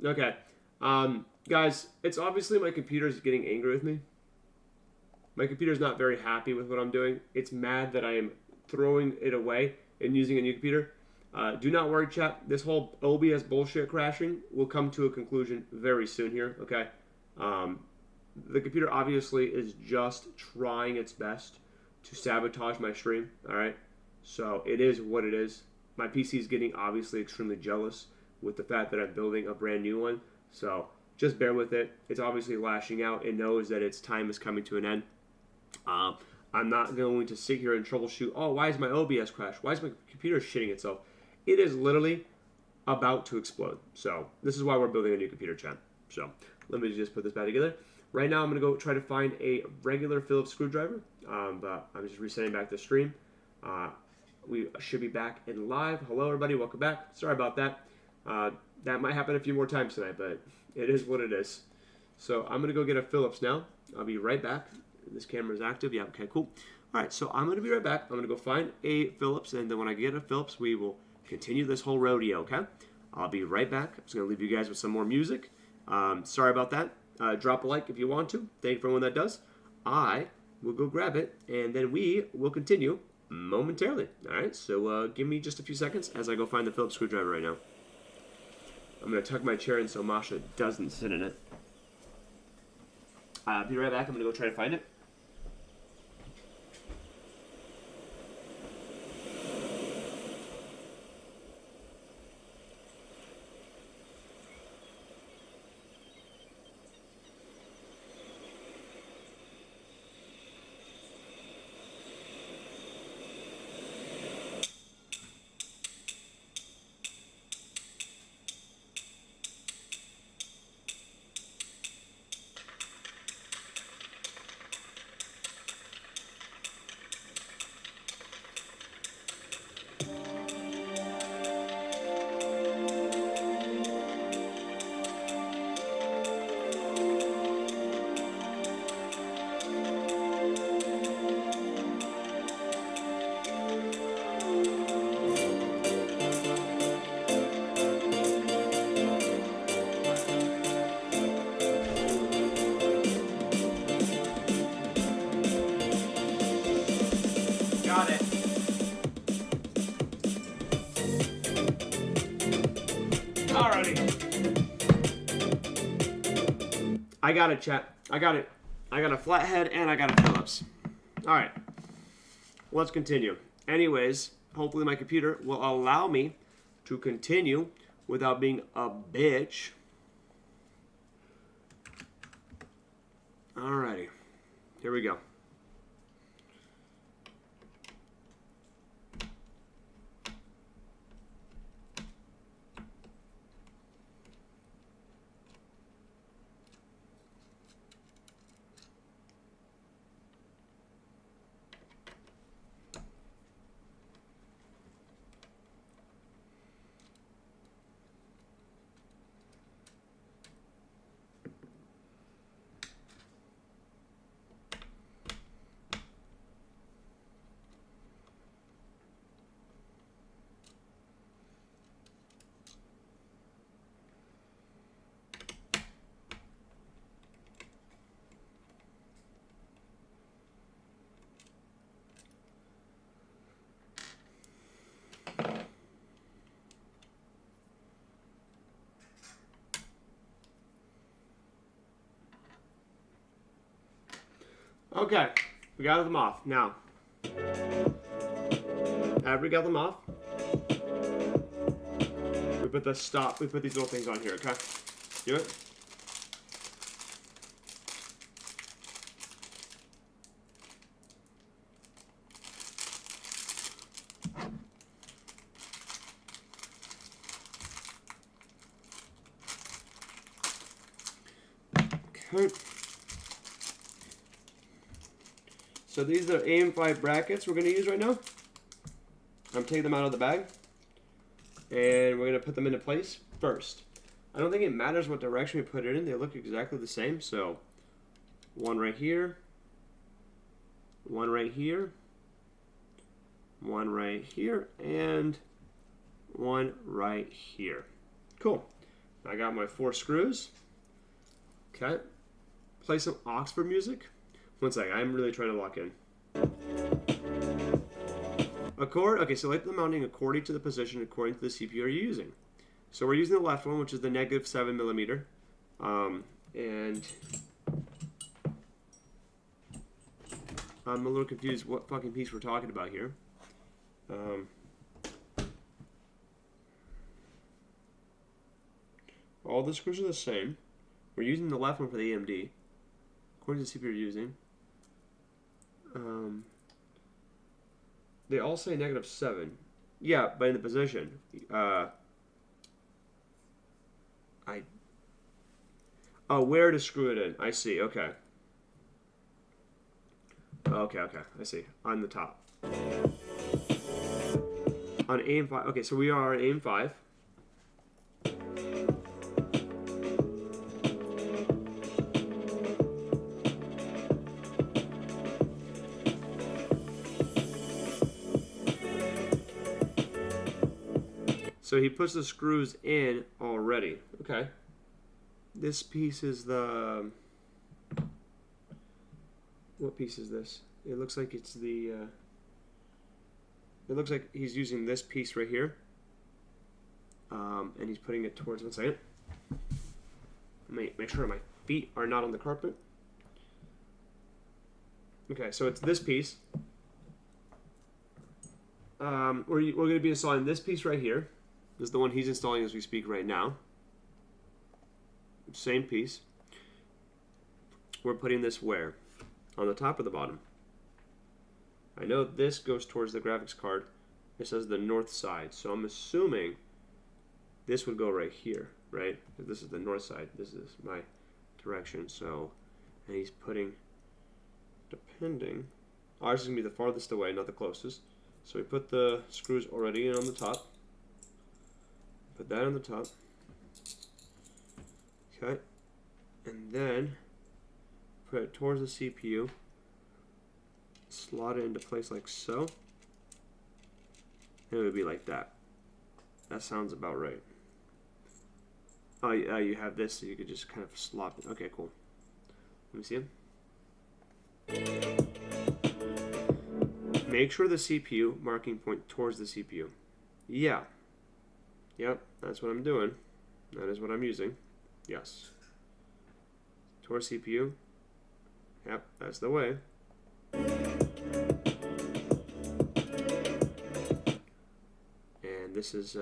Okay. Guys, it's obviously my computer's getting angry with me. My computer's not very happy with what I'm doing. It's mad that I am throwing it away and using a new computer. Do not worry, chat. This whole OBS bullshit crashing will come to a conclusion very soon here, okay? The computer obviously is just trying its best to sabotage my stream, all right? So it is what it is. My PC is getting obviously extremely jealous with the fact that I'm building a brand new one. So just bear with it. It's obviously lashing out. It knows that its time is coming to an end. I'm not going to sit here and troubleshoot, oh, why is my OBS crash? Why is my computer shitting itself? It is literally about to explode. So this is why we're building a new computer, chat. So let me just put this back together. Right now I'm going to go try to find a regular Phillips screwdriver, but I'm just resetting back the stream. We should be back in live. Hello, everybody. Welcome back. Sorry about that. That might happen a few more times tonight, but it is what it is. So I'm going to go get a Phillips now. I'll be right back. This camera is active. Yeah, okay, cool. All right, so I'm going to be right back. I'm going to go find a Phillips, and then when I get a Phillips, we will continue this whole rodeo, okay? I'll be right back. I'm just going to leave you guys with some more music. Sorry about that. Drop a like if you want to. Thank you for everyone that does. I will go grab it, and then we will continue momentarily. All right, so give me just a few seconds as I go find the Phillips screwdriver right now. I'm going to tuck my chair in so Masha doesn't sit in it. I'll be right back. I'm going to go try to find it. Got it. Alrighty. I got it, chat. I got it. I got a flathead and I got a Phillips. Alright. Let's continue. Anyways, hopefully my computer will allow me to continue without being a bitch. Alrighty. Here we go. Okay, we got them off. Now, after we got them off, we put the stop, we put these little things on here, okay? Do it. Okay. So these are AM5 brackets we're going to use right now. I'm taking them out of the bag. And we're going to put them into place first. I don't think it matters what direction we put it in. They look exactly the same. So one right here. One right here. One right here. And one right here. Cool. I got my 4 screws. Okay. Play some Oxford music. One second, I'm really trying to lock in. Accord. Okay, select the mounting according to the position according to the CPU you're using. So we're using the left one, which is the -7mm. And I'm a little confused what fucking piece we're talking about here. All the screws are the same. We're using the left one for the AMD, according to the CPU you're using. They all say -7. Yeah, but in the position. Oh, where to screw it in. I see, okay. Okay, I see. On the top. On aim 5. Okay, so we are on aim 5. So he puts the screws in already. Okay. This piece is the... What piece is this? It looks like it's the... It looks like he's using this piece right here. And he's putting it towards... One second. Make sure my feet are not on the carpet. Okay, so it's this piece. We're going to be installing this piece right here. This is the one he's installing as we speak right now. Same piece. We're putting this where? On the top or the bottom? I know this goes towards the graphics card. It says the north side, so I'm assuming this would go right here, right? This is the north side. This is my direction. So, and he's putting, depending, ours is gonna be the farthest away, not the closest. So we put the screws already in on the top. Put that on the top. Okay, and then put it towards the CPU. Slot it into place like so. And it would be like that. That sounds about right. Oh, you have this, so you could just kind of slot it. Okay, cool. Let me see him. Make sure the CPU marking point towards the CPU. Yeah. Yep, that's what I'm doing. That is what I'm using. Yes. Towards CPU. Yep, that's the way. And this is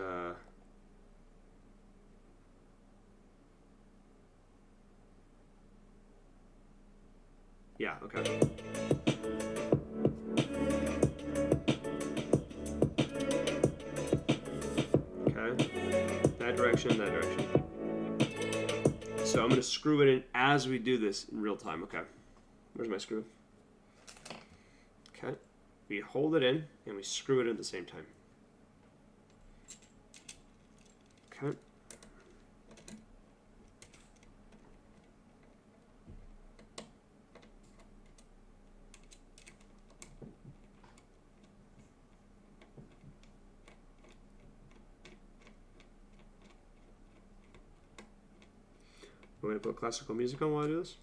yeah, okay. Okay. That direction, that direction. So I'm going to screw it in as we do this in real time. Okay. Where's my screw? Okay. We hold it in and we screw it in at the same time. Okay. I'm going to put classical music on while I do this.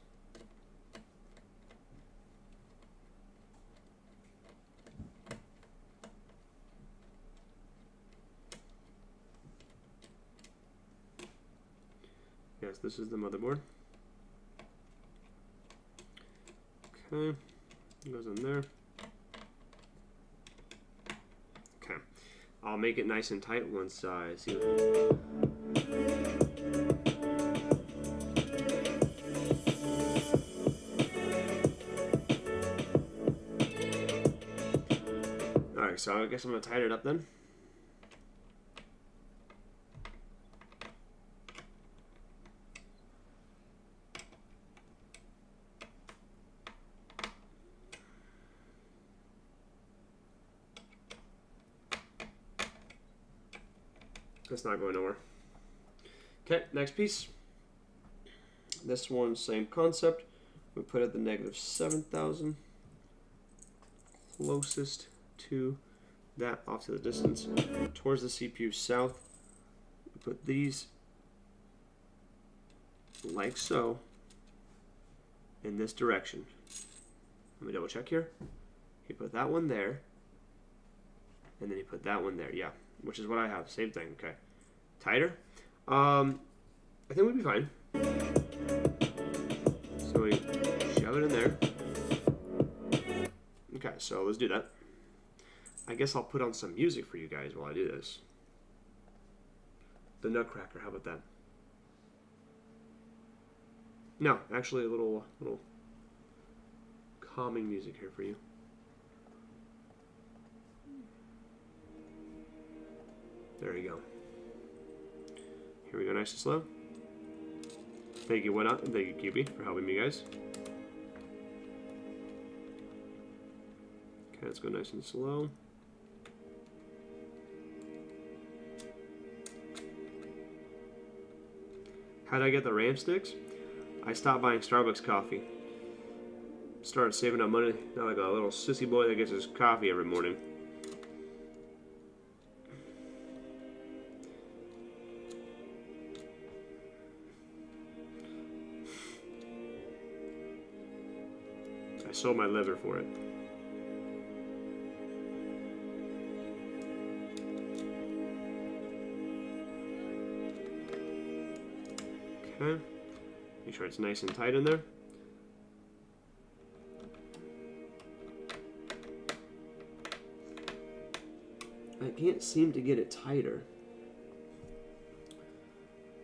Yes, this is the motherboard. Okay, it goes in there. Okay, I'll make it nice and tight once I see it. Alright, so I guess I'm going to tighten it up then. That's not going nowhere. Okay, next piece. This one, same concept. We put at the -7,000. Closest to that off to the distance. Towards the CPU south. We put these like so, in this direction. Let me double check here. You put that one there, and then you put that one there. Yeah, which is what I have. Same thing. Okay, tighter. I think we'd be fine. So we shove it in there. Okay, so let's do that. I guess I'll put on some music for you guys while I do this. The Nutcracker, how about that? No, actually a little calming music here for you. There you go. Here we go, nice and slow. Thank you, thank you, QB, for helping me, guys. Okay, let's go nice and slow. How did I get the RAM sticks? I stopped buying Starbucks coffee. Started saving up money. Now like a little sissy boy that gets his coffee every morning. I sold my liver for it. Okay. Make sure it's nice and tight in there. I can't seem to get it tighter.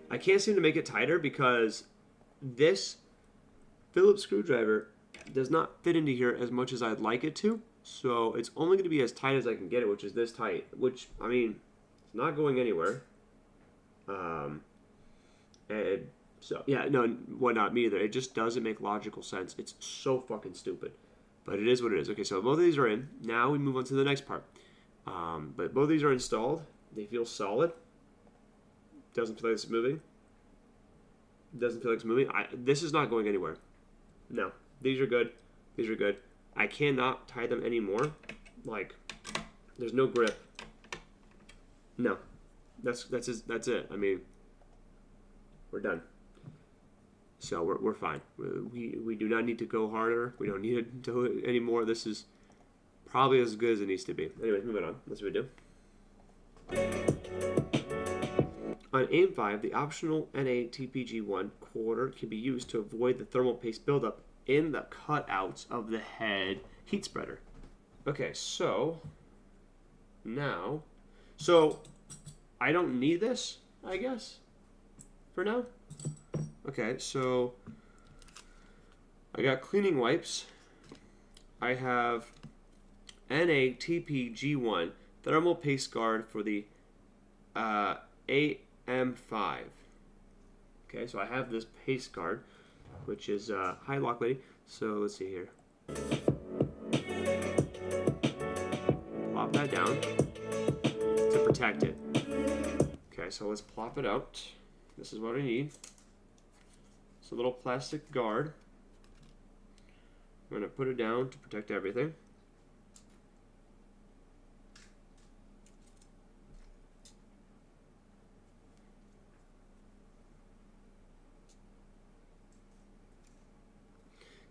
I can't seem to make it tighter because this Phillips screwdriver does not fit into here as much as I'd like it to. So it's only going to be as tight as I can get it, which is this tight. Which, I mean, it's not going anywhere. So, yeah, no, well, not me either. It just doesn't make logical sense. It's so fucking stupid. But it is what it is. Okay, so both of these are in. Now we move on to the next part. But both of these are installed. They feel solid. Doesn't feel like it's moving. Doesn't feel like it's moving. This is not going anywhere. No. These are good. These are good. I cannot tie them anymore. Like, there's no grip. No. That's it. I mean, we're done. So we're fine. We do not need to go harder. We don't need to do it anymore. This is probably as good as it needs to be. Anyways, moving on. That's what we do. On AIM-5, the optional NA-TPG1 quarter can be used to avoid the thermal paste buildup in the cutouts of the head heat spreader. Okay, so now, I don't need this, I guess, for now. Okay, so I got cleaning wipes. I have NA-TPG1 thermal paste guard for the AM5. Okay, so I have this paste guard, which is high lock lady. So let's see here. Plop that down to protect it. Okay, so let's plop it out. This is what I need. It's a little plastic guard. I'm going to put it down to protect everything.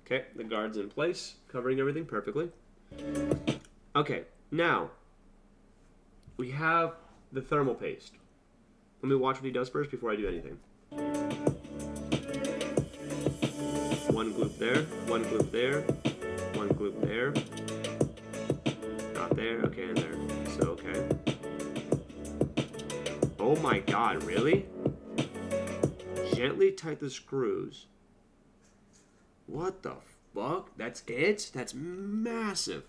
Okay, the guard's in place, covering everything perfectly. Okay, now we have the thermal paste. Let me watch what he does first before I do anything. One gloop there, one gloop there, one gloop there. Not there, okay, and there. So, okay. Oh my god, really? Gently tighten the screws. What the fuck? That's it? That's massive.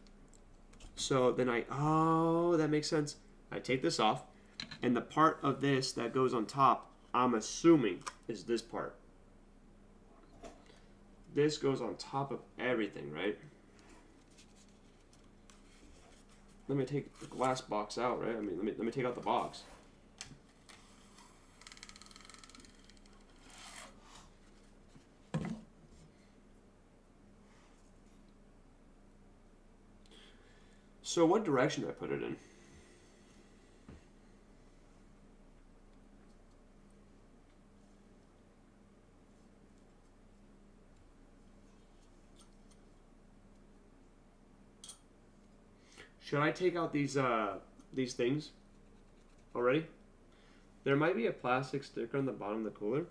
So then oh, that makes sense. I take this off, and the part of this that goes on top, I'm assuming, is this part. This goes on top of everything, right? Let me take the glass box out, right? I mean, let me take out the box. So what direction do I put it in? Should I take out these things already? There might be a plastic sticker on the bottom of the cooler.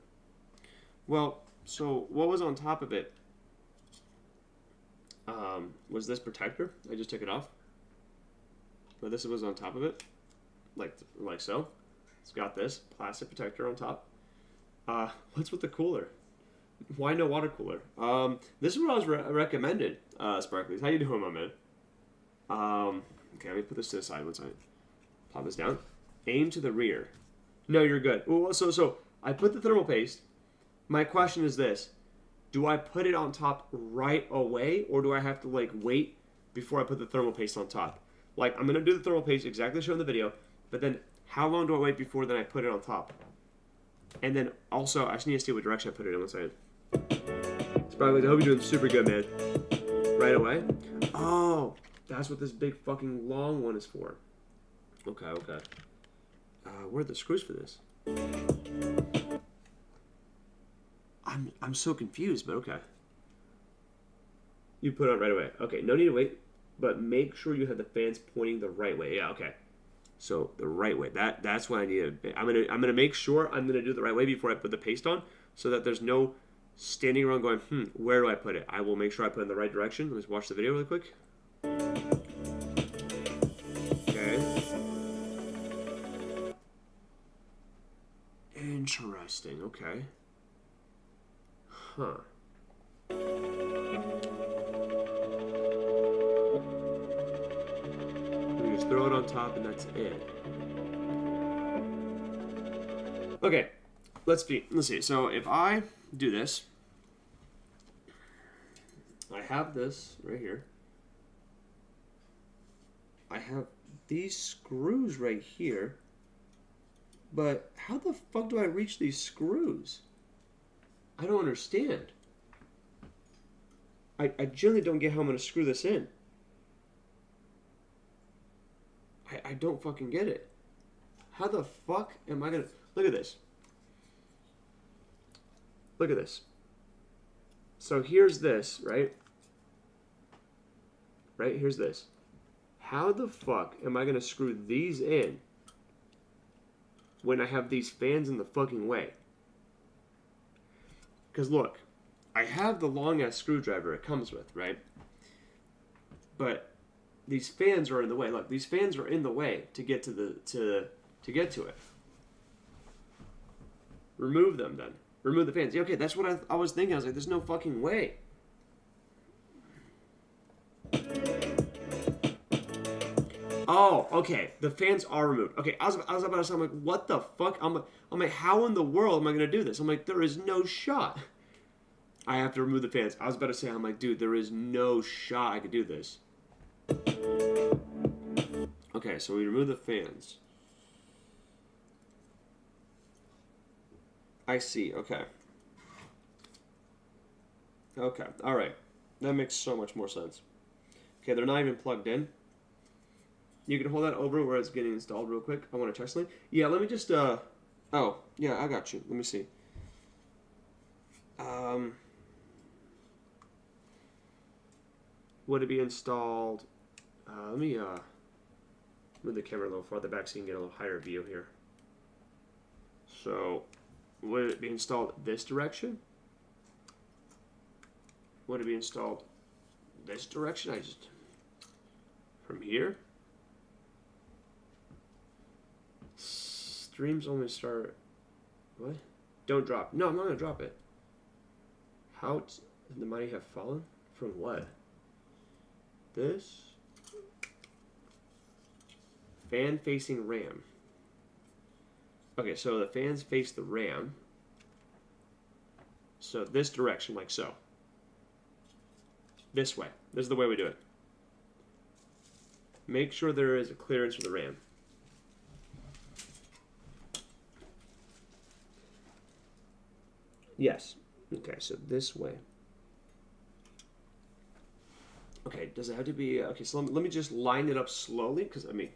Well, so what was on top of it was this protector. I just took it off. But this was on top of it, like so. It's got this plastic protector on top. What's with the cooler? Why no water cooler? This is what I was recommended, Sparklies. How you doing, my man? Okay, let me put this to the side one second. Pop this down. Aim to the rear. No, you're good. Well, so I put the thermal paste. My question is this. Do I put it on top right away, or do I have to, like, wait before I put the thermal paste on top? Like, I'm going to do the thermal paste exactly shown in the video, but then how long do I wait before then I put it on top? And then also, I just need to see what direction I put it in. One second. Sparklies, I hope you're doing super good, man. Right away? Oh, that's what this big fucking long one is for. Okay, okay. Where are the screws for this? I'm so confused, but okay. You put it on right away. Okay, no need to wait, but make sure you have the fans pointing the right way. Yeah, okay. So the right way. That's what I need. I'm gonna make sure I'm gonna do the right way before I put the paste on, so that there's no standing around going, where do I put it? I will make sure I put it in the right direction. Let's watch the video really quick. Okay. Interesting. Okay. Huh. We just throw it on top and that's it. Okay, let's see. So if I do this, I have this right here. I have these screws right here. But how the fuck do I reach these screws? I don't understand. I generally don't get how I'm going to screw this in. I don't fucking get it. How the fuck am I going to... Look at this. Look at this. So here's this, right? Right? Here's this. How the fuck am I going to screw these in when I have these fans in the fucking way? Because look, I have the long-ass screwdriver it comes with, right? But these fans are in the way. Look, these fans are in the way to get to it. Remove them then. Remove the fans. Yeah, okay, that's what I was thinking. I was like, there's no fucking way. Oh, okay. The fans are removed. Okay, I was about to say, I'm like, what the fuck? I'm like, how in the world am I going to do this? I'm like, there is no shot. I have to remove the fans. I was about to say, I'm like, dude, there is no shot I could do this. Okay, so we remove the fans. I see, okay. Okay, alright. That makes so much more sense. Okay, they're not even plugged in. You can hold that over where it's getting installed real quick. I want to check something. Yeah, let me just, oh, yeah, I got you. Let me see. Would it be installed? Let me, move the camera a little farther back so you can get a little higher view here. So, would it be installed this direction? Would it be installed this direction? From here? Streams only start, what? Don't drop. No, I'm not going to drop it. How did the mighty have fallen? From what? This? Fan facing RAM. Okay, so the fans face the RAM. So this direction, like so. This way. This is the way we do it. Make sure there is a clearance for the RAM. Yes. Okay, so this way. Okay, does it have to be... Okay, so let me just line it up slowly, because, I mean...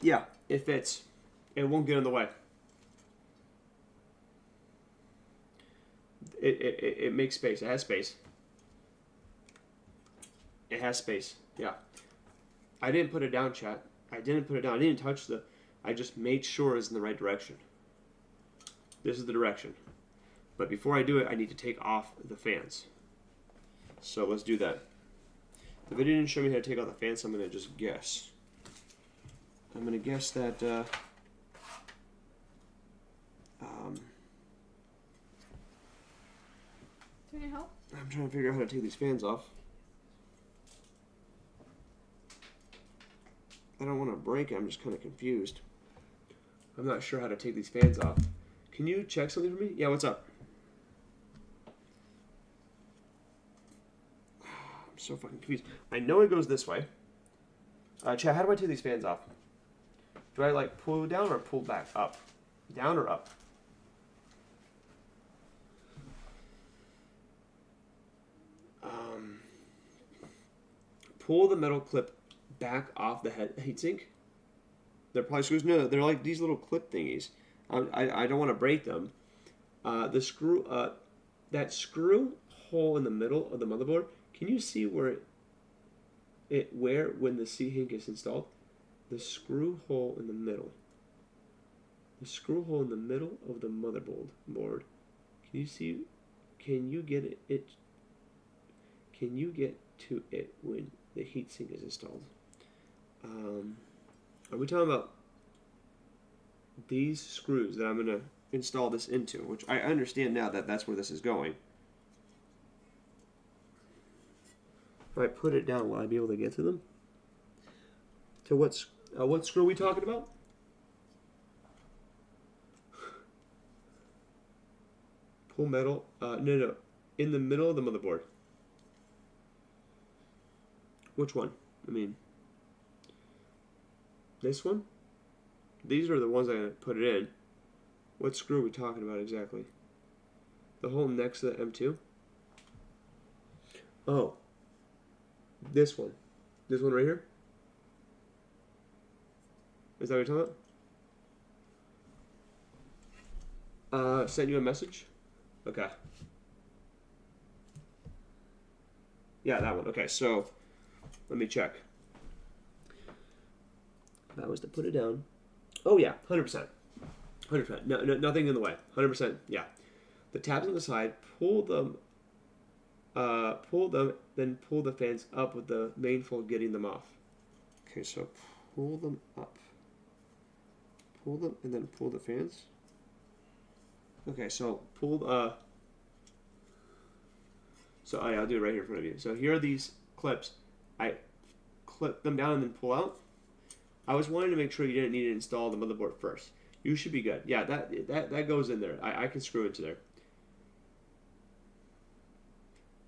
Yeah, it fits. It won't get in the way. it makes space. It has space. It has space. Yeah. I didn't put it down, chat. I didn't put it down. I didn't touch the... I just made sure it's in the right direction. This is the direction. But before I do it, I need to take off the fans. So let's do that. The video didn't show me how to take off the fans, so I'm going to just guess. I'm going to guess that... Do you need help? I'm trying to figure out how to take these fans off. I don't want to break it. I'm just kind of confused. I'm not sure how to take these fans off. Can you check something for me? Yeah, what's up? I'm so fucking confused. I know it goes this way. Chad, how do I take these fans off? Do I like pull down or pull back? Up? Down or up? Pull the metal clip back off the heatsink. They're probably screws. No, they're like these little clip thingies. I don't want to break them. The screw, that screw hole in the middle of the motherboard. Can you see where when the C-Hink is installed? The screw hole in the middle. The screw hole in the middle of the motherboard. Can you see? Can you get it? Can you get to it when the heatsink is installed? Are we talking about these screws that I'm going to install this into? Which I understand now that that's where this is going. If I put it down, will I be able to get to them? To what screw are we talking about? Pull metal. No. In the middle of the motherboard. Which one? I mean, this one? These are the ones I put it in. What screw are we talking about exactly? The hole next to the M2? Oh. This one. This one right here? Is that what you're talking about? Sent you a message? Okay. Yeah, that one. Okay, so let me check. That was to put it down. Oh yeah, 100%. 100%. No, nothing in the way. 100%. Yeah. The tabs on the side, pull them, then pull the fans up with the main fold, getting them off. Okay, so pull them up. Pull them and then pull the fans. Okay, so pull. So I'll do it right here in front of you. So here are these clips. I clip them down and then pull out. I was wanting to make sure you didn't need to install the motherboard first. You should be good. Yeah, that goes in there. I can screw into there.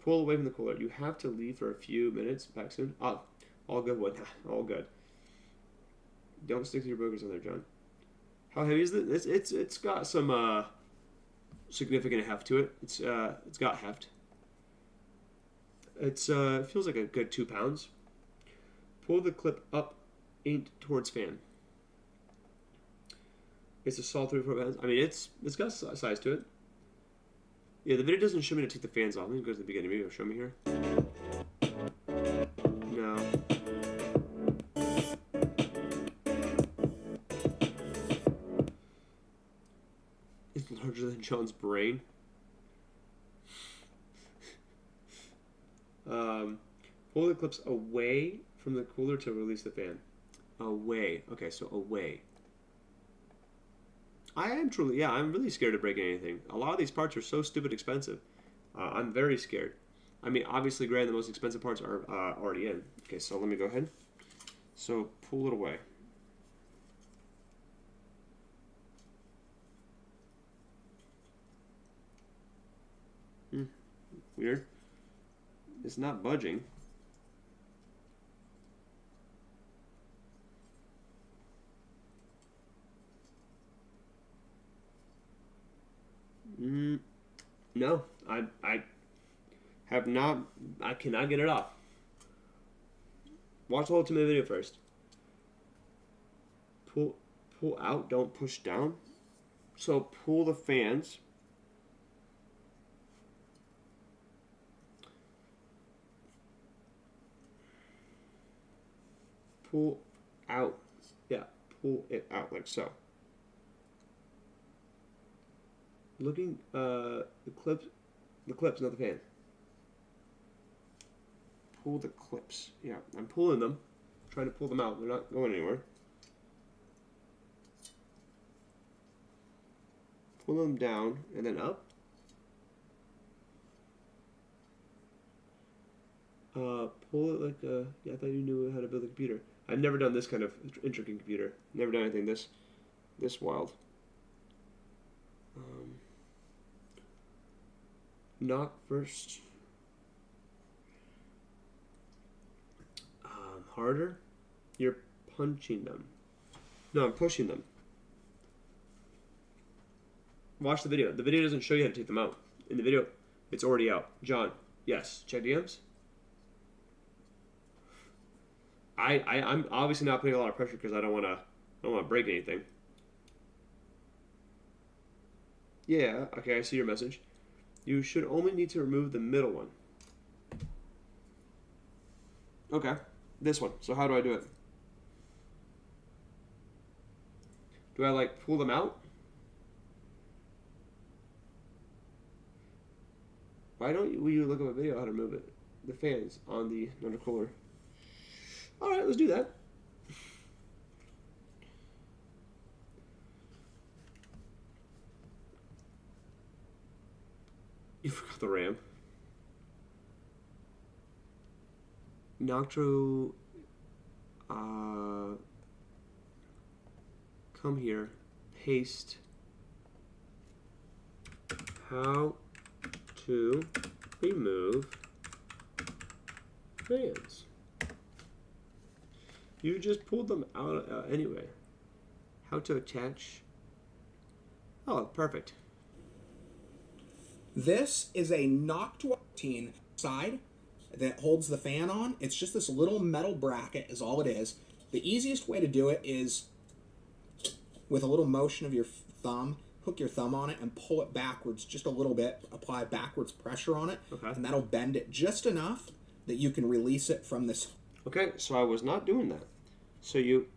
Pull away from the cooler. You have to leave for a few minutes. Back soon. Oh, all good one. All good. Don't stick to your boogers on there, John. How heavy is it? It's got some significant heft to it. It's got heft. It feels like a good 2 pounds. Pull the clip up, aimed towards fan. It's a solid 3 or 4 pounds. I mean, it's got size to it. Yeah, the video doesn't show me to take the fans off. Let me go to the beginning. Maybe it'll show me here. No. It's larger than John's brain. Pull the clips away from the cooler to release the fan. Away. Okay, so away. I'm really scared of breaking anything. A lot of these parts are so stupid expensive. I'm very scared. I mean, obviously, granted, the most expensive parts are already in. Okay, so let me go ahead. So pull it away. Weird. It's not budging. No, I have not. I cannot get it off. Watch the whole 2-minute video first. Pull out. Don't push down. So pull the fans. pull out. Yeah, pull it out like so. Looking, the clips, not the fan. Pull the clips. Yeah, I'm pulling them. Trying to pull them out. They're not going anywhere. Pull them down and then up. Pull it like a... Yeah, I thought you knew how to build a computer. I've never done this kind of intricate computer. Never done anything this wild. Knock first. Harder. You're punching them. No, I'm pushing them. Watch the video. The video doesn't show you how to take them out. In the video, it's already out. John, yes. Check DMs. I'm obviously not putting a lot of pressure because I don't want to break anything. Yeah, okay, I see your message. You should only need to remove the middle one. Okay, this one. So how do I do it? Do I like pull them out? Why don't you look up a video how to move it? The fans on the undercooler. All right, let's do that. You forgot the RAM. Noctro, come here, paste, how to remove fans. You just pulled them out anyway. How to attach. Oh, perfect. This is a Noctro side that holds the fan on. It's just this little metal bracket is all it is. The easiest way to do it is with a little motion of your thumb. Hook your thumb on it and pull it backwards just a little bit. Apply backwards pressure on it. Okay. And that'll bend it just enough that you can release it from this. Okay, so I was not doing that. So you...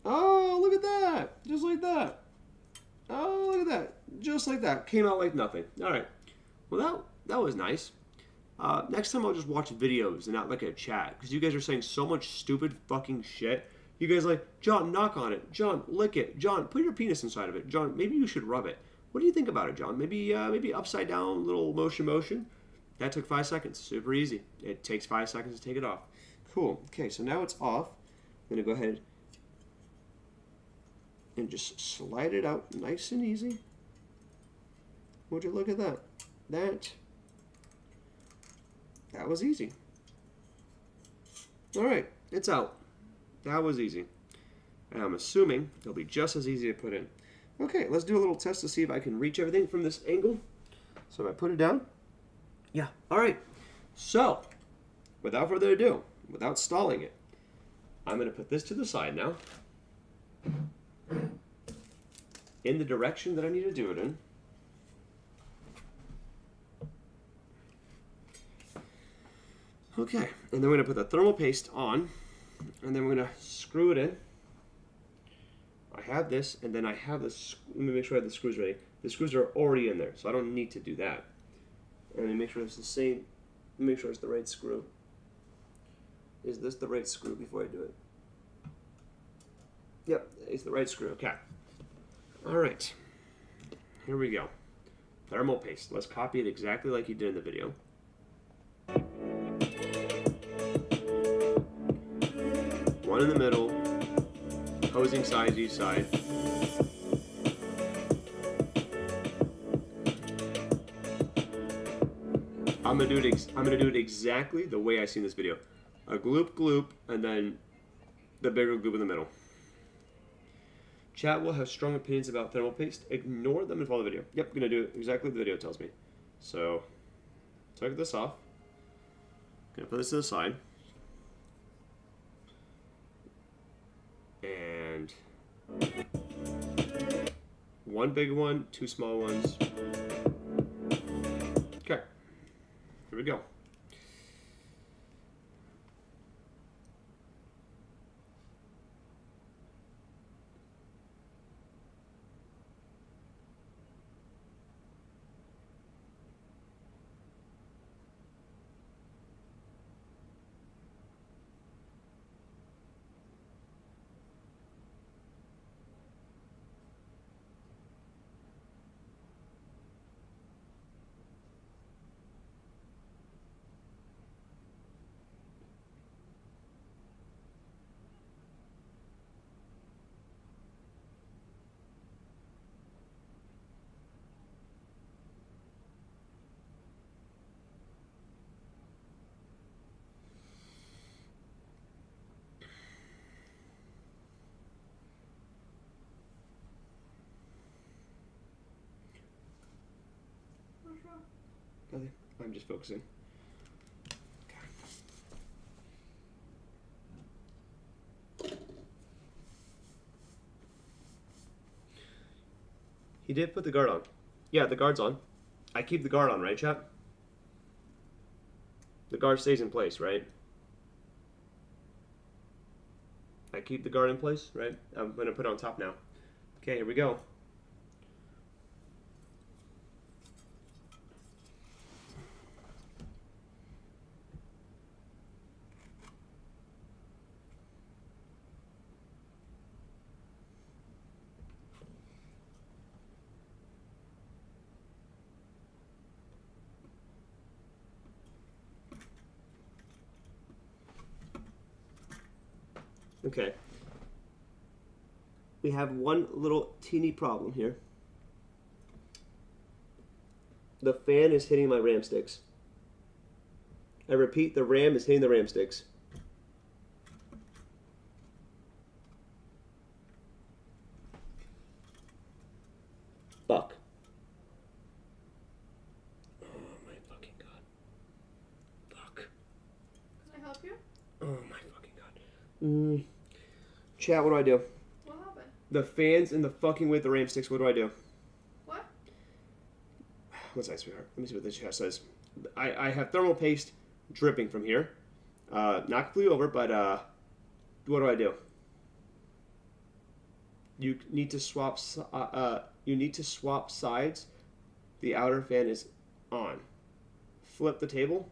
Oh, look at that! Just like that. Oh, look at that. Just like that. Came out like nothing. All right. Well, that was nice. Next time I'll just watch videos and not like a chat. Because you guys are saying so much stupid fucking shit. You guys are like, John, knock on it. John, lick it. John, put your penis inside of it. John, maybe you should rub it. What do you think about it, John? Maybe upside down, little motion. That took 5 seconds. Super easy. It takes 5 seconds to take it off. Cool. Okay, so now it's off. I'm going to go ahead and just slide it out nice and easy. Would you look at that? That was easy. All right, it's out. That was easy. And I'm assuming it'll be just as easy to put in. Okay, let's do a little test to see if I can reach everything from this angle. So if I put it down, yeah. All right. So, without further ado, without stalling it, I'm going to put this to the side now. In the direction that I need to do it in. Okay, and then we're going to put the thermal paste on, and then we're going to screw it in. I have this, and then I have this. Let me make sure I have the screws ready. The screws are already in there, so I don't need to do that. And let me make sure it's the same. Let me make sure it's the right screw. Is this the right screw before I do it? Yep, it's the right screw. Okay. All right. Here we go. Thermal paste. Let's copy it exactly like you did in the video. One in the middle. Opposing sides each side. I'm gonna do it exactly the way I see in this video. A gloop, and then the bigger gloop in the middle. Chat will have strong opinions about thermal paste. Ignore them and follow the video. Yep, gonna do exactly what the video tells me. So, take this off. Gonna put this to the side. And one big one, two small ones. Okay, here we go. Nothing. I'm just focusing. He did put the guard on. Yeah, the guard's on. I keep the guard on, right, chat? The guard stays in place, right? I keep the guard in place, right? I'm going to put it on top now. Okay, here we go. Okay. We have one little teeny problem here. The fan is hitting my RAM sticks. I repeat, the RAM is hitting the RAM sticks. Fuck. Oh my fucking god. Fuck. Can I help you? Oh my fucking god. Chat, what do I do? What happened? The fan's in the fucking way with the RAM sticks. What do I do? What? What's that, sweetheart? Let me see what the chat says. I have thermal paste dripping from here. Not completely over, but what do I do? You need to swap. You need to swap sides. The outer fan is on. Flip the table.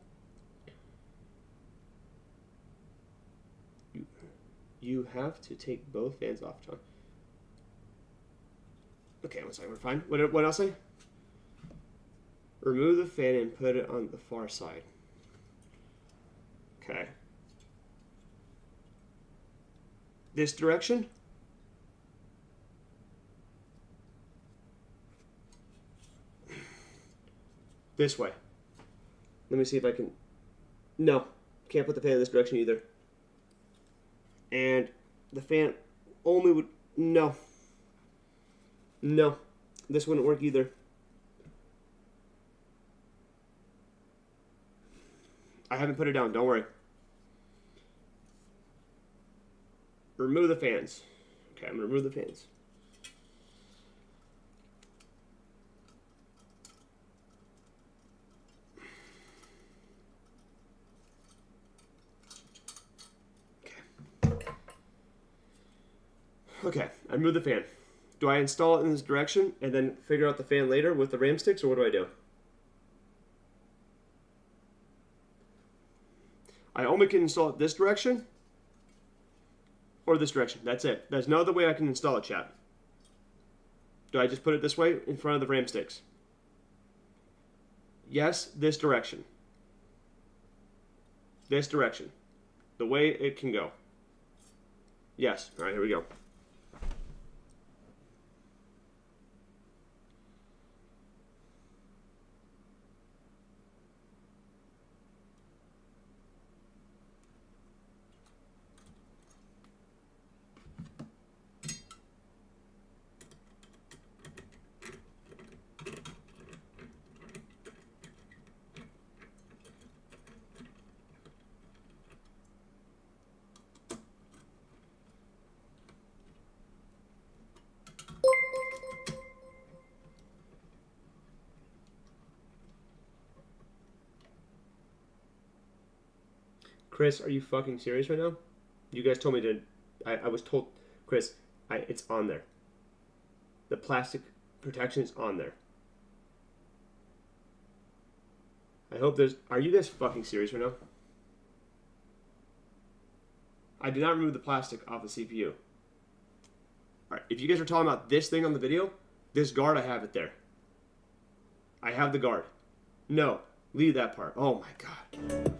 You have to take both fans off, John. Okay, one second, we're fine. What else say? Remove the fan and put it on the far side. Okay. This direction? This way. Let me see if I can... No. Can't put the fan in this direction either. And the fan only would... No. No. This wouldn't work either. I haven't put it down. Don't worry. Remove the fans. Okay, I'm going to remove the fans. Okay, I remove the fan. Do I install it in this direction and then figure out the fan later with the RAM sticks, or what do I do? I only can install it this direction or this direction. That's it. There's no other way I can install it, chat. Do I just put it this way in front of the RAM sticks? Yes, this direction. This direction. The way it can go. Yes. All right, here we go. Chris, are you fucking serious right now? You guys told me to... I was told... Chris, it's on there. The plastic protection is on there. I hope there's... Are you guys fucking serious right now? I did not remove the plastic off the CPU. Alright, if you guys are talking about this thing on the video, this guard, I have it there. I have the guard. No, leave that part. Oh my god.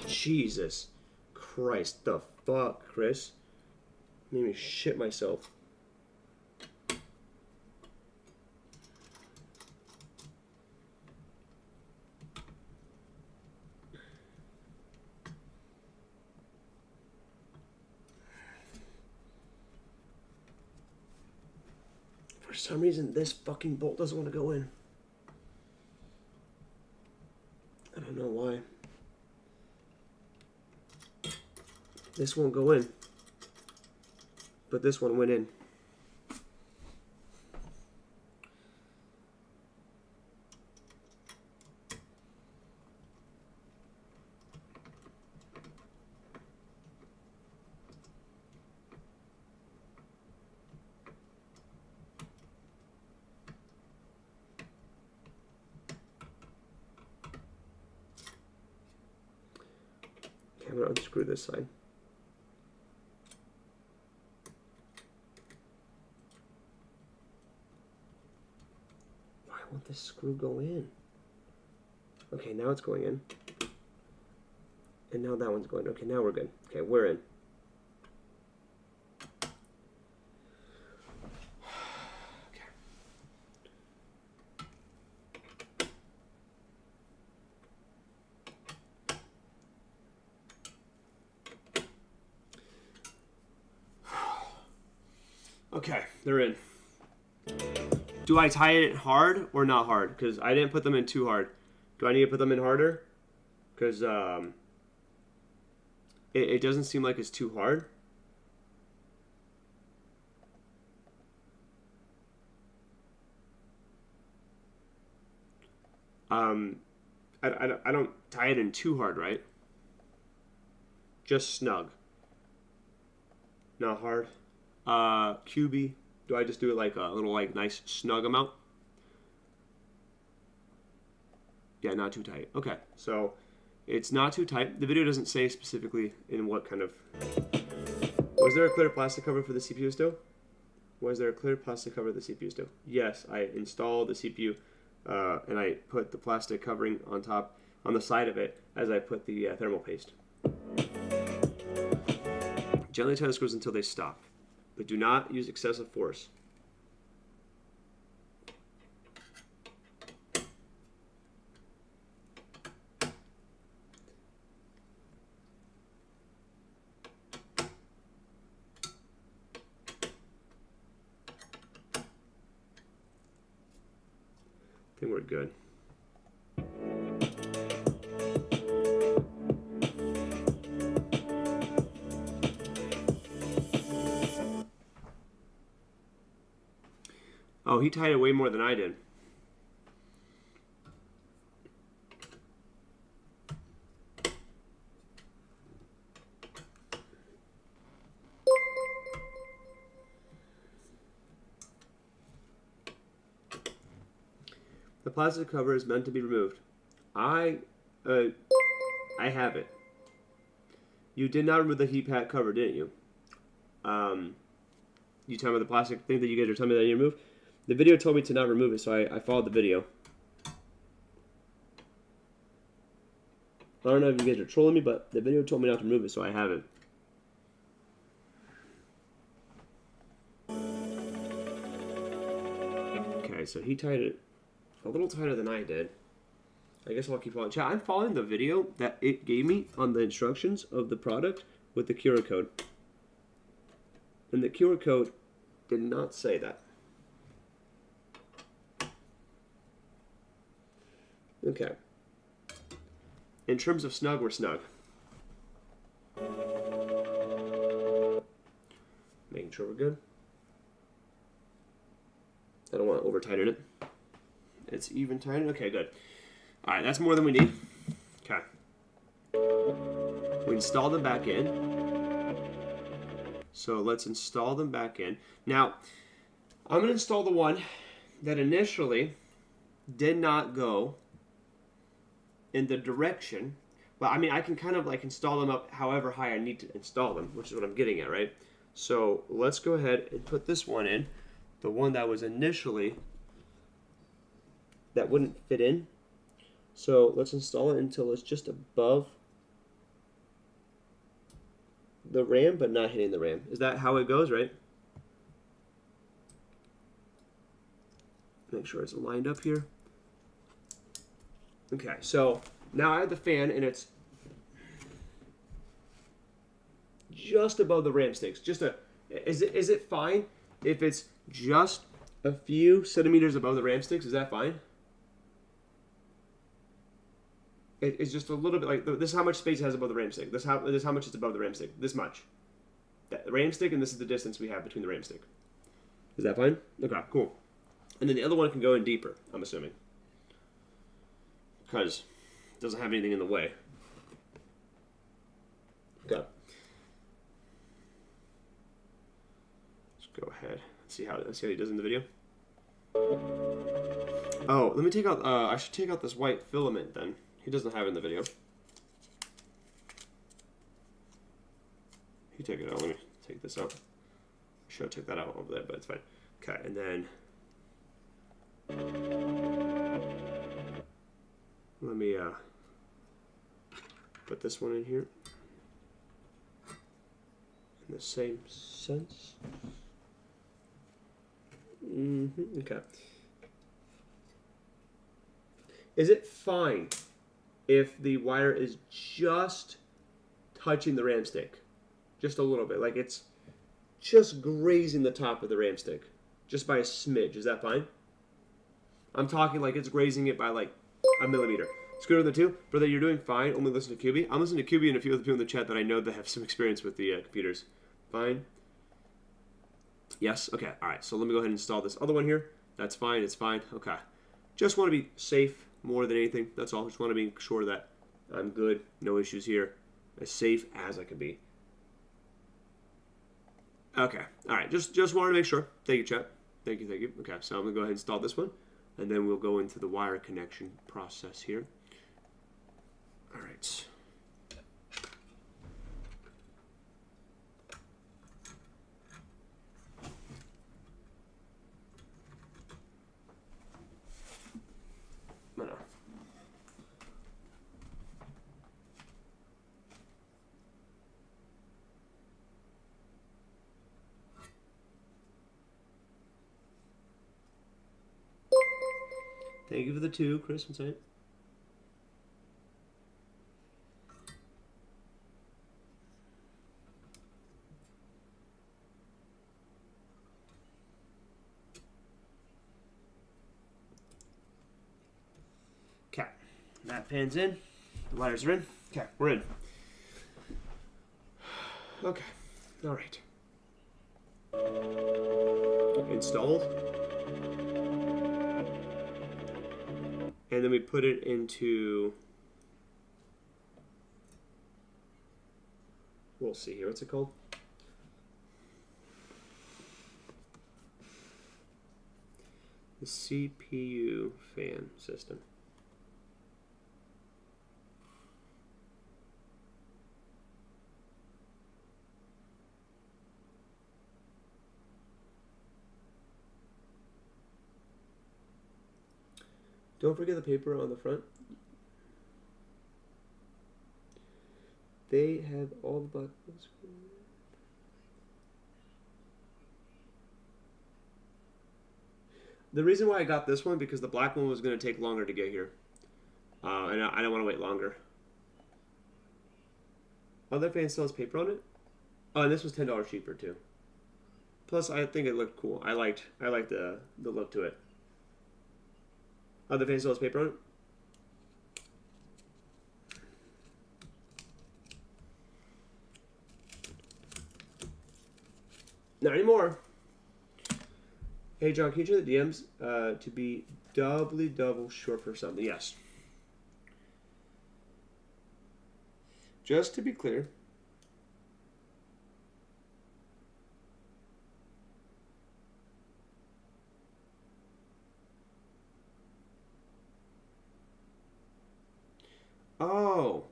Jesus Christ, the fuck, Chris? Made me shit myself. For some reason, this fucking bolt doesn't want to go in. This won't go in. But this one went in. Okay, I'm going to unscrew this side. Why won't this screw go in? Okay, now it's going in. And now that one's going. Okay, now we're good. Okay, we're in. Okay, they're in. Do I tie it hard or not hard? Because I didn't put them in too hard. Do I need to put them in harder? Because it doesn't seem like it's too hard. I don't tie it in too hard, right? Just snug. Not hard. QB. Do I just do it like a little like nice snug amount? Yeah, not too tight. Okay, so it's not too tight. The video doesn't say specifically in what kind of... Was there a clear plastic cover for the CPU still? Was there a clear plastic cover for the CPU still? Yes, I installed the CPU and I put the plastic covering on top, on the side of it, as I put the thermal paste. Gently tighten the screws until they stop, but do not use excessive force. I think we're good. Oh, he tied it way more than I did. The plastic cover is meant to be removed. I have it. You did not remove the heat pack cover, didn't you? You tell me the plastic thing that you guys are telling me that you remove? The video told me to not remove it, so I followed the video. I don't know if you guys are trolling me, but the video told me not to remove it, so I have it. Okay, so he tied it a little tighter than I did. I guess I'll keep following. Chat, I'm following the video that it gave me on the instructions of the product with the QR code. And the QR code did not say that. Okay. In terms of snug, we're snug. Making sure we're good. I don't want to over tighten it. It's even tightened. Okay, good. All right, that's more than we need. Okay. We install them back in. So let's install them back in. Now, I'm going to install the one that initially did not go in the direction. Well, I mean, I can kind of like install them up however high I need to install them, which is what I'm getting at, right? So let's go ahead and put this one in. The one that was initially, that wouldn't fit in. So let's install it until it's just above the RAM, but not hitting the RAM. Is that how it goes, right? Make sure it's lined up here. Okay, so now I have the fan, and it's just above the RAM sticks. Just a, is it fine if it's just a few centimeters above the RAM sticks? Is that fine? It's just a little bit like this is how much space it has above the RAM stick. This is how much it's above the RAM stick. This much. The RAM stick, and this is the distance we have between the RAM stick. Is that fine? Okay, cool. And then the other one can go in deeper, I'm assuming. Because it doesn't have anything in the way. Okay. Let's go ahead. See how he does in the video. Oh, let me take out. I should take out this white filament then. He doesn't have it in the video. He took it out. Let me take this out. I should have took that out over there, but it's fine. Okay, and then let me put this one in here in the same sense. Okay. Is it fine if the wire is just touching the RAM stick? Just a little bit, like it's just grazing the top of the RAM stick, just by a smidge. Is that fine? I'm talking like it's grazing it by like a millimeter. Scooter the two, brother, you're doing fine. Only listen to QB. I'm listening to QB and a few other people in the chat that I know that have some experience with the computers. Fine. Yes. Okay. All right. So let me go ahead and install this other one here. That's fine. It's fine. Okay. Just want to be safe more than anything. That's all. Just want to be sure that I'm good. No issues here. As safe as I can be. Okay. All right. Just wanted to make sure. Thank you, chat. Thank you. Thank you. Okay. So I'm gonna go ahead and install this one, and then we'll go into the wire connection process here. All right. Thank you for the 2, Chris. What's that? Okay. That pan's in. The wires are in. Okay, we're in. Okay. All right. Installed. And then we put it into, we'll see here, what's it called? The CPU fan system. Don't forget the paper on the front. They have all the buttons. The reason why I got this one because the black one was going to take longer to get here. And I don't want to wait longer. Other fan still has paper on it. Oh, and this was $10 cheaper too. Plus, I think it looked cool. I liked the look to it. Other fan still has paper on it. Not anymore. Hey John, can you check the DMs to be double short for something? Yes. Just to be clear. Oh,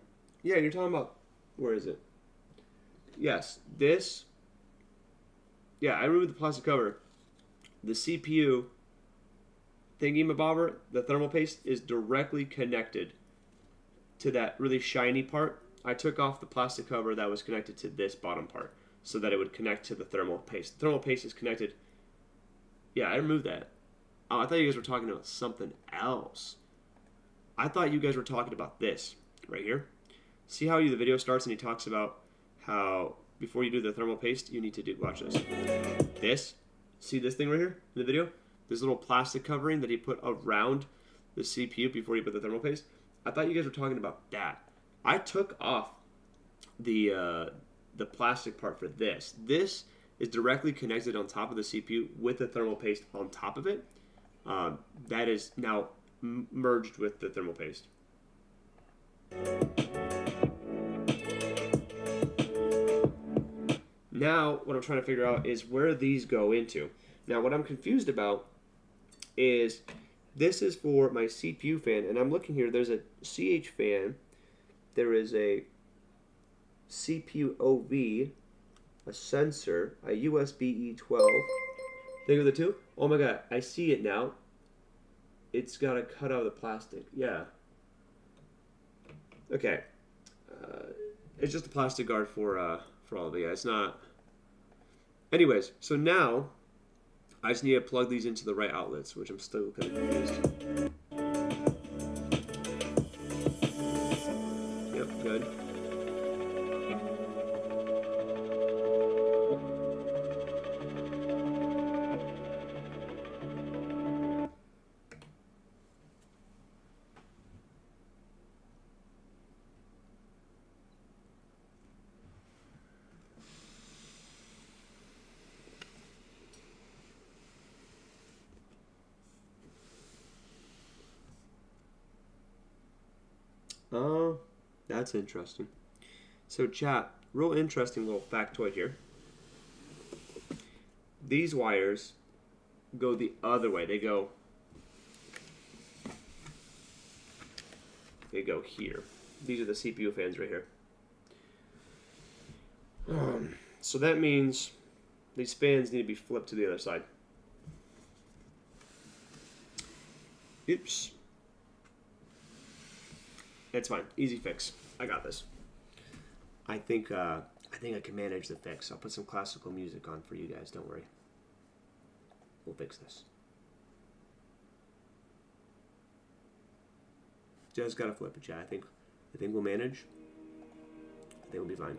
yeah, you're talking about, where is it? Yes, this, yeah, I removed the plastic cover. The CPU thingy-mabobber, the thermal paste, is directly connected to that really shiny part. I took off the plastic cover that was connected to this bottom part so that it would connect to the thermal paste. The thermal paste is connected. Yeah, I removed that. Oh, I thought you guys were talking about something else. I thought you guys were talking about this right here. See how the video starts and he talks about how before you do the thermal paste, you need to do, watch this. This, see this thing right here in the video? This little plastic covering that he put around the CPU before he put the thermal paste. I thought you guys were talking about that. I took off the plastic part for this. This is directly connected on top of the CPU with the thermal paste on top of it. That is now merged with the thermal paste. Now, what I'm trying to figure out is where these go into. Now, what I'm confused about is this is for my CPU fan, and I'm looking here. There's a CH fan. There is a CPU OV, a sensor, a USB E12. Think of the two? Oh my god, I see it now. It's got to cut out of the plastic. Yeah. Okay. It's just a plastic guard for all of you guys. It's not. Anyways, so now I just need to plug these into the right outlets, which I'm still kind of confused. Yep, good. That's interesting. So chat, real interesting little factoid here. These wires go the other way. They go here. These are the CPU fans right here. So that means these fans need to be flipped to the other side. Oops. It's fine. Easy fix. I got this. I think I can manage the fix. I'll put some classical music on for you guys. Don't worry. We'll fix this. Just gotta flip it, chat. I think we'll manage. I think we'll be fine.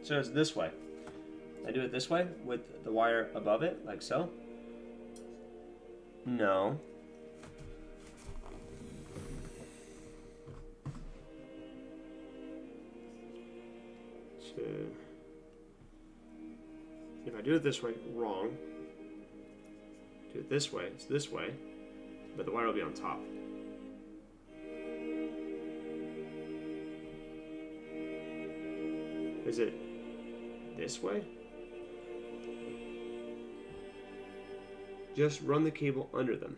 So it's this way. I do it this way with the wire above it, like so. No. So if I do it this way, wrong. Do it this way, it's this way, but the wire will be on top. Is it this way? Just run the cable under them.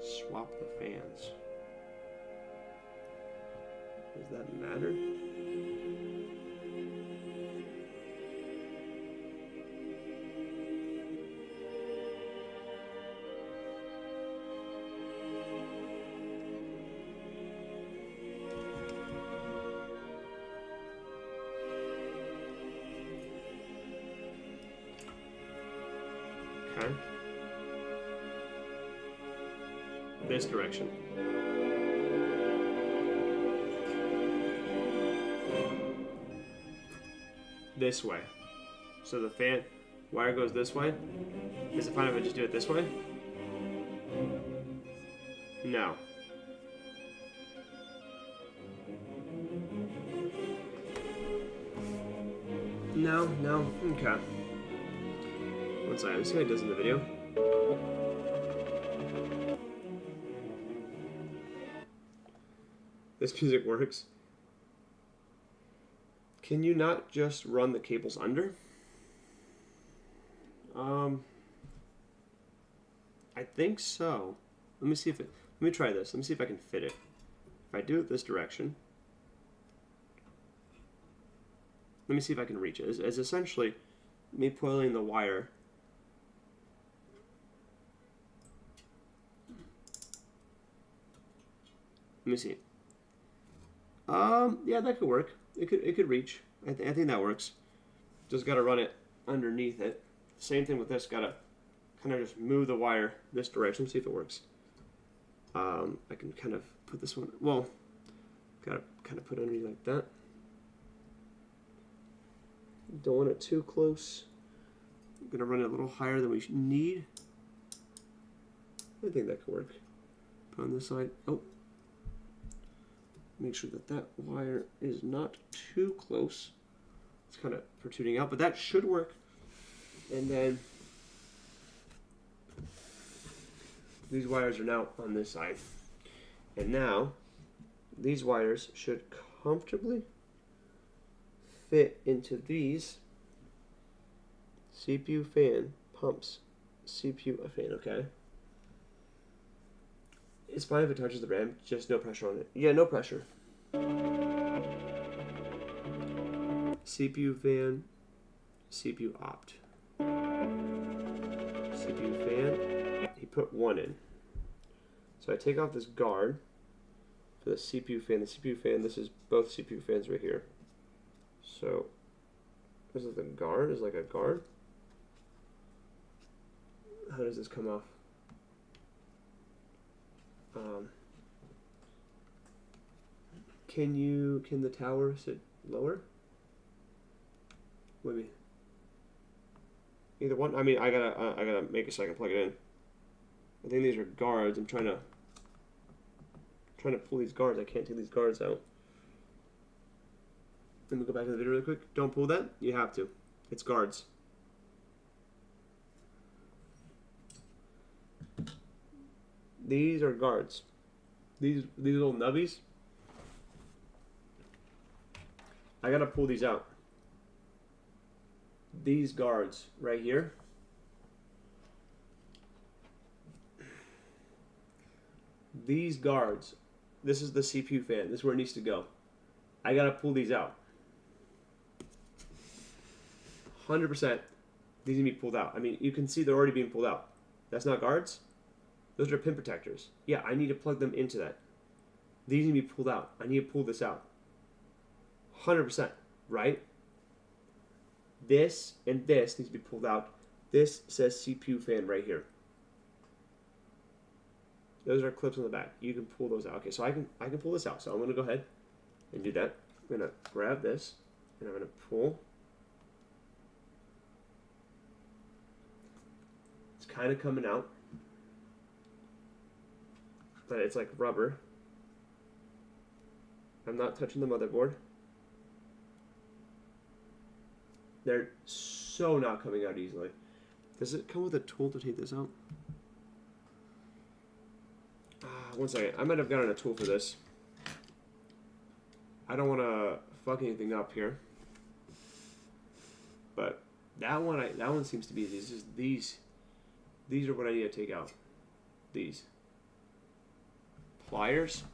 Swap the fans. Does that matter? This direction. This way. So the fan wire goes this way. Is it fine if I just do it this way? No. No. Okay. One second. Let's see how it does in the video. This music works. Can you not just run the cables under? I think so. Let me see if it, let me try this. Let me see if I can fit it. If I do it this direction, let me see if I can reach it. It's essentially me pulling the wire. Let me see. Yeah, that could work. It could reach. I think that works. Just got to run it underneath it. Same thing with this. Got to kind of just move the wire this direction. See if it works. I can kind of put this one. Well, got to kind of put it underneath like that. Don't want it too close. I'm gonna run it a little higher than we need. I think that could work. Put on this side. Oh. Make sure that that wire is not too close. It's kind of protruding out, but that should work. And then these wires are now on this side. And now these wires should comfortably fit into these CPU fan pumps. CPU fan, okay? It's fine if it touches the RAM, just no pressure on it. Yeah, no pressure. CPU fan, CPU opt. CPU fan, he put one in. So I take off this guard for the CPU fan. The CPU fan, this is both CPU fans right here. So, this is the guard, is like a guard. How does this come off? Can the tower sit lower? What do you mean? Either one. I mean, I gotta make it so I can plug it in. I think these are guards. I'm trying to pull these guards. I can't take these guards out. Let me go back to the video really quick. Don't pull that. You have to. It's guards. These are guards. These little nubbies. I gotta pull these out. These guards right here. These guards. This is the CPU fan. This is where it needs to go. I gotta pull these out. 100%. These need to be pulled out. I mean, you can see they're already being pulled out. That's not guards. Those are pin protectors. Yeah, I need to plug them into that. These need to be pulled out. I need to pull this out. 100%, right? This and this needs to be pulled out. This says CPU fan right here. Those are clips on the back. You can pull those out. Okay, so I can pull this out. So I'm gonna go ahead and do that. I'm gonna grab this and I'm gonna pull. It's kind of coming out, but it's like rubber. I'm not touching the motherboard. They're so not coming out easily. Does it come with a tool to take this out? One second. I might have gotten a tool for this. I don't want to fuck anything up here. But that one seems to be easy. It's just these are what I need to take out. These pliers.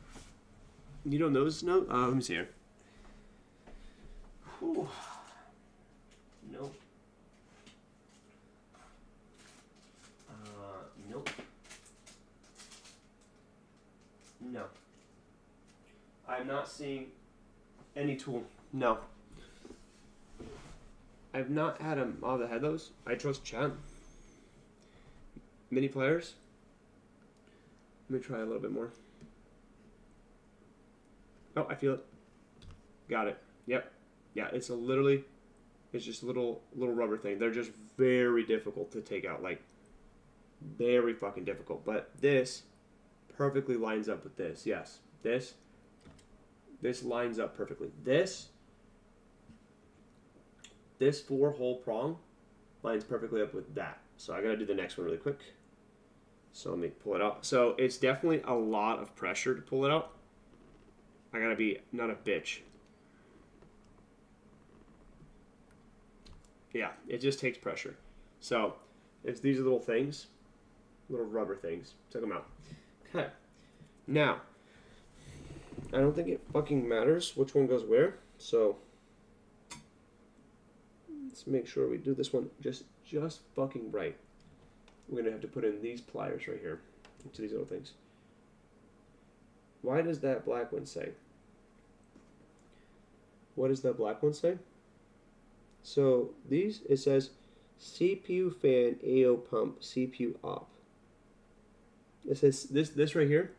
You don't know those? No. Let me see here. Whew. Nope. Nope. No. I'm not seeing any tool. No. I've not had them. Oh, they had those? I trust Chad. Mini pliers. Let me try a little bit more. Oh, I feel it. Got it. Yep. Yeah, it's just a little rubber thing. They're just very difficult to take out. Like, very fucking difficult. But this perfectly lines up with this. Yes. This lines up perfectly. This 4-hole prong lines perfectly up with that. So I gotta do the next one really quick. So let me pull it out. So it's definitely a lot of pressure to pull it out. I gotta be not a bitch. Yeah, it just takes pressure. So, it's these little things, little rubber things. Check them out. Okay. Now, I don't think it fucking matters which one goes where. So, let's make sure we do this one just fucking right. We're gonna have to put in these pliers right here into these little things. Why does that black one say? What does that black one say? So these, it says CPU fan, AO pump, CPU op. It says this right here.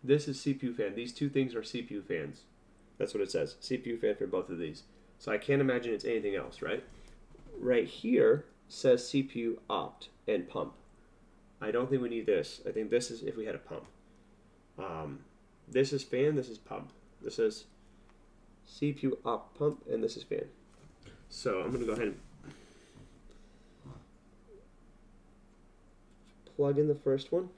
This is CPU fan. These two things are CPU fans. That's what it says. CPU fan for both of these. So I can't imagine it's anything else, right? Right here says CPU opt and pump. I don't think we need this. I think this is if we had a pump. This is fan, this is pump. This is CPU opt pump, and this is fan. So I'm going to go ahead and plug in the first one.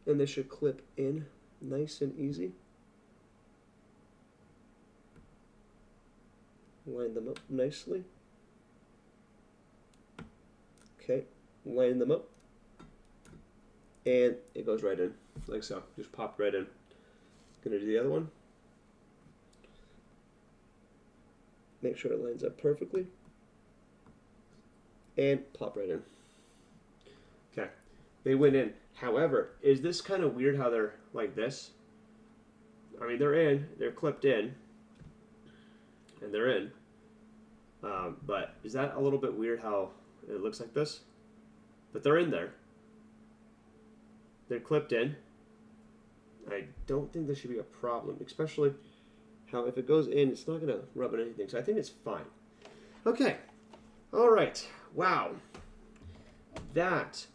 And this should clip in nice and easy. Line them up nicely. Okay, line them up. And it goes right in, like so. Just popped right in. Gonna do the other one. Make sure it lines up perfectly. And plop right in. Okay, they went in. However, is this kind of weird how they're like this? I mean, they're clipped in, and they're in. But is that a little bit weird how it looks like this? But they're in there. They're clipped in. I don't think this should be a problem, especially how if it goes in, it's not going to rub on anything. So I think it's fine. Okay. All right. Wow. That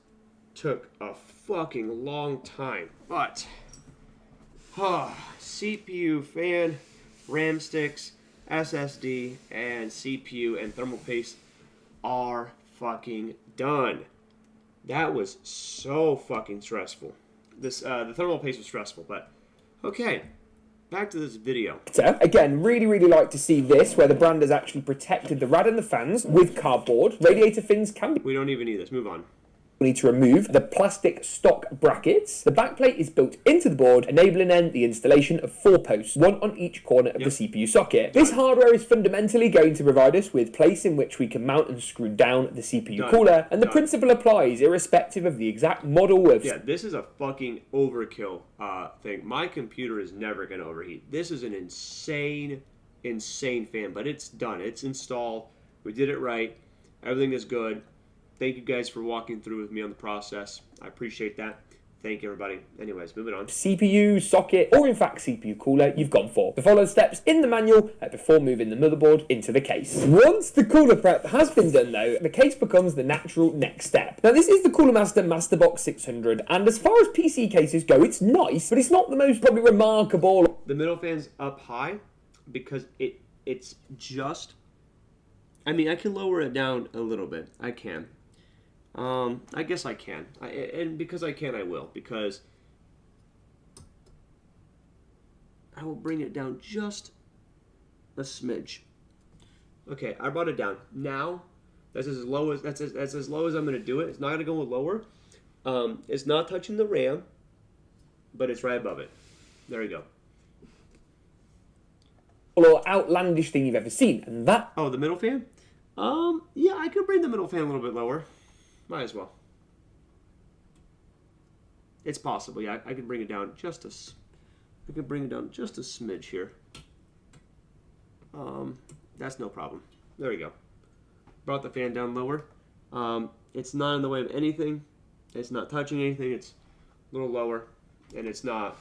took a fucking long time. But, CPU, fan, RAM sticks, SSD, and CPU and thermal paste are fucking done. That was so fucking stressful. The thermal paste was stressful, but okay. Back to this video. Again, really like to see this, where the brand has actually protected the rad and the fans with cardboard. Radiator fins can be... We don't even need this. Move on. We need to remove the plastic stock brackets. The backplate is built into the board, enabling then the installation of 4 posts, one on each corner of the CPU socket. This hardware is fundamentally going to provide us with place in which we can mount and screw down the CPU cooler, and the principle applies irrespective of the exact model of... Yeah, this is a fucking overkill thing. My computer is never going to overheat. This is an insane fan, but it's done. It's installed. We did it right. Everything is good. Thank you guys for walking through with me on the process. I appreciate that. Thank you, everybody. Anyways, moving on. CPU, socket, or in fact CPU cooler you've gone for. The following steps in the manual before moving the motherboard into the case. Once the cooler prep has been done though, the case becomes the natural next step. Now this is the Cooler Master Masterbox 600, and as far as PC cases go, it's nice, but it's not the most probably remarkable. The middle fan's up high because it's just... I mean, I can lower it down a little bit. I can. I guess I can. And because I can, I will. Because I will bring it down just a smidge. Okay, I brought it down. Now, that's as low as I'm going to do it. It's not going to go lower. It's not touching the RAM, but it's right above it. There you go. Or outlandish thing you've ever seen, and that... Oh, the middle fan? Yeah, I could bring the middle fan a little bit lower. Might as well. It's possible. Yeah, I could bring it down just a smidge here. That's no problem. There we go. Brought the fan down lower. It's not in the way of anything. It's not touching anything. It's a little lower, and it's not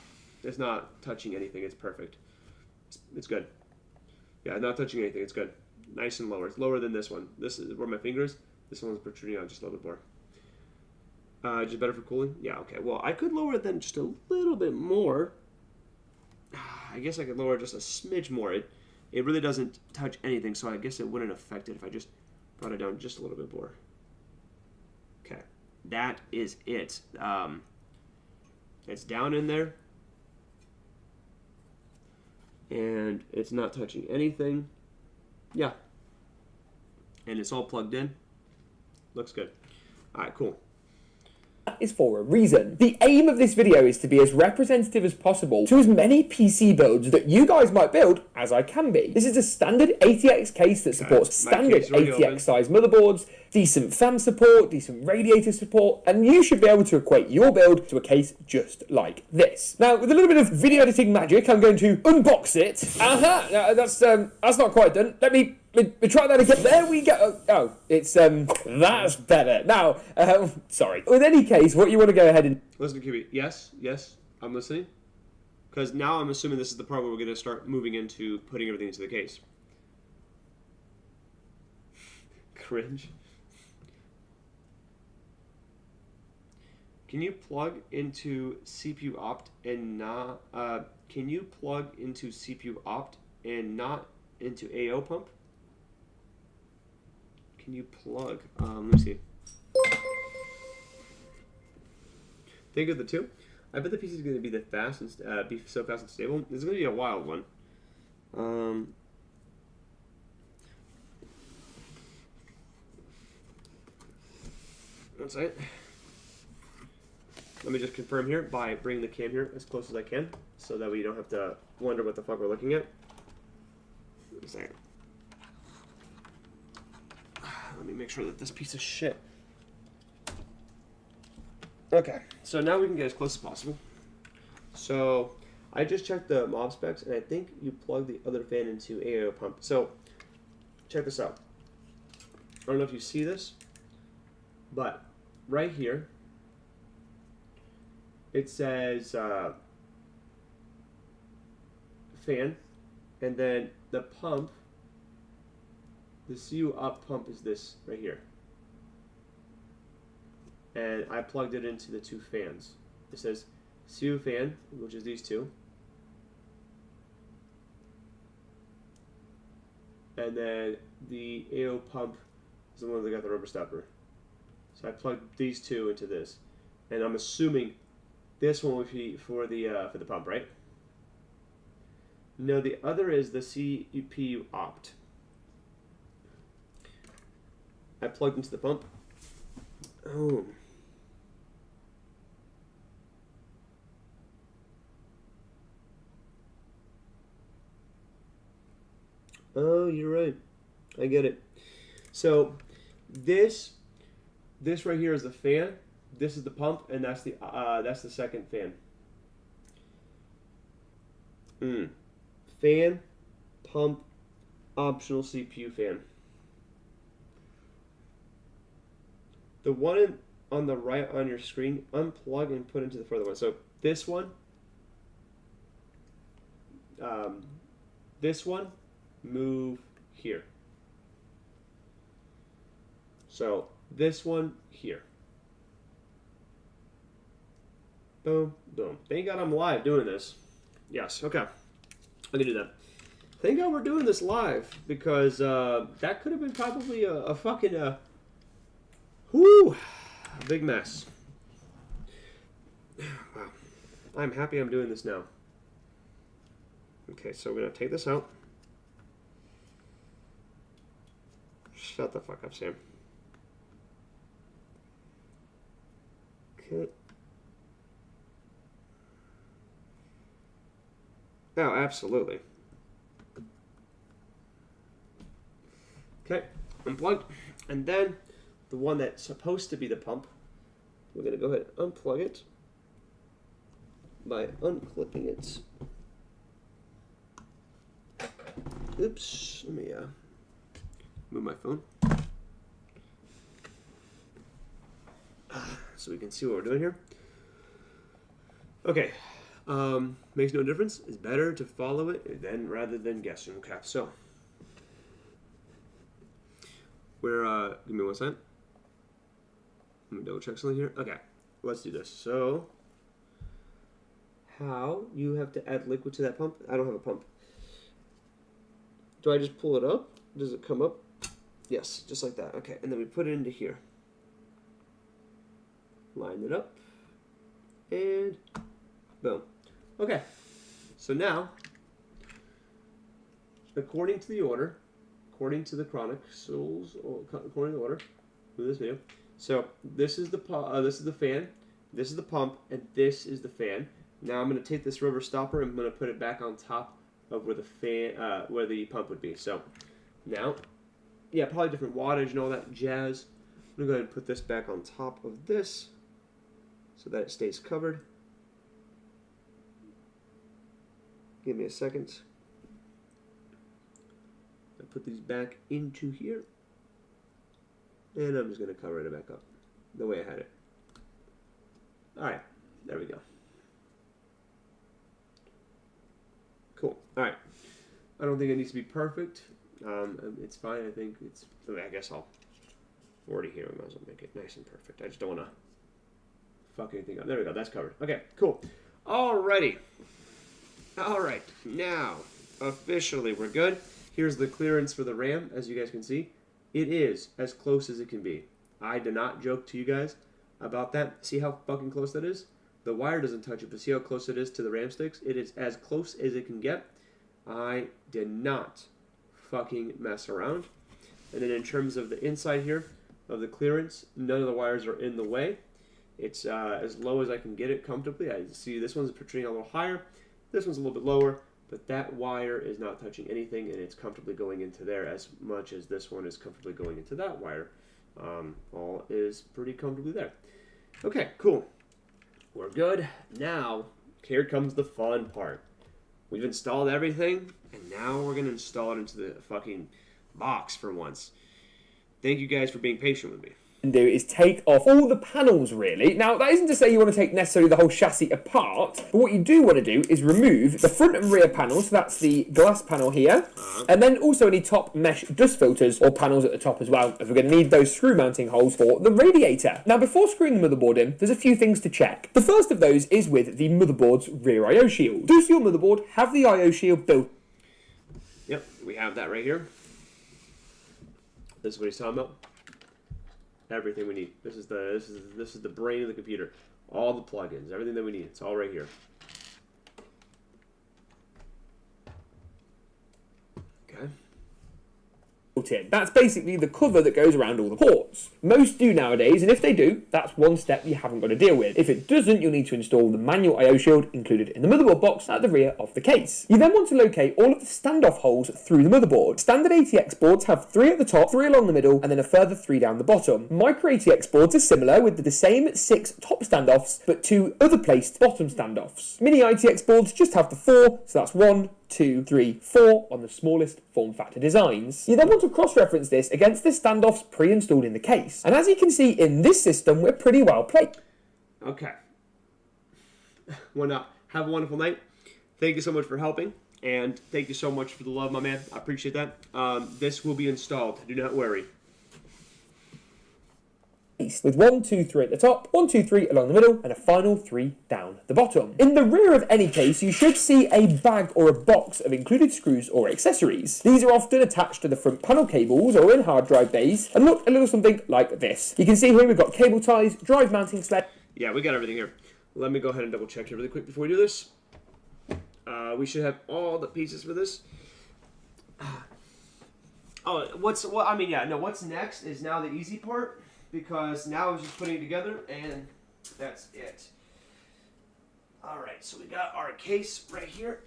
touching anything. It's perfect. It's good. Yeah, not touching anything. It's good. Nice and lower. It's lower than this one. This is where my finger is. This one's protruding out just a little bit more. Just better for cooling? Yeah, okay. Well, I could lower it then just a little bit more. I guess I could lower it just a smidge more. It really doesn't touch anything, so I guess it wouldn't affect it if I just brought it down just a little bit more. Okay. That is it. It's down in there. And it's not touching anything. Yeah. And it's all plugged in. Looks good. All right, cool. Is for a reason. The aim of this video is to be as representative as possible to as many PC builds that you guys might build as I can be. This is a standard ATX case that supports standard ATX size motherboards, decent fan support, decent radiator support, and you should be able to equate your build to a case just like this. Now, with a little bit of video editing magic, I'm going to unbox it. Aha! That's not quite done. Let me try that again. There we go. Oh, it's that's better. Now, sorry. With any case, what you want to go ahead and listen to QB. Yes, I'm listening. Because now I'm assuming this is the part where we're going to start moving into putting everything into the case. Cringe. Can you plug into CPU opt and not? Can you plug into CPU opt and not into AO pump? Can you plug? Let me see. Think of the two. I bet the PC is going to be be so fast and stable. This is going to be a wild one. One second. Let me just confirm here by bringing the cam here as close as I can, so that we don't have to wonder what the fuck we're looking at. One second. Let me make sure that this piece of shit. Okay, so now we can get as close as possible. So I just checked the mob specs, and I think you plug the other fan into AO pump. So check this out. I don't know if you see this, but right here it says fan, and then the pump. The CU up pump is this right here. And I plugged it into the two fans. It says CU fan, which is these two. And then the AO pump is the one that got the rubber stopper. So I plugged these two into this. And I'm assuming this one would be for the pump, right? No, the other is the CPU opt. I plugged into the pump. Oh. Oh, you're right. I get it. So this right here is the fan. This is the pump, and that's the second fan. Fan, pump, optional CPU fan. The one on the right on your screen, unplug and put into the further one. So this one, move here. So this one here. Boom, boom. Thank God I'm live doing this. Yes, okay. I can do that. Thank God we're doing this live, because that could have been probably a fucking a big mess. Wow. I'm happy I'm doing this now. Okay, so we're gonna take this out. Shut the fuck up, Sam. Okay. Oh, absolutely. Okay, unplugged. And then the one that's supposed to be the pump, we're going to go ahead and unplug it by unclipping it. Oops, let me move my phone so we can see what we're doing here. Okay. Makes no difference. It's better to follow it rather than guessing. Okay, so we're give me one second. Let me double check something here. Okay, let's do this. So, how you have to add liquid to that pump? I don't have a pump. Do I just pull it up? Does it come up? Yes, just like that. Okay, and then we put it into here. Line it up, and boom. Okay, so now according to the order, according to the chronicles, or according to the order of this video. So this is the fan, this is the pump, and this is the fan. Now I'm going to take this rubber stopper and I'm going to put it back on top of where the fan, where the pump would be. So now, yeah, probably different wattage and all that jazz. I'm going to go ahead and put this back on top of this so that it stays covered. Give me a second. I put these back into here. And I'm just going to cover it back up the way I had it. Alright, there we go. Cool. Alright. I don't think it needs to be perfect. It's fine. I think it's... I guess I'll... already here. We might as well make it nice and perfect. I just don't want to fuck anything up. There we go. That's covered. Okay, cool. Alrighty. Alright. Now, officially, we're good. Here's the clearance for the RAM, as you guys can see. It is as close as it can be. I did not joke to you guys about that. See how fucking close that is? The wire doesn't touch it, but see how close it is to the RAM sticks? It is as close as it can get. I did not fucking mess around. And then in terms of the inside here, of the clearance, none of the wires are in the way. It's as low as I can get it comfortably. I see this one's protruding a little higher. This one's a little bit lower. But that wire is not touching anything, and it's comfortably going into there as much as this one is comfortably going into that wire. All is pretty comfortably there. Okay, cool. We're good. Now, here comes the fun part. We've installed everything, and now we're going to install it into the fucking box for once. Thank you guys for being patient with me. Do is take off all the panels, really. Now, that isn't to say you want to take necessarily the whole chassis apart, but what you do want to do is remove the front and rear panels, so that's the glass panel here, and then also any top mesh dust filters or panels at the top as well, as we're going to need those screw mounting holes for the radiator. Now, before screwing the motherboard in, there's a few things to check. The first of those is with the motherboard's rear I/O shield. Does your motherboard have the I/O shield built? Yep, we have that right here. This is what he's talking about. Everything we need. This is the brain of the computer. All the plugins, everything that we need. It's all right here. Okay. In. That's basically the cover that goes around all the ports. Most do nowadays, and if they do, that's one step you haven't got to deal with. If it doesn't, you'll need to install the manual I/O shield included in the motherboard box at the rear of the case. You then want to locate all of the standoff holes through the motherboard. Standard ATX boards have 3 at the top, 3 along the middle, and then a further 3 down the bottom. Micro ATX boards are similar with the same 6 top standoffs, but 2 other placed bottom standoffs. Mini ITX boards just have the 4, so that's 1, 2, 3, 4 on the smallest form factor designs. You then want to cross-reference this against the standoffs pre-installed in the case. And as you can see in this system, we're pretty well placed. Okay. Well, now, have a wonderful night. Thank you so much for helping. And thank you so much for the love, my man. I appreciate that. This will be installed. Do not worry. With 1, 2, 3 at the top, 1, 2, 3 along the middle, and a final 3 down the bottom. In the rear of any case, you should see a bag or a box of included screws or accessories. These are often attached to the front panel cables or in hard drive bays, and look a little something like this. You can see here we've got cable ties, drive mounting sled. Yeah, we got everything here. Let me go ahead and double check here really quick before we do this. We should have all the pieces for this. Oh, what's next is now the easy part. Because now I'm just putting it together, and that's it. Alright, so we got our case right here.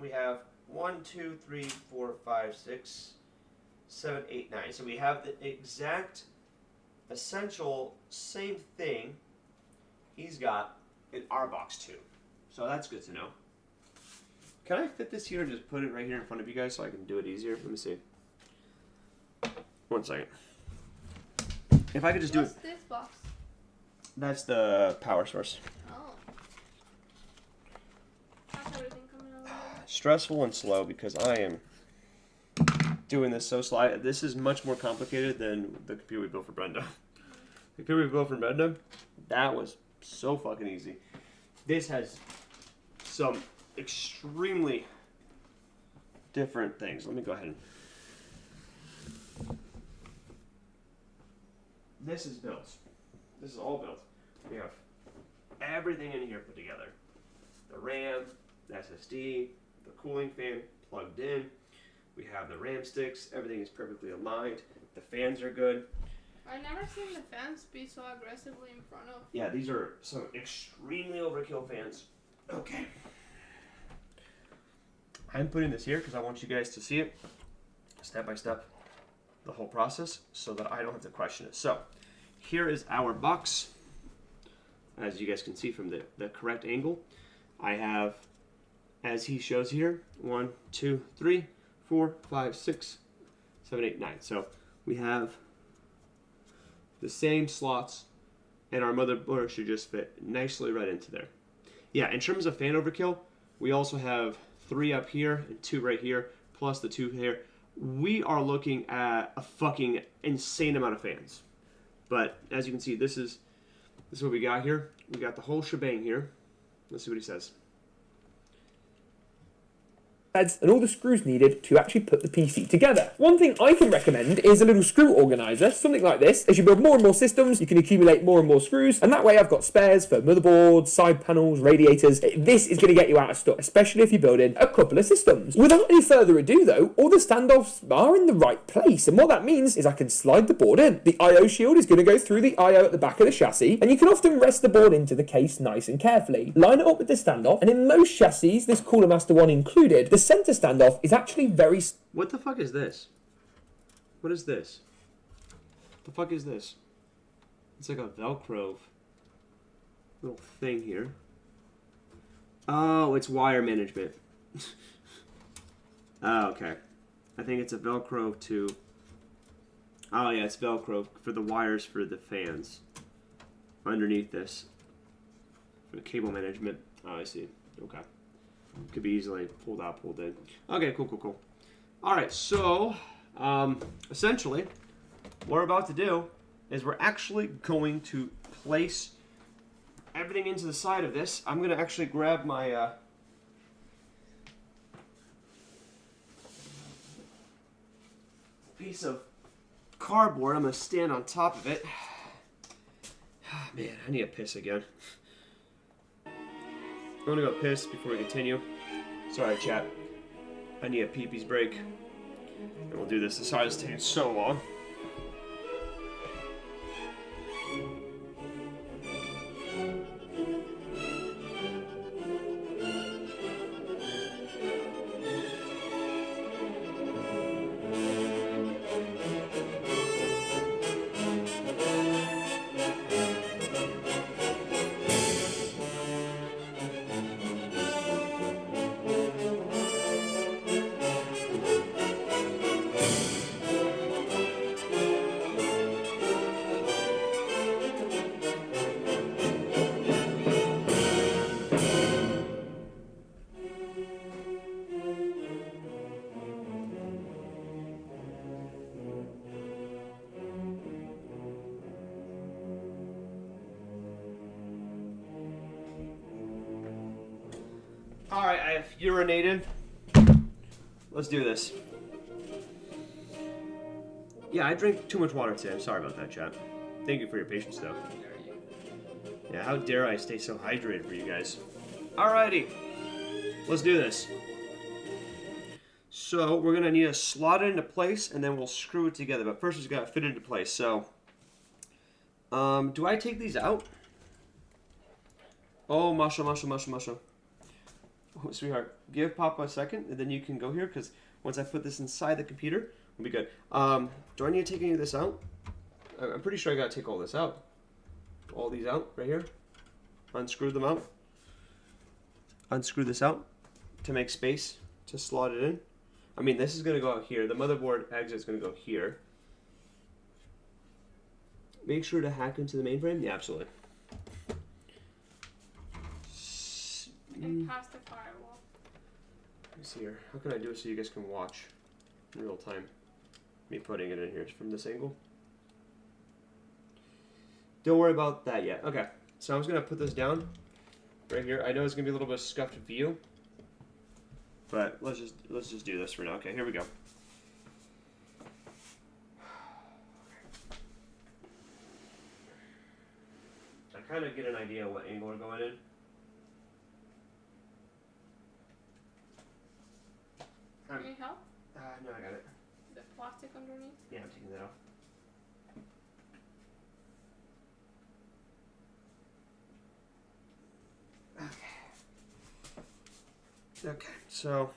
We have 1, 2, 3, 4, 5, 6, 7, 8, 9. So we have the exact, essential, same thing he's got in our box too. So that's good to know. Can I fit this here and just put it right here in front of you guys so I can do it easier? Let me see. 1 second. If I could just do it. What's this box? That's the power source. Oh. How's everything coming along? Stressful and slow because I am doing this so slow. This is much more complicated than the computer we built for Brenda. The computer we built for Brenda, that was so fucking easy. This has some extremely different things. Let me go ahead and... This is built. This is all built. We have everything in here put together. The RAM, the SSD, the cooling fan plugged in. We have the RAM sticks. Everything is perfectly aligned. The fans are good. I've never seen the fans be so aggressively in front of. Yeah, these are some extremely overkill fans. Okay. I'm putting this here because I want you guys to see it step by step, the whole process, so that I don't have to question it. So, here is our box. As you guys can see from the correct angle, I have, as he shows here, 1, 2, 3, 4, 5, 6, 7, 8, 9. So we have the same slots, and our motherboard should just fit nicely right into there. Yeah, in terms of fan overkill, we also have 3 up here and 2 right here, plus the 2 here. We are looking at a fucking insane amount of fans. But as you can see, this is what we got here. We got the whole shebang here. Let's see what he says. And all the screws needed to actually put the PC together. One thing I can recommend is a little screw organizer, something like this. As you build more and more systems, you can accumulate more and more screws, and that way I've got spares for motherboards, side panels, radiators. This is going to get you out of stock, especially if you're building a couple of systems. Without any further ado though, all the standoffs are in the right place, and what that means is I can slide the board in. The I/O shield is going to go through the I/O at the back of the chassis, and you can often rest the board into the case nice and carefully. Line it up with the standoff, and in most chassis, this Cooler Master one included, the center standoff is actually very... What the fuck is this? What is this? The fuck is this? It's like a Velcro little thing here. Oh, it's wire management. Oh, okay. I think it's a Velcro to... Oh yeah, it's Velcro for the wires for the fans. Underneath this. For the cable management. Oh, I see. Okay. Could be easily pulled out, pulled in. Okay, cool. Alright, so, essentially, what we're about to do is we're actually going to place everything into the side of this. I'm going to actually grab my, piece of cardboard. I'm going to stand on top of it. Man, I need a piss again. I'm gonna go piss before we continue. Sorry, chat. I need a pee-pee's break. And we'll do this. Sorry, it's taking so long. Alright, I have urinated. Let's do this. Yeah, I drank too much water today. I'm sorry about that, chat. Thank you for your patience, though. Yeah, how dare I stay so hydrated for you guys. Alrighty. Let's do this. So, we're going to need to slot it into place, and then we'll screw it together. But first, it's got to fit into place. So, do I take these out? Oh, masha. Oh, sweetheart, give Papa a second, and then you can go here, because once I put this inside the computer, we'll be good. Do I need to take any of this out? I'm pretty sure I got to take all this out. All these out, right here. Unscrew them out. Unscrew this out to make space to slot it in. I mean, this is going to go out here. The motherboard exit is going to go here. Make sure to hack into the mainframe. Yeah, absolutely. And past the firewall. Let me see here. How can I do it so you guys can watch in real time? Me putting it in here from this angle. Don't worry about that yet. Okay, so I'm just gonna put this down right here. I know it's gonna be a little bit of scuffed view, but let's just do this for now. Okay, here we go. I kind of get an idea what angle we're going in. help? No, I got it. The plastic underneath? Yeah, I'm taking that off. Okay, so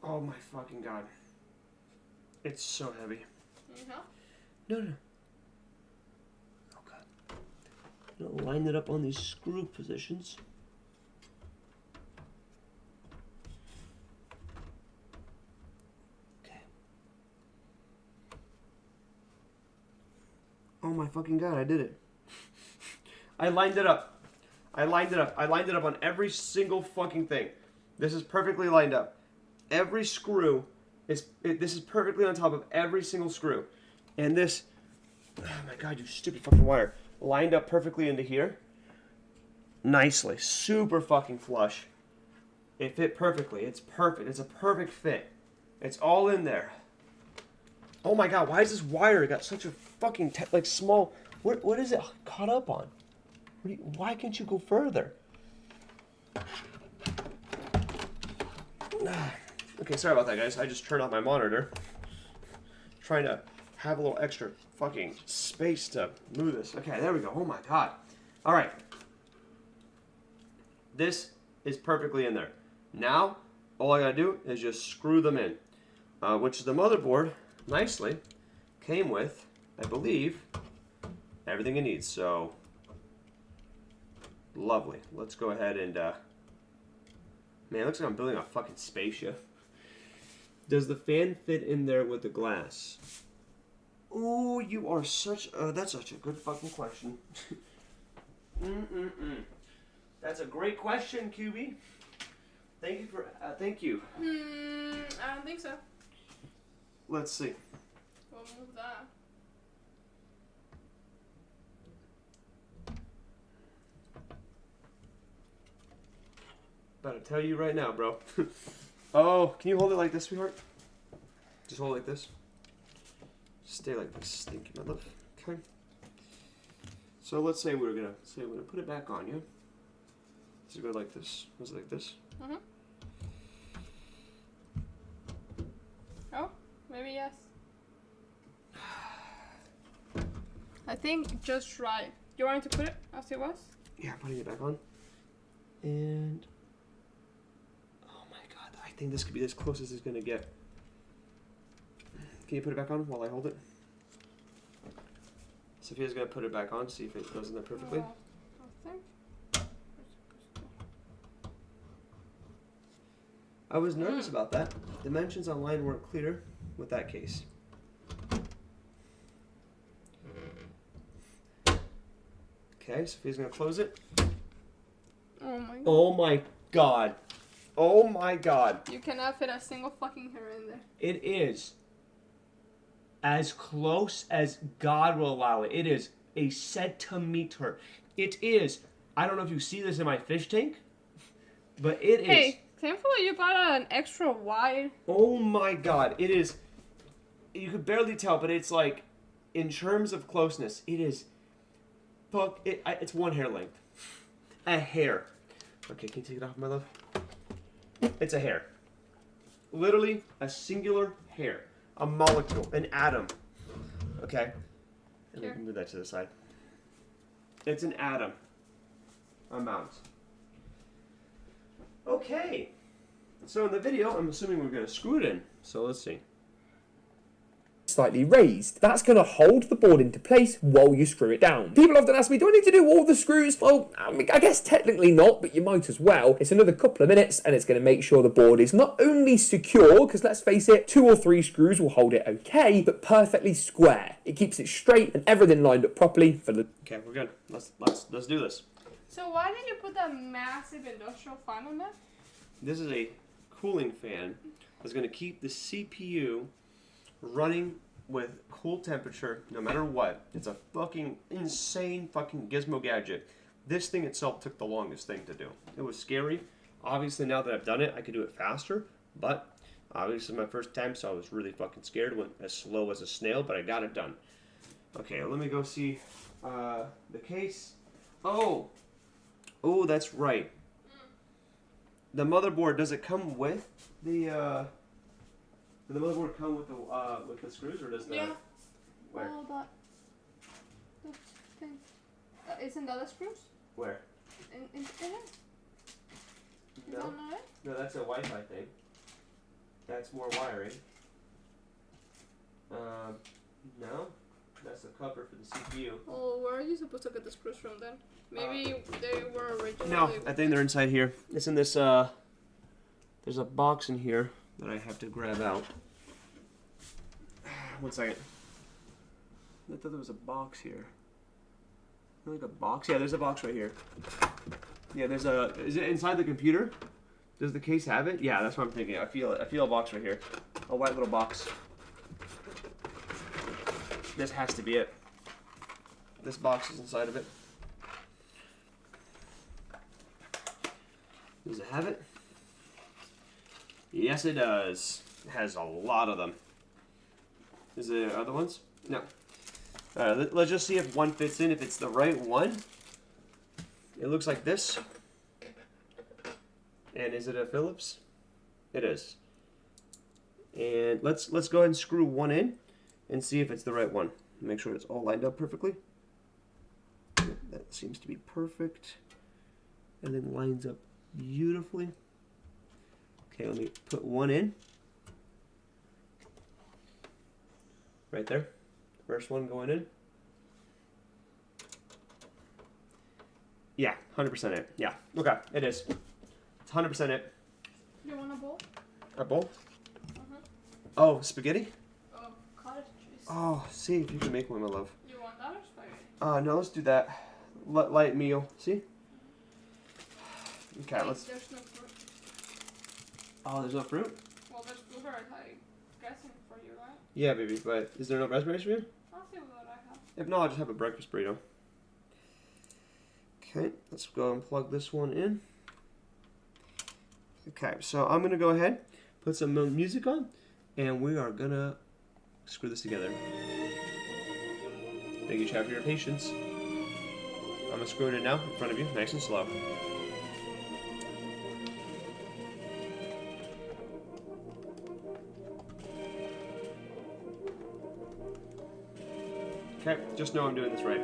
oh my fucking god. It's so heavy. Need help? No. Oh god. I'm gonna line it up on these screw positions. Okay. Oh my fucking god, I did it. I lined it up. I lined it up on every single fucking thing. This is perfectly lined up. Every screw this is perfectly on top of every single screw. And this, oh my god, you stupid fucking wire, lined up perfectly into here. Nicely. Super fucking flush. It fit perfectly. It's perfect. It's a perfect fit. It's all in there. Oh my god, why is this wire got such a fucking like small, what is it caught up on? Why can't you go further? Okay, sorry about that, guys. I just turned off my monitor. Trying to have a little extra fucking space to move this. Okay, there we go. Oh my god. All right. This is perfectly in there. Now, all I gotta do is just screw them in. Which the motherboard, nicely, came with, I believe, everything it needs. So, lovely. Let's go ahead and, man, it looks like I'm building a fucking spaceship. Does the fan fit in there with the glass? Ooh, you are such a, that's such a good fucking question. That's a great question, QB. Thank you for, thank you. I don't think so. Let's see. We'll move that. About to tell you right now, bro. Oh, can you hold it like this, sweetheart? Just hold it like this. Stay like this. Thank you, my love. Okay. So let's say we're gonna put it back on you. So go like this. Was it like this? Oh, maybe yes. I think just right. You want to put it as it was? Yeah, I'm putting it back on. And oh my god, I think this could be as close as it's gonna get. Can you put it back on while I hold it? Sophia's gonna put it back on, see if it goes in there perfectly. I think. I was nervous about that. Dimensions online weren't clear with that case. Okay, Sophia's gonna close it. Oh my god. Oh my god. Oh my god. You cannot fit a single fucking hair in there. It is as close as God will allow it. It is a centimeter. It is, I don't know if you see this in my fish tank, but it is. Hey, thankfully you bought an extra wide. Oh my god. It is, you could barely tell, but it's like, in terms of closeness, it is, it's one hair length. A hair. Okay, can you take it off, my love? It's a hair. Literally a singular hair. A molecule. An atom. Okay? And we can move that to the side. It's an atom amount. Okay. So in the video, I'm assuming we're going to screw it in. So let's see. Slightly raised. That's going to hold the board into place while you screw it down. People often ask me, do I need to do all the screws? Well, I guess technically not, but you might as well. It's another couple of minutes and it's going to make sure the board is not only secure, because let's face it, 2 or 3 screws will hold it okay, but perfectly square. It keeps it straight and everything lined up properly for the... Okay, we're good. Let's do this. So why did you put that massive industrial fan on that? This is a cooling fan that's going to keep the CPU running with cool temperature no matter what. It's a fucking insane fucking gizmo gadget. This thing itself took the longest thing to do. It was scary. Obviously now that I've done it, I could do it faster, but obviously my first time, so I was really fucking scared. Went as slow as a snail, but I got it done. Okay, let me go see the case. Oh, that's right. the motherboard, does it come with the does the motherboard come with the screws, or does the Yeah. where? Well, that thing. Isn't that the screws? Where? In it? Is No. that not it? No, that's a Wi-Fi thing. That's more wiring. No, that's the cover for the CPU. Well, where are you supposed to get the screws from then? Maybe they were originally. No, I think they're inside here. It's in this. There's a box in here that I have to grab out. 1 second. I thought there was a box here. Like a box? Yeah, there's a box right here. Yeah, there's a. Is it inside the computer? Does the case have it? Yeah, that's what I'm thinking. I feel it. I feel a box right here. A white little box. This has to be it. This box is inside of it. Does it have it? Yes, it does. It has a lot of them. Is there other ones? No. Let's just see if one fits in. If it's the right one. It looks like this. And is it a Phillips? It is. And let's go ahead and screw one in and see if it's the right one. Make sure it's all lined up perfectly. That seems to be perfect. And then lines up beautifully. Okay, let me put one in. Right there. First one going in. Yeah, 100% it. Yeah, okay, it is. It's 100% it. You want a bowl? A bowl? Uh-huh. Oh, spaghetti? Oh, cottage cheese. Oh, see if you can make one, my love. You want that or spaghetti? No, let's do that. Light meal. See? Okay, Wait, let's. There's no fruit. Oh, there's no fruit? Well, there's blueberries, I'm guessing for you, right? Yeah, baby, but is there no raspberries for you? I'll see what I have. If not, I'll just have a breakfast burrito. Okay, let's go and plug this one in. Okay, so I'm going to go ahead, put some music on, and we are going to screw this together. Thank you, Chad, for your patience. I'm going to screw it in now in front of you, nice and slow. Okay, just know I'm doing this right.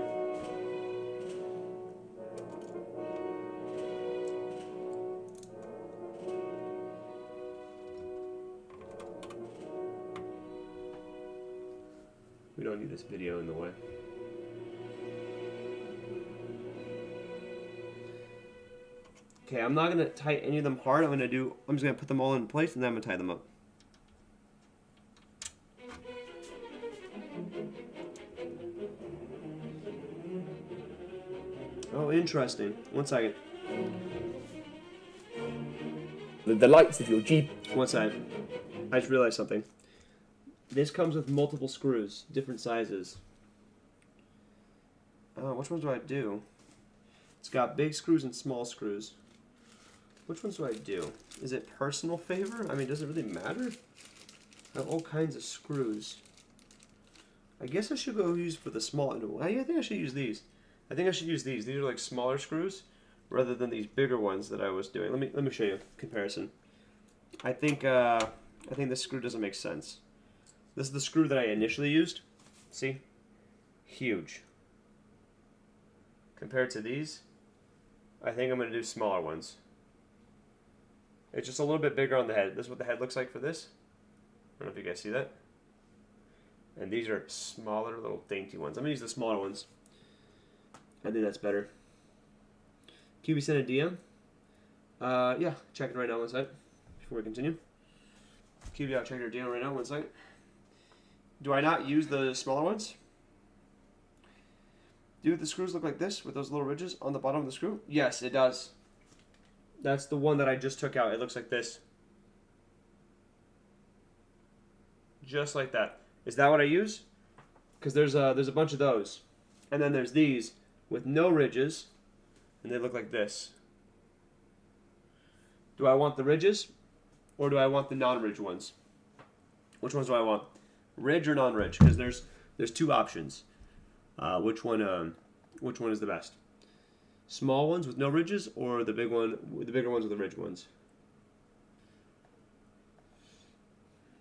We don't need this video in the way. Okay, I'm not gonna tie any of them hard. I'm just gonna put them all in place and then I'm gonna tie them up. Oh, interesting. 1 second. The lights of your Jeep. 1 second. I just realized something. This comes with multiple screws, different sizes. Which ones do I do? It's got big screws and small screws. Which ones do I do? Is it personal favor? I mean, does it really matter? I have all kinds of screws. I guess I should go use for the small. I think I should use these. I think I should use these. These are like smaller screws rather than these bigger ones that I was doing. Let me show you a comparison. I think this screw doesn't make sense. This is the screw that I initially used. See? Huge. Compared to these, I think I'm going to do smaller ones. It's just a little bit bigger on the head. This is what the head looks like for this. I don't know if you guys see that. And these are smaller, little dainty ones. I'm going to use the smaller ones. I think that's better. QB sent a DM. Yeah, check it right now, 1 second. Before we continue. QB, I'll check your DM right now, 1 second. Do I not use the smaller ones? Do the screws look like this with those little ridges on the bottom of the screw? Yes, it does. That's the one that I just took out. It looks like this. Just like that. Is that what I use? Because there's a bunch of those. And then there's these with no ridges. And they look like this. Do I want the ridges? Or do I want the non-ridge ones? Which ones do I want? Ridge or non-ridge? Because there's two options. Which one is the best? Small ones with no ridges, or the bigger ones with the ridge ones?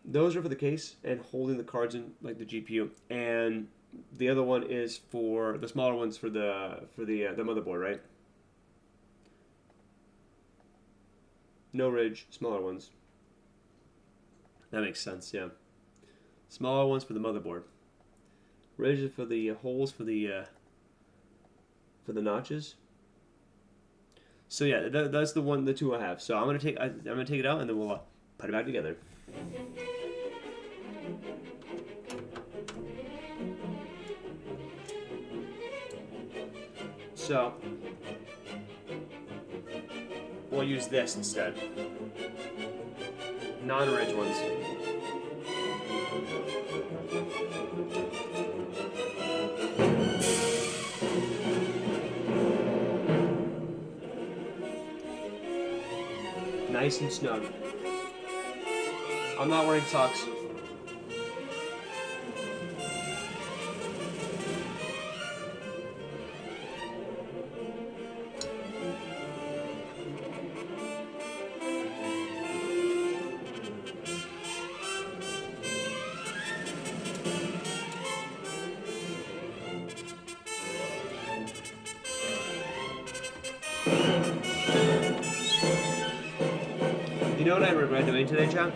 those are for the case and holding the cards in, like the GPU, and the other one is for the smaller ones for the motherboard, right? No ridge, smaller ones. That makes sense, yeah. Smaller ones for the motherboard. Ridge is for the holes for the notches. So yeah, that's the two I have. So I'm gonna take it out and then we'll put it back together. So we'll use this instead. Non-ridge ones. Nice and snug. I'm not wearing socks. You know what I regret doing today, chat?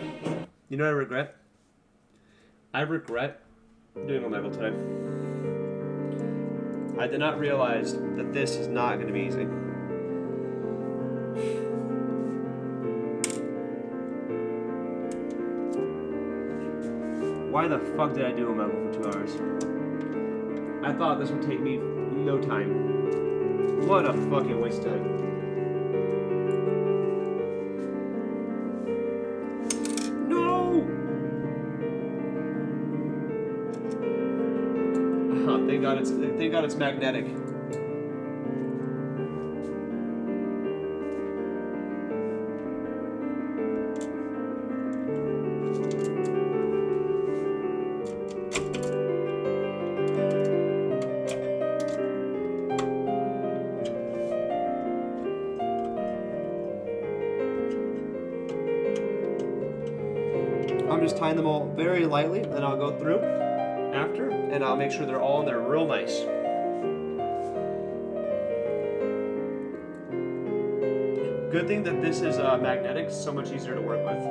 You know what I regret? I regret doing a level today. I did not realize that this is not going to be easy. Why the fuck did I do a level for 2 hours? I thought this would take me no time. What a fucking waste of time. Thank God it's magnetic. I'm just tying them all very lightly, and I'll go through after, and I'll make sure they're all in there real nice. Good thing that this is magnetic, it's so much easier to work with.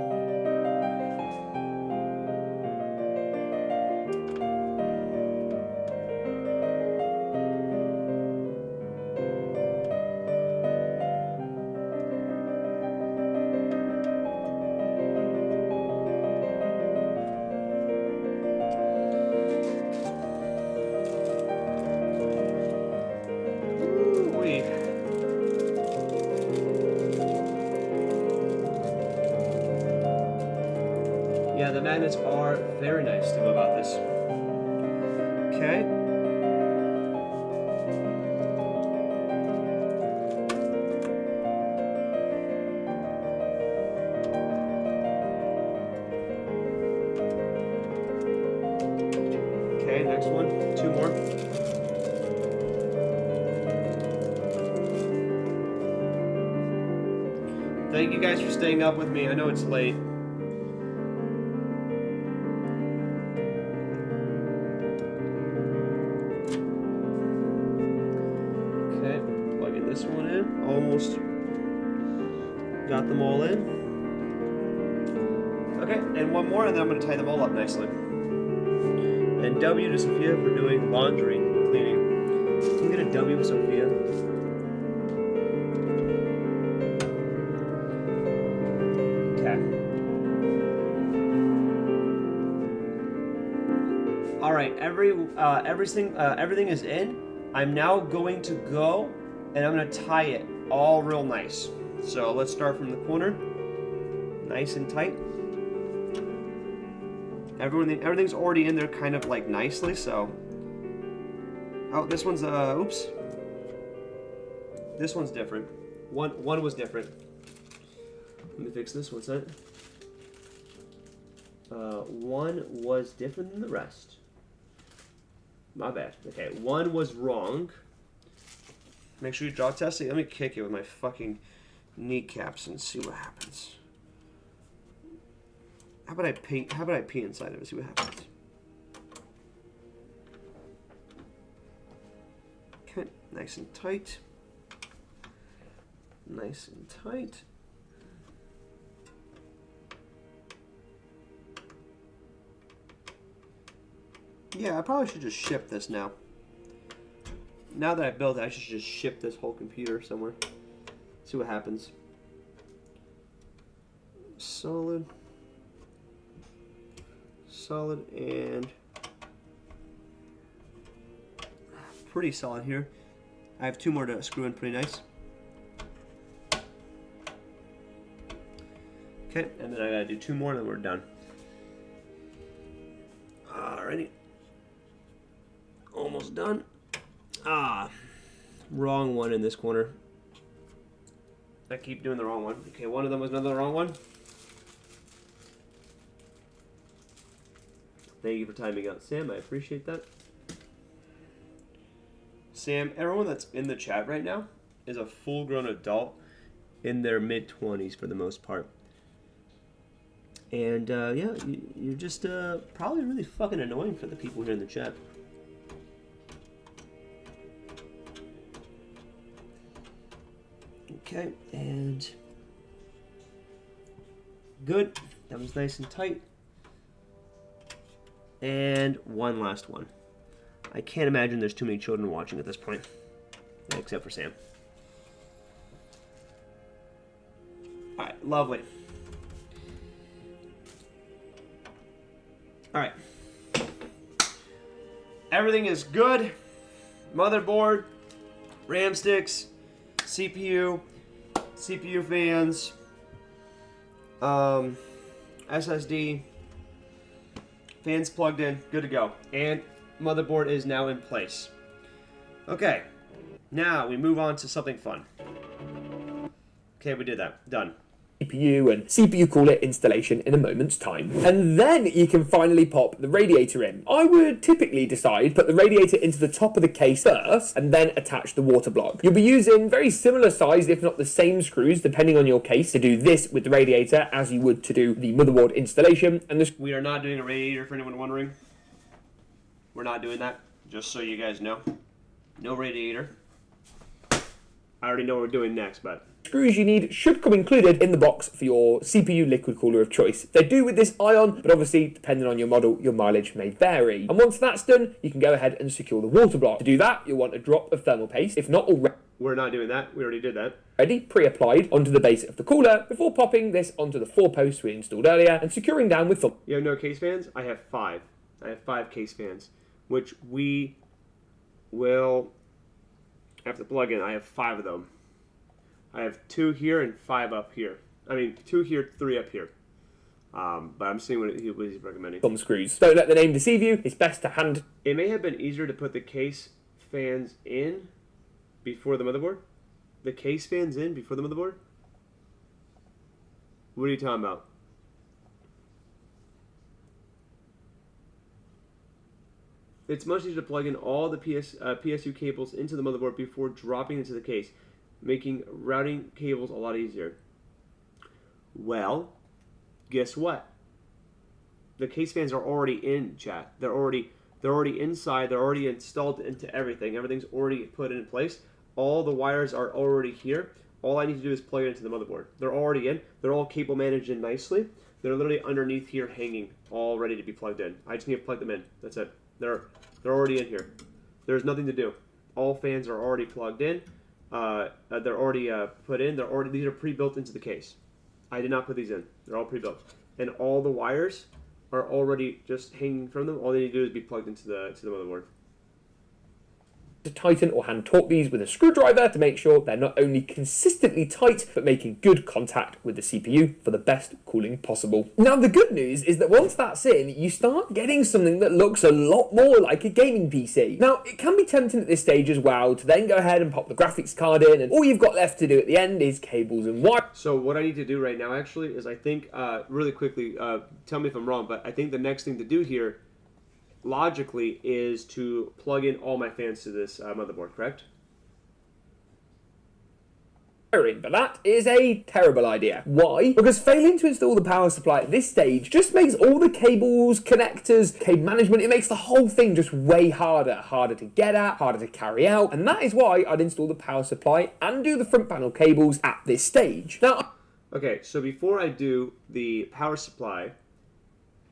Yeah, the magnets are very nice to go about this. Okay. Okay, next one. 2 more. Thank you guys for staying up with me. I know it's late. This one in, almost got them all in. Okay, and one more, and then I'm going to tie them all up nicely. And W to Sophia for doing laundry cleaning. Can you get a W with Sophia? Okay. All right, everything is in. I'm now going to go. And I'm going to tie it all real nice. So let's start from the corner. Nice and tight. Everything's already in there kind of like nicely, so... Oh, this one's, oops. This one's different. One was different. Let me fix this, what's that? One was different than the rest. My bad. Okay, one was wrong. Make sure you draw test it. Let me kick it with my fucking kneecaps and see what happens. How about I pee? How about I pee inside of it? See what happens. Okay, nice and tight. Nice and tight. Yeah, I probably should just ship this now. Now that I built it, I should just ship this whole computer somewhere. See what happens. Solid. Solid and pretty solid here. I have 2 more to screw in pretty nice. Okay, and then I gotta do 2 more and then we're done. Alrighty. Almost done. Wrong one in this corner. I keep doing the wrong one. Okay, one of them was another wrong one. Thank you for timing out, Sam. I appreciate that. Sam, everyone that's in the chat right now is a full-grown adult in their mid-20s for the most part. And, yeah, you're just probably really fucking annoying for the people here in the chat. Okay, and good. That was nice and tight. And one last one. I can't imagine there's too many children watching at this point, except for Sam. All right, lovely. All right. Everything is good. Motherboard, RAM sticks, CPU, CPU fans, SSD, fans plugged in, good to go. And motherboard is now in place. Okay, now we move on to something fun. Okay, we did that. Done. CPU and CPU cooler installation in a moment's time. And then you can finally pop the radiator in. I would typically decide put the radiator into the top of the case first and then attach the water block. You'll be using very similar sized, if not the same screws, depending on your case, to do this with the radiator as you would to do the motherboard installation. And this We are not doing a radiator for anyone wondering. We're not doing that, just so you guys know. No radiator. I already know what we're doing next, but screws you need should come included in the box for your CPU liquid cooler of choice. They do with this ion, but obviously, depending on your model, your mileage may vary. And once that's done, you can go ahead and secure the water block. To do that, you'll want a drop of thermal paste, if not already. We're not doing that. We already did that. Pre-applied onto the base of the cooler before popping this onto the 4 posts we installed earlier and securing down with You have no case fans? I have 5. I have 5 case fans, which we will have to plug in. I have 5 of them. I have 2 here and 5 up here. I mean, 2 here, 3 up here. But I'm seeing what he's recommending. Thumb screws. Don't let the name deceive you. It's best to hand. It may have been easier to put the case fans in before the motherboard. The case fans in before the motherboard? What are you talking about? It's much easier to plug in all the PSU cables into the motherboard before dropping into the case, making routing cables a lot easier. Well, guess what? The case fans are already in, chat. They're already inside. They're already installed into everything. Everything's already put in place. All the wires are already here. All I need to do is plug it into the motherboard. They're already in. They're all cable managed in nicely. They're literally underneath here, hanging, all ready to be plugged in. I just need to plug them in. That's it. They're already in here. There's nothing to do. All fans are already plugged in. They're already put in. These are pre-built into the case. I did not put these in. They're all pre-built, and all the wires are already just hanging from them. All they need to do is be plugged into the motherboard. To tighten or hand torque these with a screwdriver to make sure they're not only consistently tight but making good contact with the CPU for the best cooling possible. Now the good news is that once that's in, you start getting something that looks a lot more like a gaming PC. Now it can be tempting at this stage as well to then go ahead and pop the graphics card in, and all you've got left to do at the end is cables and wire. So what I need to do right now actually is I think really quickly, tell me if I'm wrong, but I think the next thing to do here logically is to plug in all my fans to this motherboard, correct? but that is a terrible idea. Why? Because failing to install the power supply at this stage just makes all the cables, connectors, cable management, it makes the whole thing just way harder. Harder to get at, harder to carry out, and that is why I'd install the power supply and do the front panel cables at this stage. Now, okay, so before I do the power supply,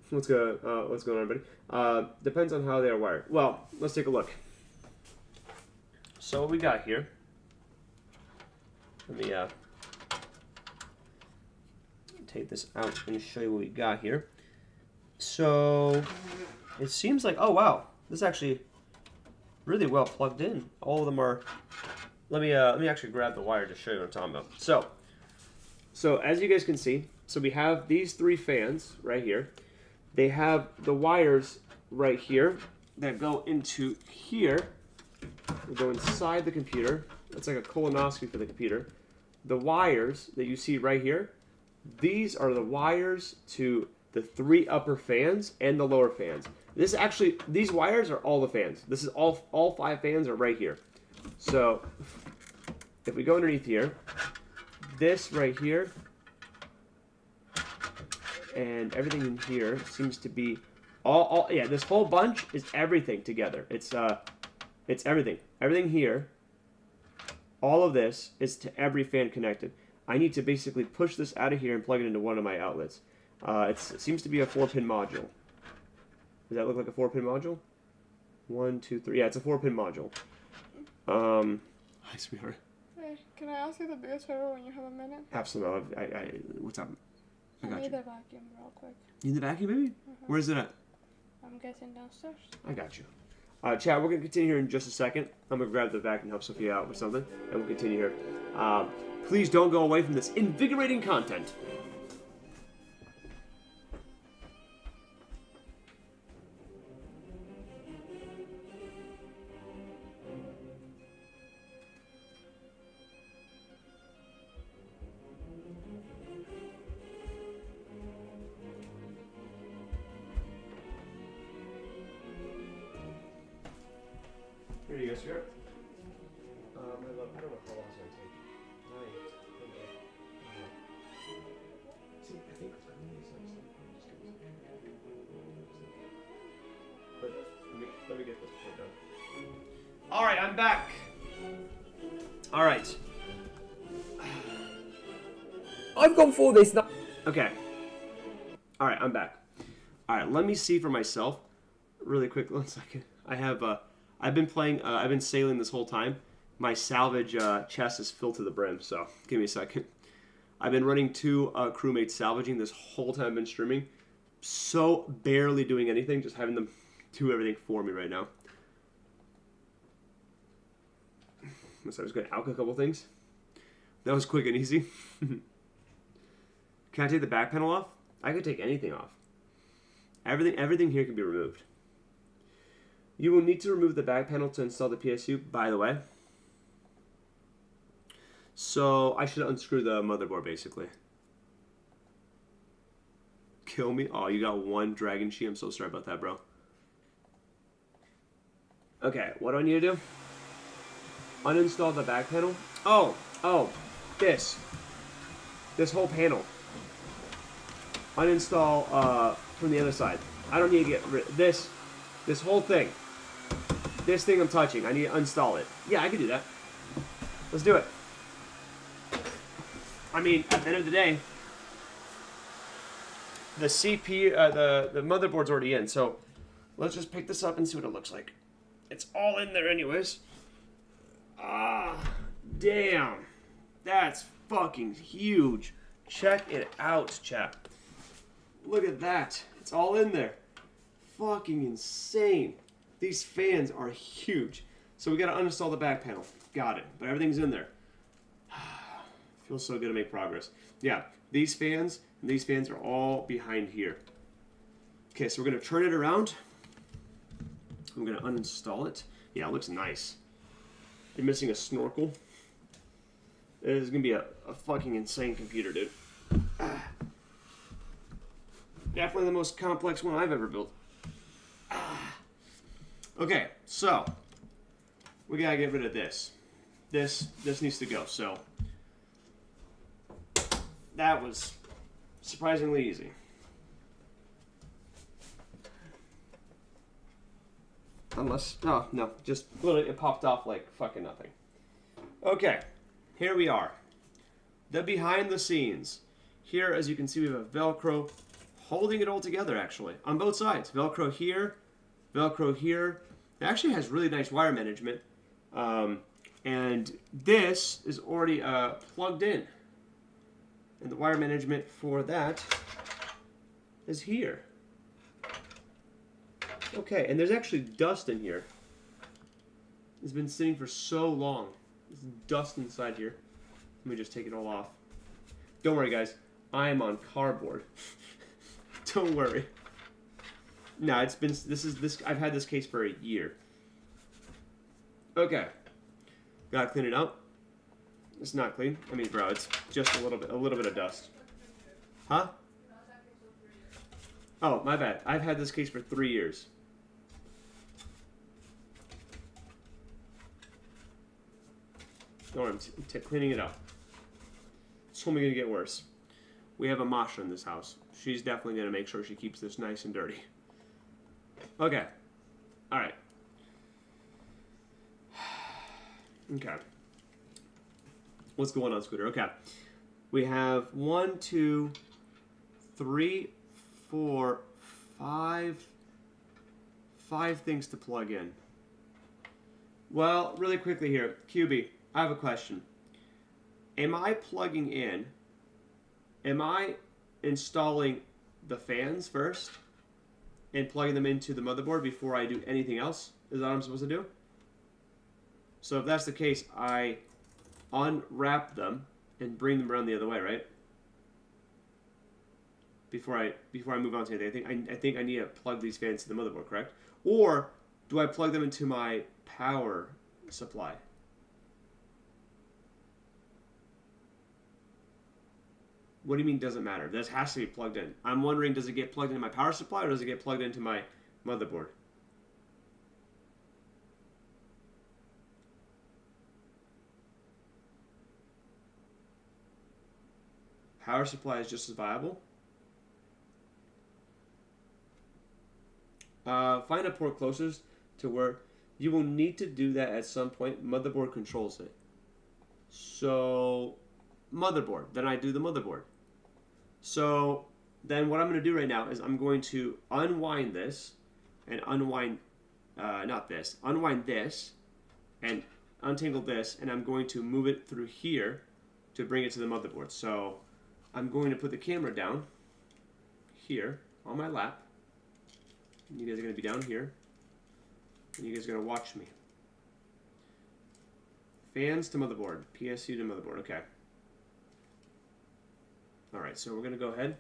what's going on, everybody? Depends on how they're wired. Well, let's take a look. So what we got here. Let me take this out and show you what we got here. So it seems like, oh wow, this is actually really well plugged in. All of them are. Let me actually grab the wire to show you what I'm talking about. So as you guys can see, so we have these 3 fans right here. They have the wires right here that go into here. They go inside the computer. It's like a colonoscopy for the computer. The wires that you see right here, these are the wires to the 3 upper fans and the lower fans. These wires are all the fans. This is all 5 fans are right here. So if we go underneath here, this right here and everything in here seems to be yeah, this whole bunch is everything together. It's everything. Everything here. All of this is to every fan connected. I need to basically push this out of here and plug it into one of my outlets. It seems to be a 4-pin module. Does that look like a 4-pin module? 1, 2, 3. Yeah, it's a 4-pin module. Hi, sweetheart. Hey, can I ask you the biggest favor when you have a minute? Absolutely. What's up? I got need you. the vacuum real quick. You need the vacuum, baby? Where is it at? I'm guessing downstairs. I got you. Chad, we're going to continue here in just a second. I'm going to grab the vac and help Sophia out with something, and we'll continue here. Please don't go away from this invigorating content. Here you go, sweetheart. My love, I don't know how long it's going to take. See, I think but let me get this part done. Alright, I'm back. Alright. I've gone for this now. Okay. Alright, I'm back. Alright, let me see for myself. Really quick, 1 second. I've been playing, I've been sailing this whole time. My salvage chest is filled to the brim, so give me a second. I've been running 2 crewmates salvaging this whole time I've been streaming. So barely doing anything, just having them do everything for me right now. So I was going to alk a couple things. That was quick and easy. Can I take the back panel off? I could take anything off. Everything here can be removed. You will need to remove the back panel to install the PSU, by the way. So I should unscrew the motherboard, basically. Kill me? Oh, you got 1 dragon sheet. I'm so sorry about that, bro. Okay, what do I need to do? Uninstall the back panel. Oh, this whole panel. Uninstall from the other side. I don't need to get rid of this whole thing. This thing I'm touching, I need to uninstall it. Yeah, I can do that. Let's do it. I mean, at the end of the day, the CPU, the motherboard's already in, so let's just pick this up and see what it looks like. It's all in there anyways. Ah, damn. That's fucking huge. Check it out, chat. Look at that. It's all in there. Fucking insane. These fans are huge. So we gotta uninstall the back panel. Got it. But everything's in there. Feels so good to make progress. Yeah, these fans and these fans are all behind here. Okay, so we're gonna turn it around. I'm gonna uninstall it. Yeah, it looks nice. You're missing a snorkel. It is gonna be a fucking insane computer, dude. Definitely the most complex one I've ever built. Okay, so we gotta get rid of this. This needs to go. So That was surprisingly easy. Unless, oh no, just literally it popped off like fucking nothing. Okay, here we are. The behind the scenes. Here, as you can see, we have a Velcro holding it all together, actually, on both sides. Velcro here, Velcro here. It actually has really nice wire management. And this is already plugged in. And the wire management for that is here. Okay, and there's actually dust in here. It's been sitting for so long. There's dust inside here. Let me just take it all off. Don't worry, guys. I am on cardboard. Don't worry. No, it's been I've had this case for a year. Okay. Gotta clean it out. It's not clean. I mean, bro, it's just a little bit of dust. Huh? Oh, my bad. I've had this case for 3 years. Don't worry, I'm cleaning it up. It's only gonna get worse. We have a masha in this house. She's definitely gonna make sure she keeps this nice and dirty. Okay. Alright. Okay. What's going on, Scooter? Okay. We have 1, 2, 3, 4, 5 things to plug in. Well, really quickly here, QB, I have a question. Am I plugging in? Am I installing the fans first and plugging them into the motherboard before I do anything else? Is that what I'm supposed to do? So if that's the case, I unwrap them and bring them around the other way, right? Before I move on to anything, I think I need to plug these fans to the motherboard, correct? Or do I plug them into my power supply? What do you mean doesn't matter? This has to be plugged in. I'm wondering, does it get plugged into my power supply or does it get plugged into my motherboard? Power supply is just as viable. Find a port closest to where you will need to do that at some point. Motherboard controls it. So, motherboard. Then I do the motherboard. So, then what I'm going to do right now is I'm going to unwind this and unwind, unwind this and untangle this, and I'm going to move it through here to bring it to the motherboard. So, I'm going to put the camera down here on my lap. You guys are going to be down here. And you guys are going to watch me. Fans to motherboard. PSU to motherboard. Okay. Alright, so we're going to go ahead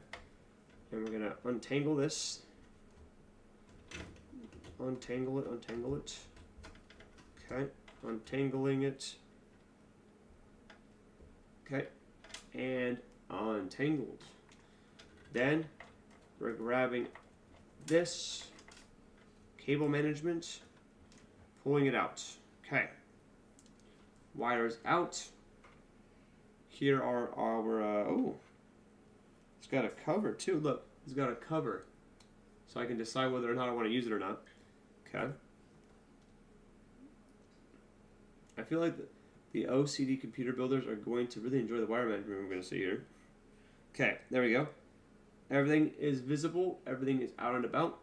and we're going to untangle this. Untangle it, untangle it. Okay. Untangling it. Okay. And untangled. Then we're grabbing this cable management, pulling it out. Okay. Wires out. Here are our, oh, it's got a cover too. Look, it's got a cover. So I can decide whether or not I want to use it or not. Okay. I feel like the OCD computer builders are going to really enjoy the wire management we're going to see here. Okay, there we go. Everything is visible. Everything is out and about.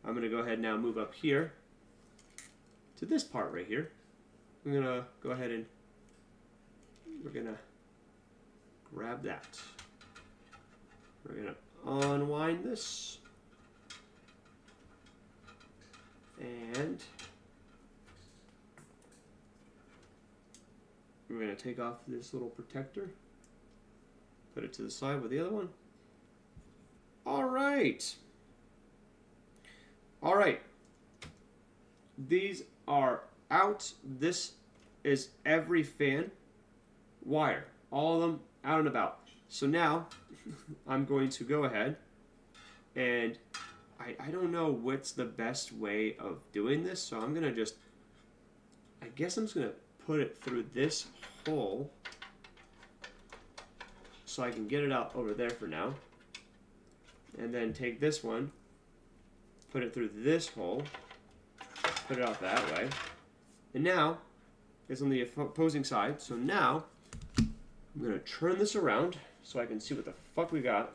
I'm going to go ahead and now move up here to this part right here. I'm going to go ahead and we're going to grab that. We're going to unwind this. And we're going to take off this little protector. Put it to the side with the other one. All right. All right. These are out. This is every fan wire. All of them out and about. So now I'm going to go ahead and I don't know what's the best way of doing this. So I'm going to just, I guess I'm just going to put it through this hole so I can get it out over there for now. And then take this one, put it through this hole, put it out that way. And now, it's on the opposing side, so now, I'm going to turn this around so I can see what the fuck we got.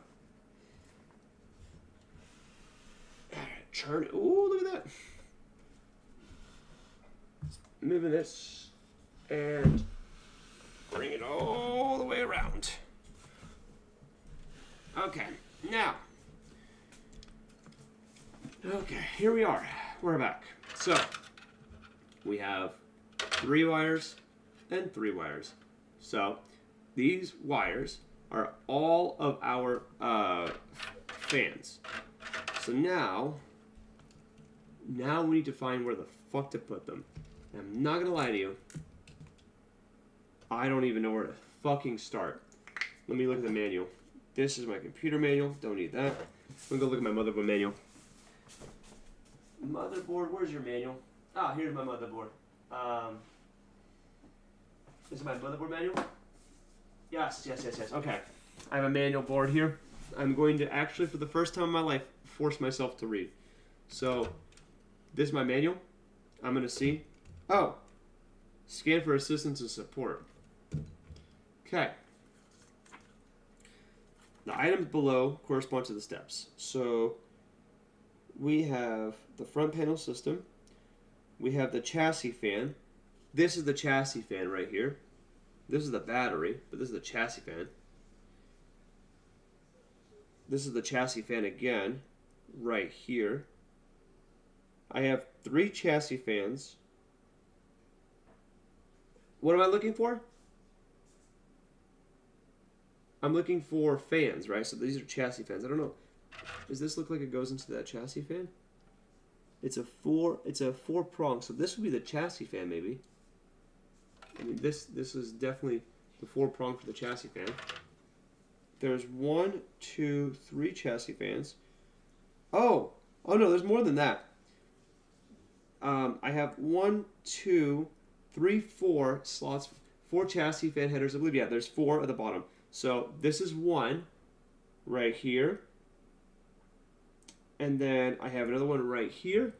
Turn it. Ooh, look at that. Moving this and bring it all the way around. Okay, now. Okay, here we are. We're back. So, we have 3 wires and 3 wires. So, these wires are all of our fans. So now we need to find where the fuck to put them. And I'm not gonna lie to you, I don't even know where to fucking start. Let me look at the manual. This is my computer manual, don't need that. I'm gonna go look at my motherboard manual. Motherboard, where's your manual? Ah, here's my motherboard. This is my motherboard manual? Yes. Okay. I have a manual board here. I'm going to actually, for the first time in my life, force myself to read. So, this is my manual. I'm going to see. Oh. Scan for assistance and support. Okay. The items below correspond to the steps. So, we have the front panel system. We have the chassis fan. This is the chassis fan right here. This is the battery, but this is the chassis fan. This is the chassis fan again, right here. I have 3 chassis fans. What am I looking for? I'm looking for fans, right? So these are chassis fans. I don't know. Does this look like it goes into that chassis fan? It's a 4 prong, so this would be the chassis fan maybe. I mean, this is definitely the 4 prong for the chassis fan. There's 1, 2, 3 chassis fans. Oh no, there's more than that. I have 1, 2, 3, 4 slots, 4 chassis fan headers. I believe, yeah, there's 4 at the bottom. So this is 1 right here. And then I have another one right here.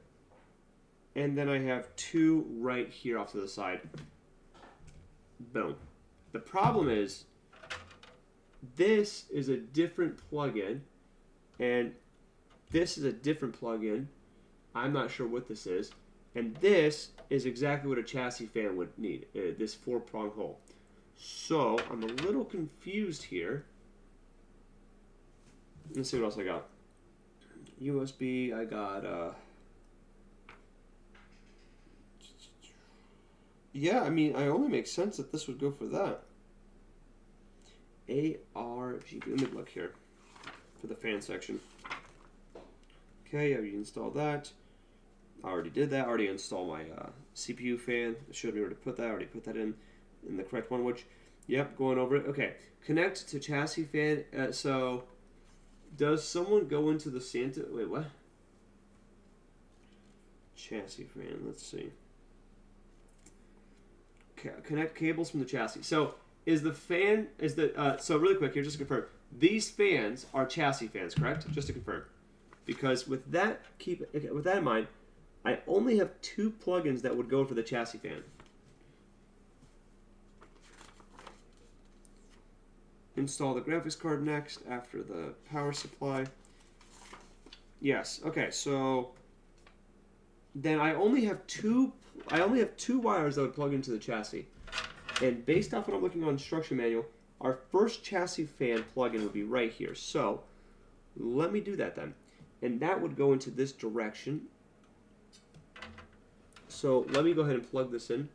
And then I have 2 right here off to the side. Boom. The problem is, this is a different plugin, and this is a different plugin. I'm not sure what this is. And this is exactly what a chassis fan would need, this 4-prong hole. So, I'm a little confused here. Let's see what else I got. USB, I got, yeah, I mean, I only make sense that this would go for that. ARGB, let me look here for the fan section. Okay, I already installed that. I already did that. I already installed my CPU fan. It showed me where to put that. I already put that in the correct one, which, yep, going over it. Okay, connect to chassis fan. So, does someone go into the Santa? Wait, what? Chassis fan, let's see. Connect cables from the chassis. So, is the fan, so really quick here, just to confirm, these fans are chassis fans, correct? Just to confirm. Because with that, with that in mind, I only have 2 plugins that would go for the chassis fan. Install the graphics card next after the power supply. Yes. Okay. So then I only have 2 wires that would plug into the chassis. And based off what I'm looking on instruction manual, our first chassis fan plug-in would be right here. So let me do that then. And that would go into this direction. So let me go ahead and plug this in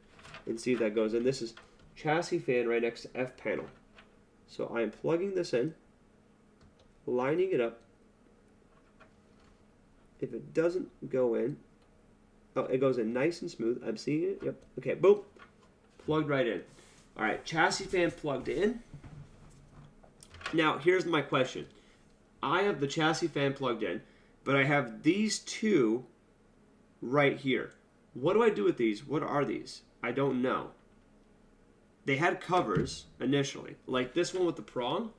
and see if that goes in. This is chassis fan right next to F panel. So I am plugging this in, lining it up. If it doesn't go in, oh, it goes in nice and smooth. I'm seeing it. Yep. Okay, boom. Plugged right in. All right, chassis fan plugged in. Now, here's my question. I have the chassis fan plugged in, but I have these 2 right here. What do I do with these? What are these? I don't know. They had covers initially, like this one with the prong.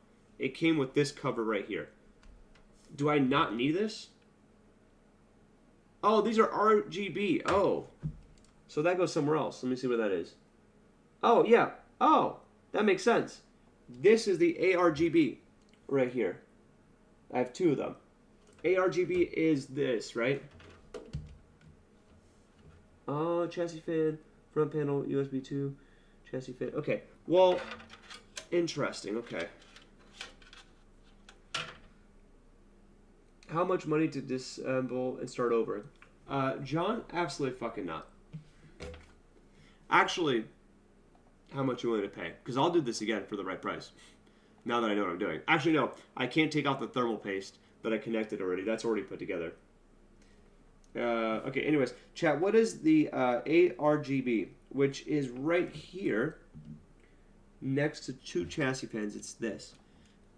it came with this cover right here. Do I not need this? Oh, these are RGB. Oh. So that goes somewhere else. Let me see where that is. Oh, yeah. Oh, that makes sense. This is the ARGB right here. I have two of them. ARGB is this, right? Oh, chassis fan, front panel, USB 2, chassis fan. Okay, well, interesting. Okay. How much money to disassemble and start over? John, absolutely fucking not. Actually, how much are you willing to pay? Because I'll do this again for the right price. Now that I know what I'm doing. Actually, no. I can't take off the thermal paste that I connected already. That's already put together. Okay, anyways. Chat, what is the ARGB? Which is right here next to two chassis fans. It's this.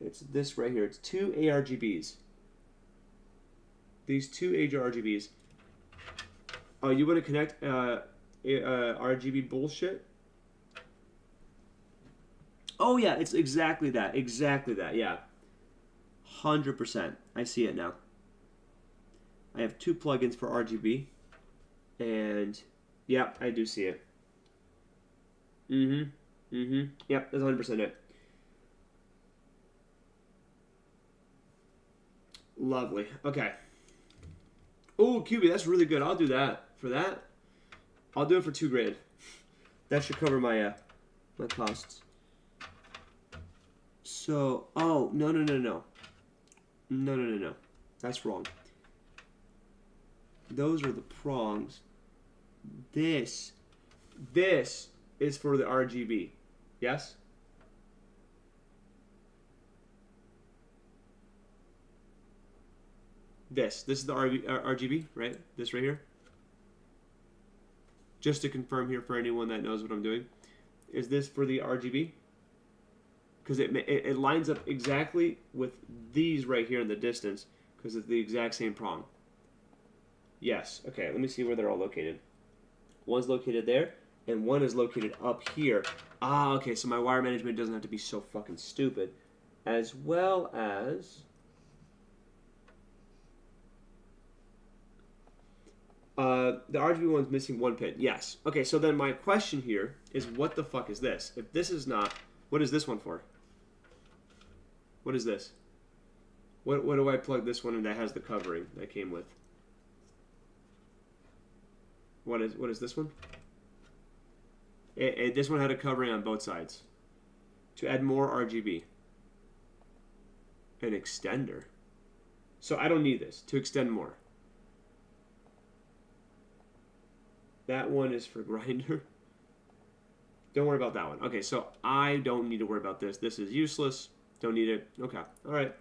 It's this right here. It's two ARGBs. These two ARGBs. Oh, you want to connect RGB bullshit? Oh, yeah, it's exactly that. Exactly that, yeah. 100%. I see it now. I have two plugins for RGB. And, yeah, I do see it. Yep, that's 100% it. Lovely. Okay. Oh, QB, that's really good. I'll do that. For that, I'll do it for $2,000. That should cover my my costs. So, oh, no. No. That's wrong. Those are the prongs. This is for the RGB. Yes? This is the RGB, right? This right here. Just to confirm here for anyone that knows what I'm doing. Is this for the RGB? Because it lines up exactly with these right here in the distance, because it's the exact same prong. Yes. Okay, let me see where they're all located. One's located there, and one is located up here. Ah, okay, so my wire management doesn't have to be so fucking stupid. As well as... the RGB one's missing one pin. Yes. Okay, so then my question here is, what the fuck is this? If this is not... What is this one for? What is this? What do I plug this one in that has the covering that came with? What is this one? This one had a covering on both sides. To add more RGB. An extender. So I don't need this. To extend more. That one is for grinder. Don't worry about that one. Okay, so I don't need to worry about this. This is useless. Don't need it. Okay, all right.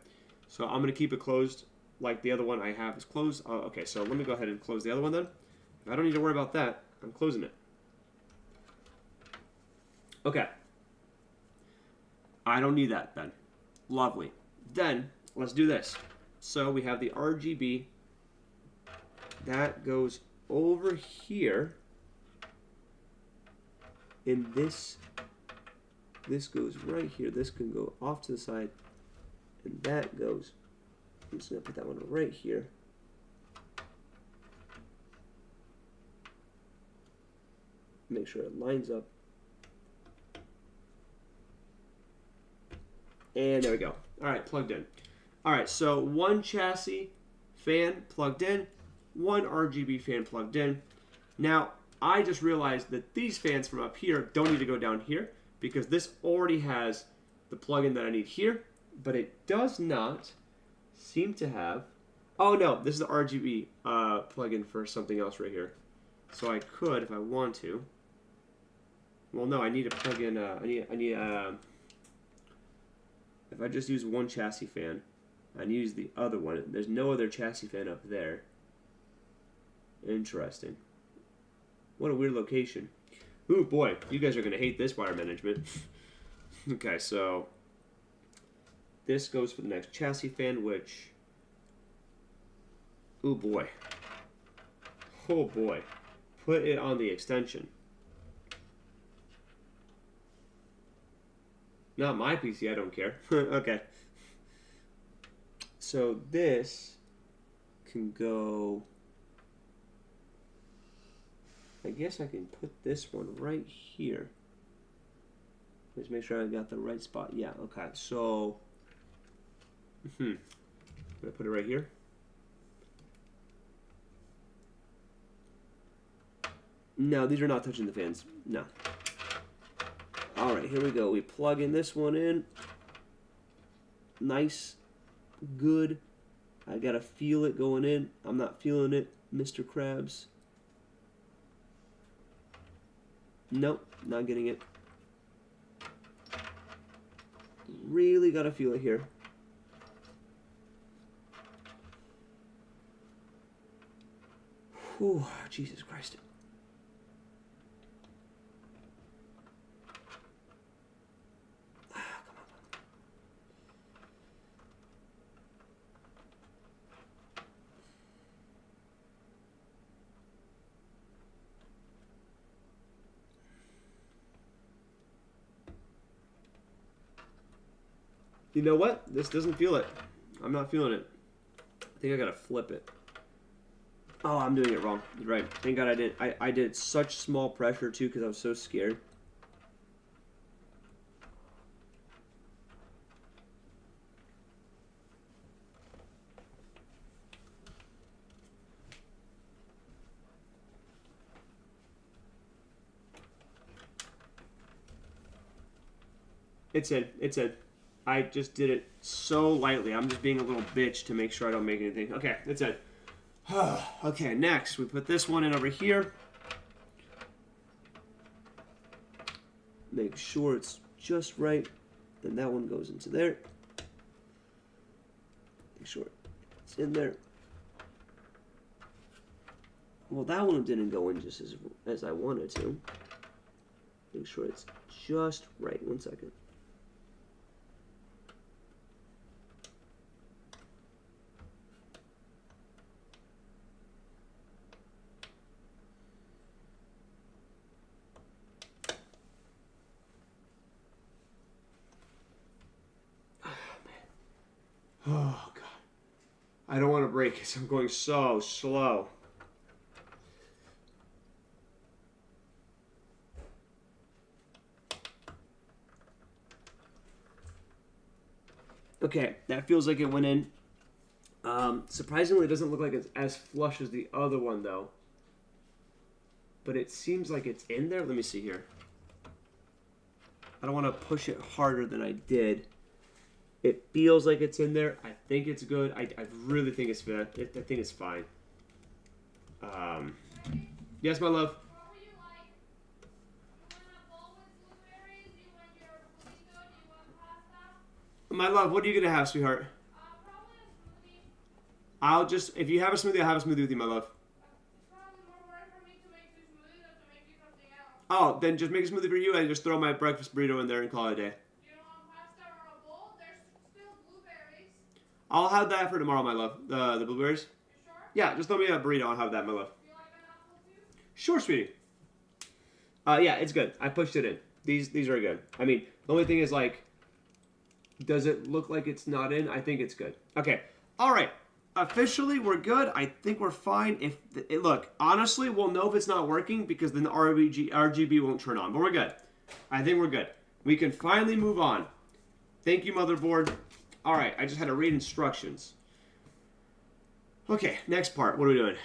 So I'm going to keep it closed like the other one I have is closed. Oh, okay, so let me go ahead and close the other one then. If I don't need to worry about that, I'm closing it. Okay. I don't need that then. Lovely. Then, let's do this. So we have the RGB. That goes over here. And this goes right here. This can go off to the side. And that goes. I'm just going to put that one right here. Make sure it lines up. And there we go. All right, plugged in. All right, so one chassis fan plugged in, one RGB fan plugged in. Now, I just realized that these fans from up here don't need to go down here because this already has the plug-in that I need here, but it does not seem to have... Oh, no, this is the RGB plug-in for something else right here. So I could, if I want to... Well, no, I need to plug in... if I just use one chassis fan, I need to use the other one. There's no other chassis fan up there. Interesting. What a weird location. Ooh, boy, you guys are going to hate this wire management. Okay, so this goes for the next chassis fan, which... Ooh, boy. Oh, boy. Put it on the extension. Not my PC, I don't care. Okay. So this can go. I guess I can put this one right here. Let's make sure I got the right spot. Yeah, okay. So, I'm gonna put it right here. No, these are not touching the fans. No. All right, here we go. We plug in this one in. Nice, good. I gotta feel it going in. I'm not feeling it, Mr. Krabs. Nope, not getting it. Really gotta feel it here. Whew, Jesus Christ. You know what? This doesn't feel it. I'm not feeling it. I think I gotta flip it. Oh, I'm doing it wrong. You're right. Thank God I didn't. I did such small pressure too because I was so scared. It's in. It's in. I just did it so lightly. I'm just being a little bitch to make sure I don't make anything. Okay, that's it. Okay, next we put this one in over here. Make sure it's just right. Then that one goes into there. Make sure it's in there. Well, that one didn't go in just as I wanted to. Make sure it's just right. 1 second. Oh, God. I don't want to break it, so I'm going so slow. Okay, that feels like it went in. Surprisingly, it doesn't look like it's as flush as the other one, though. But it seems like it's in there. Let me see here. I don't want to push it harder than I did. It feels like it's in there. I think it's good. I really think it's good. I think it's fine. Yes, my love. What would you like? You want a bowl with blueberries? You want your burrito? Do you want pasta? My love, what are you going to have, sweetheart? Probably a smoothie. I'll just, if you have a smoothie, I'll have a smoothie with you, my love. It's probably more work for me to make two smoothies than to make you something else. Oh, then just make a smoothie for you and just throw my breakfast burrito in there and call it a day. You don't want pasta or a bowl? There's still blueberries. I'll have that for tomorrow, my love. The blueberries. You sure? Yeah, just throw me a burrito. I'll have that, my love. You like an apple too? Sure, sweetie. Yeah, it's good. I pushed it in. These are good. I mean, the only thing is, like, does it look like it's not in? I think it's good. Okay. All right. Officially, we're good. I think we're fine. Look, honestly, we'll know if it's not working because then the RGB won't turn on. But we're good. I think we're good. We can finally move on. Thank you, motherboard. All right. I just had to read instructions. Okay. Next part. What are we doing?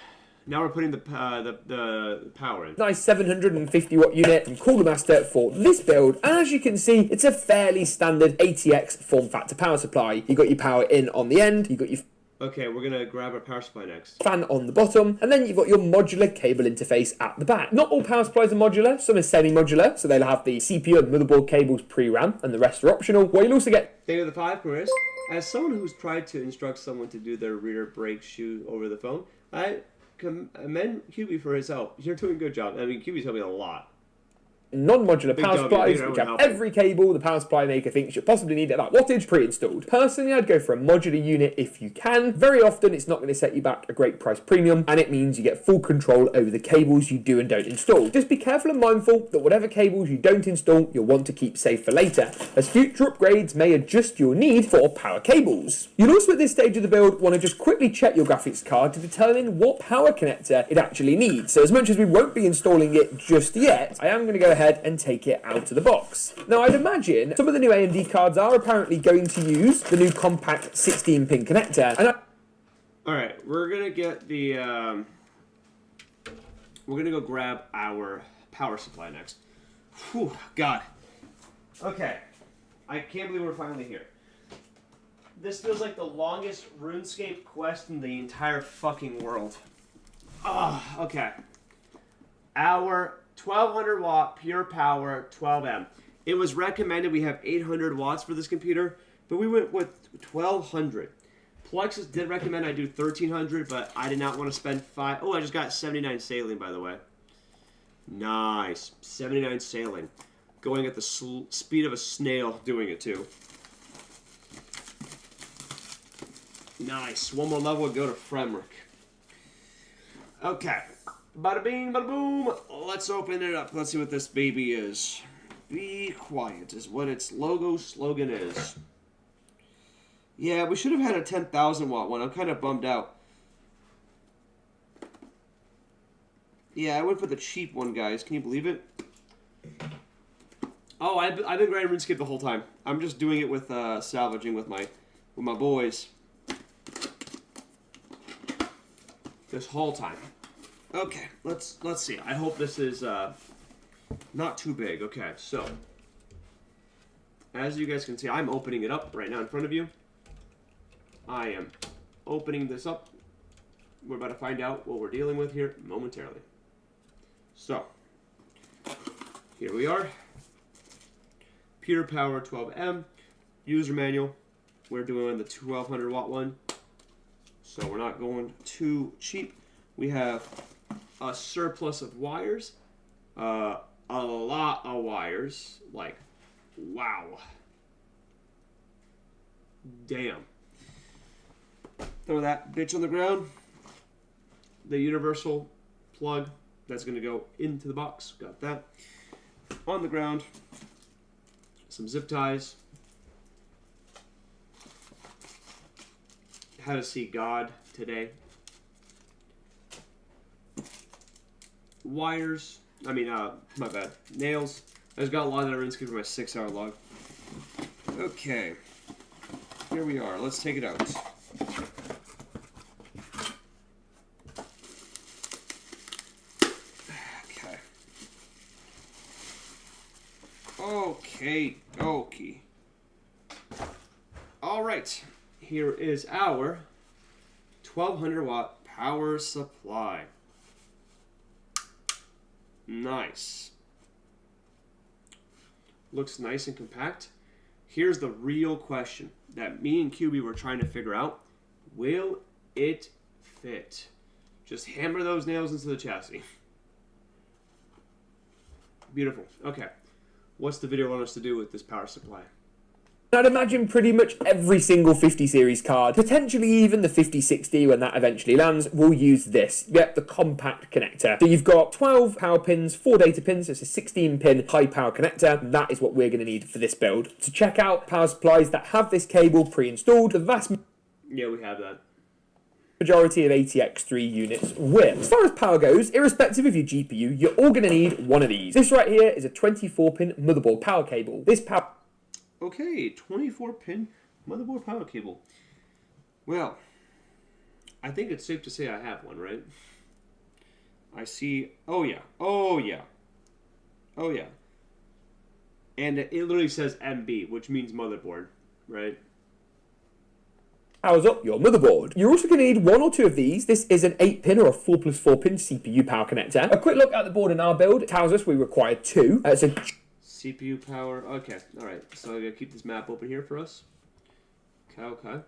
Now we're putting the power in. Nice 750 watt unit from Cooler Master for this build, and as you can see, it's a fairly standard ATX form factor power supply. You got your power in on the end, you got your Okay, we're gonna grab our power supply next. fan on the bottom, and then you've got your modular cable interface at the back. Not all power supplies are modular, some are semi-modular, so they'll have the CPU and motherboard cables pre-ran, and the rest are optional, where you'll also get... Thank you for the 5, Chris. As someone who's tried to instruct someone to do their rear brake shoe over the phone, I commend QB for his help. You're doing a good job. I mean, QB's helped me a lot. non-modular Big power W, supplies, that which would have help. every cable the power supply maker thinks you'll possibly need at that wattage pre-installed. Personally, I'd go for a modular unit if you can. Very often, it's not going to set you back a great price premium, and it means you get full control over the cables you do and don't install. Just be careful and mindful that whatever cables you don't install, you'll want to keep safe for later, as future upgrades may adjust your need for power cables. You'll also at this stage of the build want to just quickly check your graphics card to determine what power connector it actually needs. So as much as we won't be installing it just yet, I am going to go ahead and take it out of the box. Now I'd imagine some of the new AMD cards are apparently going to use the new compact 16-pin connector. And Alright, we're gonna get the, we're gonna go grab our power supply next. Whew, God. Okay. I can't believe we're finally here. This feels like the longest RuneScape quest in the entire fucking world. Ah, okay. Our 1200 watt pure power 12M. It was recommended we have 800 watts for this computer, but we went with 1200. Plexus did recommend I do 1300, but I did not want to spend Oh, I just got 79 sailing, by the way. Nice. 79 sailing. Going at the speed of a snail doing it, too. Nice. One more level would go to Fremrick. Okay. Bada bing, bada boom. Let's open it up. Let's see what this baby is. Be quiet is what its logo slogan is. Yeah, we should have had a 10,000 watt one. I'm kind of bummed out. Yeah, I went for the cheap one, guys. Can you believe it? Oh, I've been grinding RuneScape the whole time. I'm just doing it with salvaging with my boys. This whole time. Okay, let's see. I hope this is not too big. Okay, so as you guys can see, I'm opening it up right now in front of you. I am opening this up. We're about to find out what we're dealing with here momentarily. So, here we are. Pure Power 12M. User manual. We're doing the 1200 watt one. So we're not going too cheap. We have a surplus of wires. A lot of wires. Like, wow. Damn. Throw that bitch on the ground. The universal plug that's going to go into the box. Got that. On the ground. Some zip ties. How to see God today. Wires. I mean, my bad. Nails. I just got a lot of RuneScape for my 6-hour log. Okay. Here we are. Let's take it out. Okay. Alright, here is our 1200 watt power supply. Nice. Looks nice and compact. Here's the real question that me and QB were trying to figure out. Will it fit? Just hammer those nails into the chassis. Beautiful. Okay. What's the video want us to do with this power supply? I'd imagine pretty much every single 50 series card, potentially even the 5060 when that eventually lands, will use this. Yep, the compact connector. So you've got 12 power pins, 4 data pins, so it's a 16-pin high power connector. And that is what we're going to need for this build. To check out power supplies that have this cable pre-installed, the vast Yeah, we have that. majority of ATX3 units will. As far as power goes, irrespective of your GPU, you're all going to need one of these. This right here is a 24-pin motherboard power cable. This power... Okay, 24-pin motherboard power cable. Well, I think it's safe to say I have one, right? I see... Oh, yeah. And it literally says MB, which means motherboard, right? Powers up your motherboard. You're also going to need one or two of these. This is an 8-pin or a 4+4-pin CPU power connector. A quick look at the board in our build tells us we require 2. It's a CPU power. Okay, all right. So I gotta keep this map open here for us. Okay.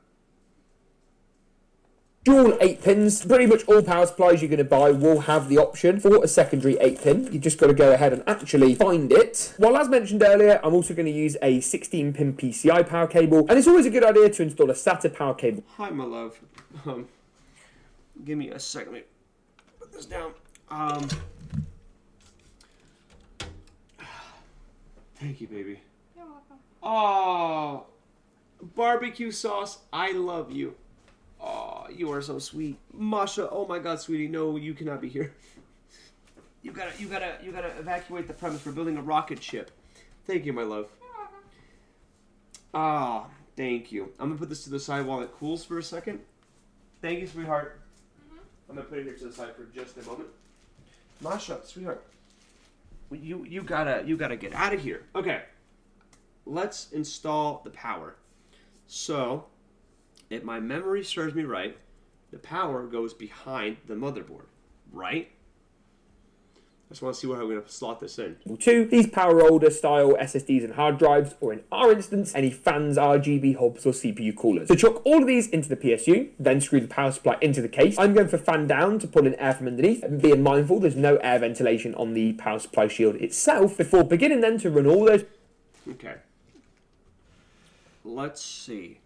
Dual 8 pins. Pretty much all power supplies you're going to buy will have the option for a secondary 8 pin. You've just got to go ahead and actually find it. Well, as mentioned earlier, I'm also going to use a 16 pin PCI power cable, and it's always a good idea to install a SATA power cable. Hi, my love. Give me a second. Let me put this down. Thank you, baby. You're welcome. Oh, barbecue sauce. I love you. Oh, you are so sweet, Masha. Oh my God, sweetie. No, you cannot be here. You gotta evacuate the premise. We're building a rocket ship. Thank you, my love. You're welcome. Ah, thank you. I'm gonna put this to the side while it cools for a second. Thank you, sweetheart. I'm gonna put it here to the side for just a moment. Masha, sweetheart, you gotta get out of here. Okay, let's install the power. So, if my memory serves me right, the power goes behind the motherboard, right? I just want to see how we're going to slot this in. 2. These power holder style SSDs and hard drives, or in our instance, any fans, RGB hubs or CPU coolers. So chuck all of these into the PSU, then screw the power supply into the case. I'm going for fan down to pull in air from underneath, and being mindful there's no air ventilation on the power supply shield itself, before beginning then to run all those. Okay. Let's see.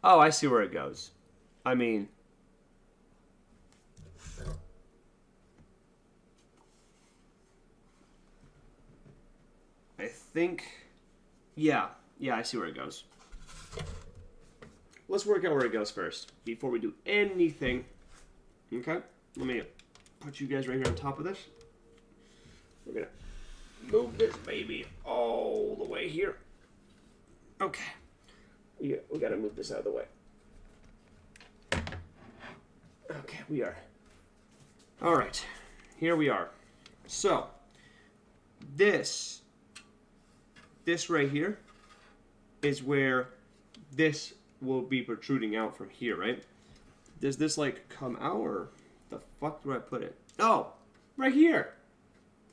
Oh, I see where it goes. I mean, I think, yeah, I see where it goes. Let's work out where it goes first before we do anything. Okay, let me put you guys right here on top of this. We're gonna move this baby all the way here. Okay. Yeah, we gotta move this out of the way. Okay, we are. All right, here we are. So, this right here is where this will be protruding out from here, right? Does this like come out, or the fuck do I put it? Oh, right here.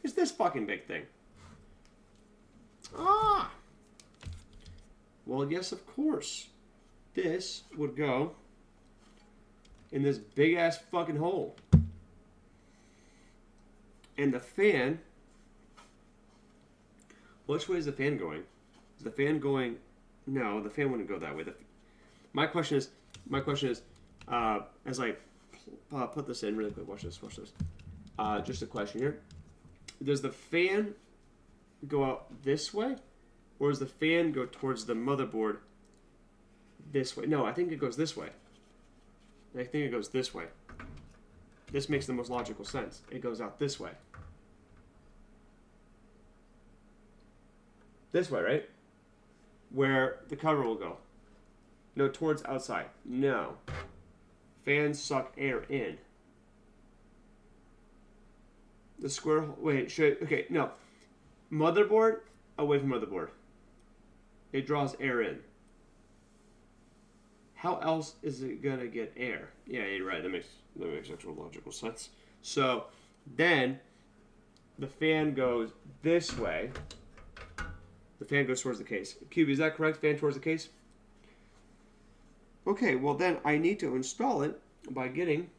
It's this fucking big thing. Ah. Well, yes, of course. This would go in this big-ass fucking hole. And the fan... Which way is the fan going? Is the fan going... No, the fan wouldn't go that way. My question is, as I put this in really quick, watch this. Just a question here. Does the fan go out this way? Or does the fan go towards the motherboard this way? No, I think it goes this way. I think it goes this way. This makes the most logical sense. It goes out this way. This way, right? Where the cover will go. No, towards outside. No. Fans suck air in. The square hole... Wait, okay, no. Motherboard, away from motherboard. It draws air in. How else is it gonna get air? Yeah, you're right. That makes actual logical sense. So then the fan goes this way. The fan goes towards the case. Cube, is that correct? Fan towards the case? Okay, well then I need to install it by getting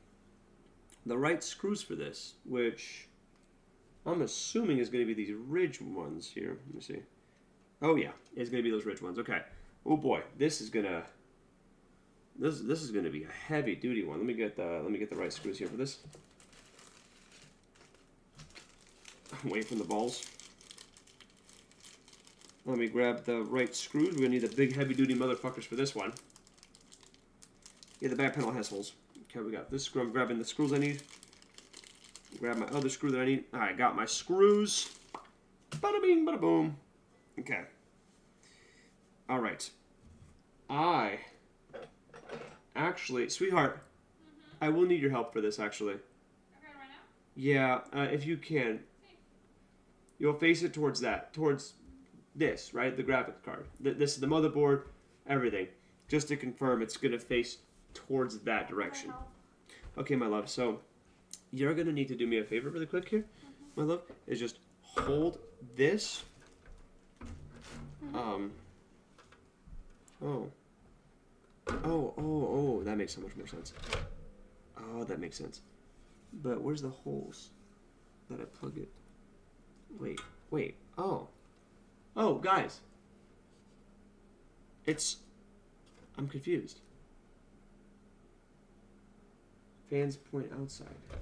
the right screws for this, which I'm assuming is going to be these ridge ones here. Let me see. Oh yeah, it's going to be those ridge ones. Okay. Oh boy, this is gonna be a heavy duty one. Let me get the right screws here for this. Away from the balls. Let me grab the right screws. We're gonna need the big heavy duty motherfuckers for this one. Yeah, the back panel has holes. Okay, we got this screw. I'm grabbing the screws I need. Grab my other screw that I need. Alright, got my screws. Bada bing, bada boom. Okay. Alright. Actually, sweetheart, I will need your help for this, actually. Okay, right now? Yeah, if you can. You'll face it towards this, right? The graphics card. This is the motherboard, everything. Just to confirm, it's going to face towards that direction. Okay, my love, so you're going to need to do me a favor really quick here, my love, is just hold this. Oh, that makes so much more sense. Oh, that makes sense. But where's the holes that I plug it? Wait. Oh, guys. I'm confused. Fans point outside. I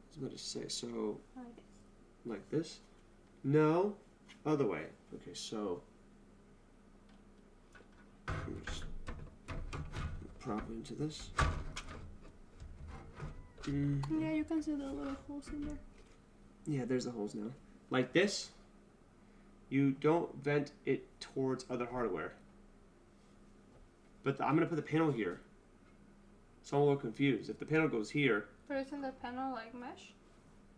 was about to say, so like this? No, other way. Okay, so just prop into this. Yeah, you can see the little holes in there. Yeah, there's the holes now. Like this, you don't vent it towards other hardware. But I'm gonna put the panel here. So I'm a little confused. If the panel goes here. But isn't the panel like mesh?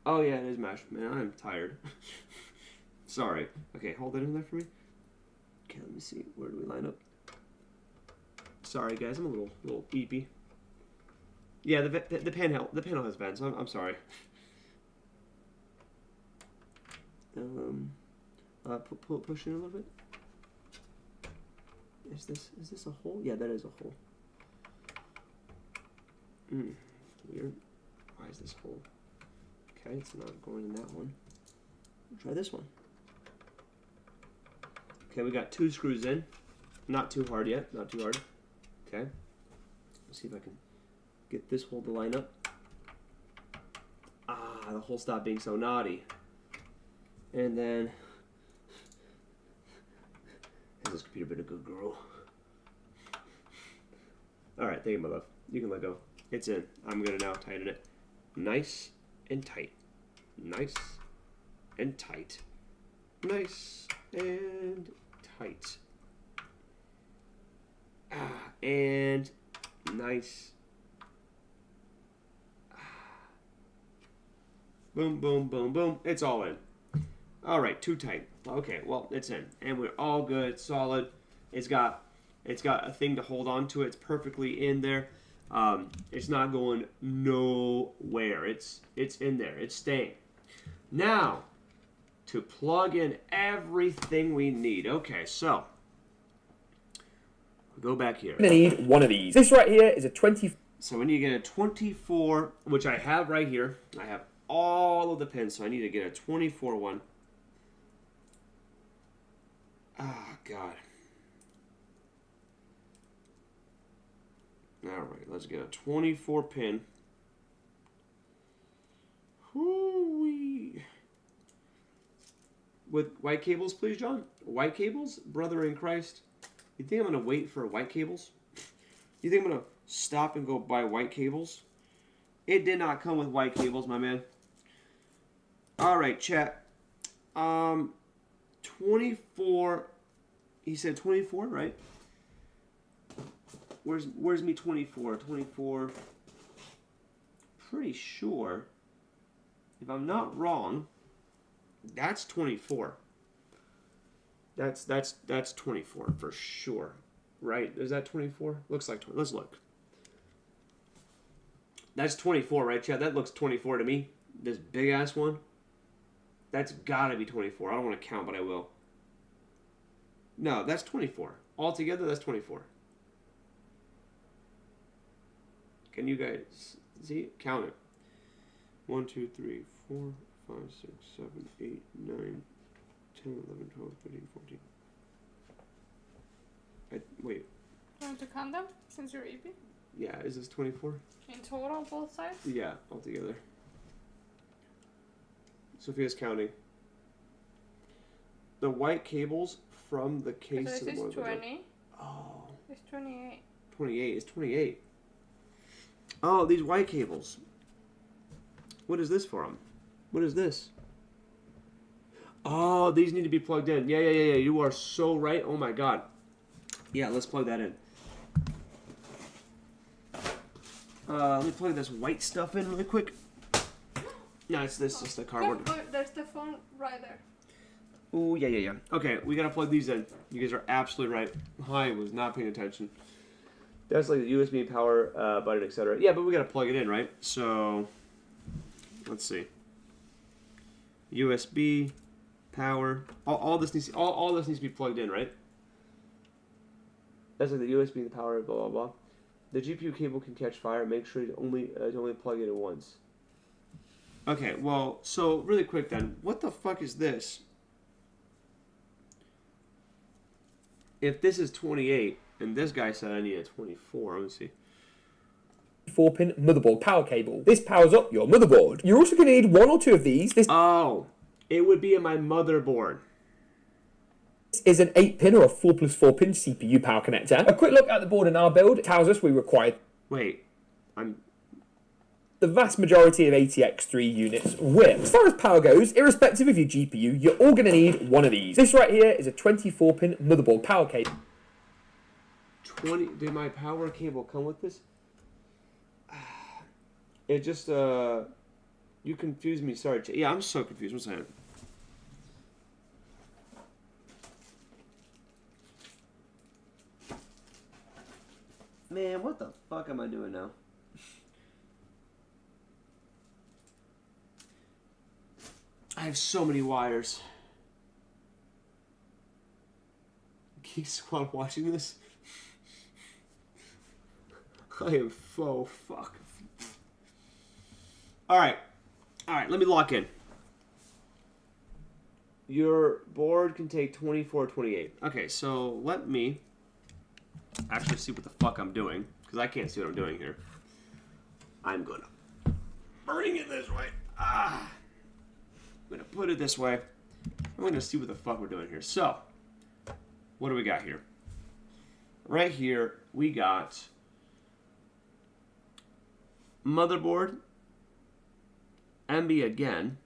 Oh yeah, it is mesh. Man, I'm tired. Sorry. Okay, hold it in there for me. Okay, let me see. Where do we line up? Sorry guys, I'm a little beepy. Yeah, the panel has vents. I'm sorry. Push in a little bit. Is this a hole? Yeah, that is a hole. Weird. Why is this hole? Okay, it's not going in that one. Try this one. Okay, we got 2 screws in. Not too hard yet. Not too hard. Okay. Let's see if I can get this hole to line up. Ah, the hole stopped being so naughty. And then has this computer been a good girl? Alright, thank you, my love. You can let go. It's in. I'm gonna now tighten it. Nice and tight. Nice and tight. Nice and tight. And nice. Boom, boom, boom, boom. It's all in. All right, too tight. Okay, well, it's in, and we're all good, solid. It's got a thing to hold on to. It's perfectly in there. It's not going nowhere. It's in there. It's staying. Now, to plug in everything we need. Okay, so go back here. You're gonna need one of these. This right here is a 20. So we need to get a 24, which I have right here. I have all of the pins, so I need to get a 24 one. Ah, God. Alright, let's get a 24 pin. Hoo-wee. With white cables, please, John? White cables? Brother in Christ. You think I'm going to wait for white cables? You think I'm going to stop and go buy white cables? It did not come with white cables, my man. Alright, chat. 24. He said 24, right? Where's me 24? 24. Pretty sure. If I'm not wrong, that's 24. That's 24 for sure. Right? Is that 24? Looks like 20. Let's look. That's 24, right, Chad? That looks 24 to me. This big ass one. That's gotta be 24. I don't want to count, but I will. No, that's 24. Altogether, that's 24. Can you guys see? Count it. 1, 2, 3, 4, 5, 6, 7, 8, 9, 10, 11, 12, 13, 14. Wait. You want to count them since you're EP? Yeah, is this 24? In total, both sides? Yeah, altogether. Sophia's counting. The white cables from the case So to this the is 20. Oh. It's 28. 28. It's 28. Oh, these white cables. What is this for them? What is this? Oh, these need to be plugged in. Yeah. You are so right. Oh my God. Yeah, let's plug that in. Let me plug this white stuff in really quick. No, it's this, just the cardboard. Look, there's the phone right there. Oh, yeah. Okay, we gotta plug these in. You guys are absolutely right. I was not paying attention. That's like the USB power button, etc. Yeah, but we gotta plug it in, right? So, let's see. USB, power. All this needs to be plugged in, right? That's like the USB, the power, blah blah blah. The GPU cable can catch fire. Make sure to only plug it in once. Okay, well, so really quick then, what the fuck is this? If this is 28, and this guy said I need a 24, let me see. 4-pin motherboard power cable. This powers up your motherboard. You're also going to need 1 or 2 of these. This It would be in my motherboard. is an 8-pin or a 4+4-pin CPU power connector. A quick look at the board in our build tells us we require the vast majority of ATX3 units will. As far as power goes, irrespective of your GPU, you're all going to need one of these. This right here is a 24-pin motherboard power cable. Did my power cable come with this? It just, you confused me, sorry. Yeah, I'm so confused. One second. Man, what the fuck am I doing now? I have so many wires. Geek Squad watching this? I am so fuck. Alright, let me lock in. Your board can take 24, 28. Okay, so let me actually see what the fuck I'm doing, because I can't see what I'm doing here. I'm gonna bring it this way. I'm gonna put it this way. I'm gonna see what the fuck we're doing here. So, what do we got here? Right here, we got motherboard, MB again.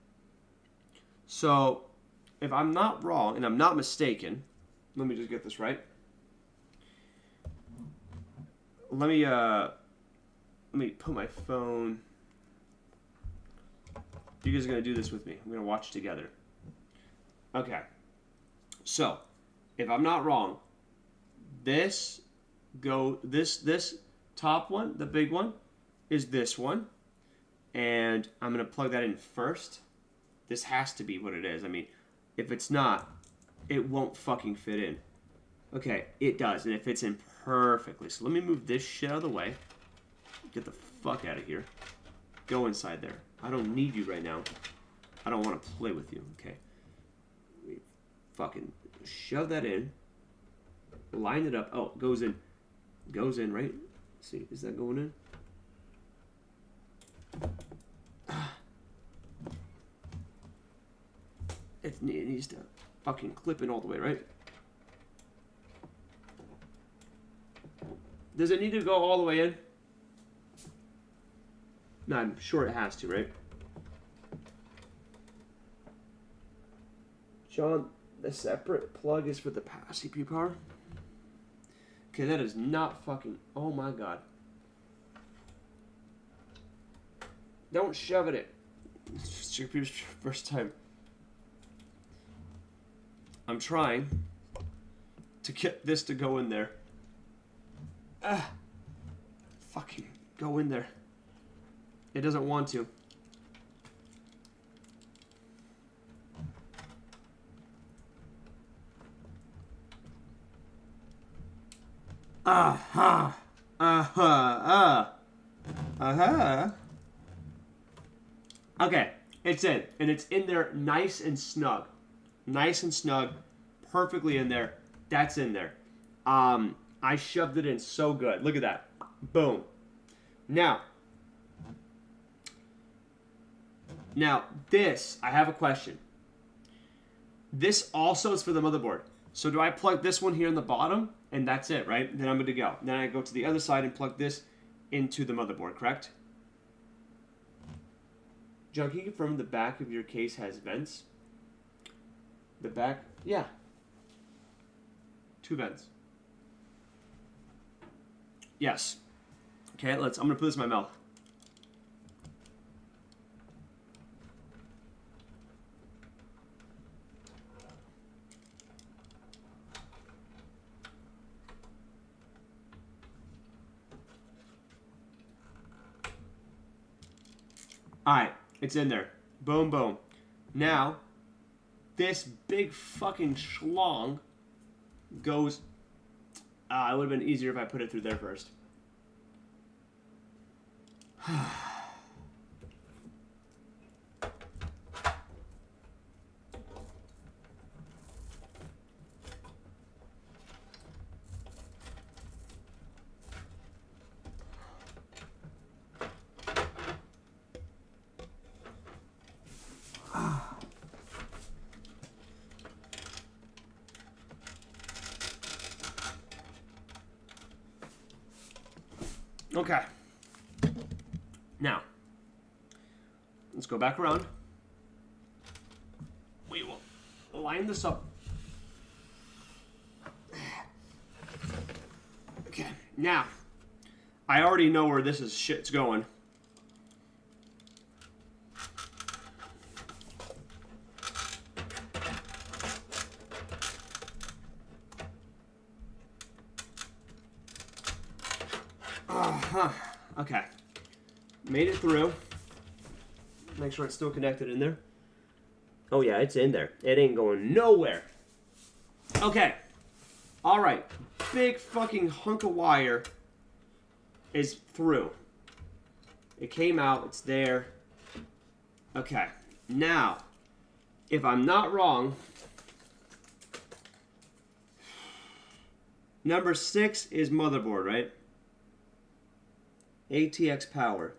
So, if I'm not wrong, and I'm not mistaken, let me just get this right. Let me put my phone. You guys are gonna do this with me. I'm gonna watch together. Okay. So, if I'm not wrong, this top one, the big one, is this one, and I'm gonna plug that in first. This has to be what it is. I mean, if it's not, it won't fucking fit in. Okay, it does, and it fits in perfectly. So let me move this shit out of the way. Get the fuck out of here. Go inside there. I don't need you right now. I don't want to play with you, okay? We fucking shove that in. Line it up. Oh, goes in. Goes in, right? Let's see, is that going in? It needs to fucking clip in all the way, right? Does it need to go all the way in? No, I'm sure it has to, right? John, the separate plug is for the CPU power? Okay, that is not fucking... Oh my god. Don't shove it in. It's your computer's first time. I'm trying to get this to go in there. Fucking go in there. It doesn't want to. Okay, it's in. And it's in there nice and snug. Nice and snug. Perfectly in there. That's in there. I shoved it in so good. Look at that. Boom. Now, this, I have a question. This also is for the motherboard. So do I plug this one here in the bottom? And that's it, right? Then I'm good to go. Then I go to the other side and plug this into the motherboard, correct? John, can you confirm the back of your case has vents? The back? Yeah. 2 vents. Yes. Okay, I'm gonna put this in my mouth. Alright, it's in there. Boom, boom. Now, this big fucking schlong goes... it would have been easier if I put it through there first. Okay. Now, let's go back around. We will line this up. Okay, now, I already know where this shit's going. Okay. Made it through. Make sure it's still connected in there. Oh yeah, it's in there. It ain't going nowhere. Okay. Alright. Big fucking hunk of wire is through. It came out. It's there. Okay. Now, if I'm not wrong, number 6 is motherboard, right? ATX power.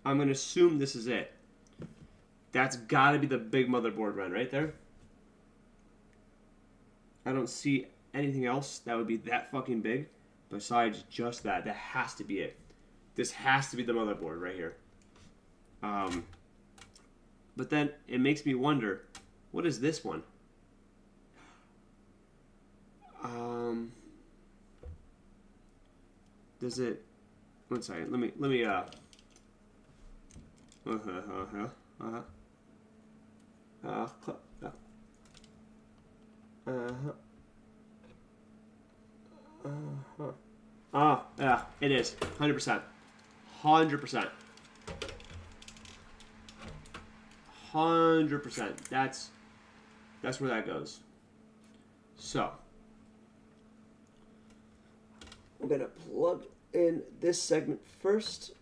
I'm going to assume this is it. That's got to be the big motherboard run right there. I don't see anything else that would be that fucking big besides just that. That has to be it. This has to be the motherboard right here. But then it makes me wonder, what is this one? Does it? One second. Let me. Yeah, it is 100%. 100%. 100%. That's where that goes. So I'm gonna plug in this segment first.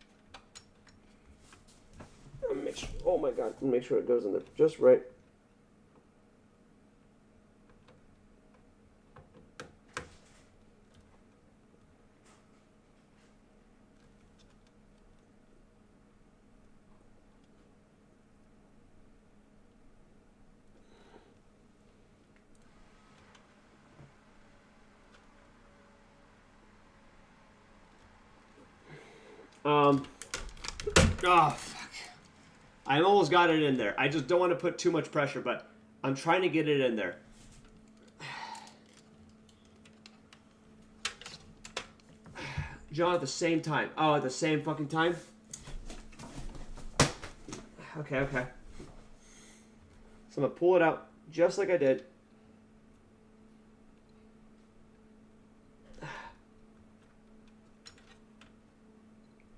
Make sure, oh my god, make sure it goes in there just right. Oh, fuck. I almost got it in there. I just don't want to put too much pressure, but I'm trying to get it in there. John, at the same time. Oh, at the same fucking time? Okay, okay. So I'm going to pull it out just like I did.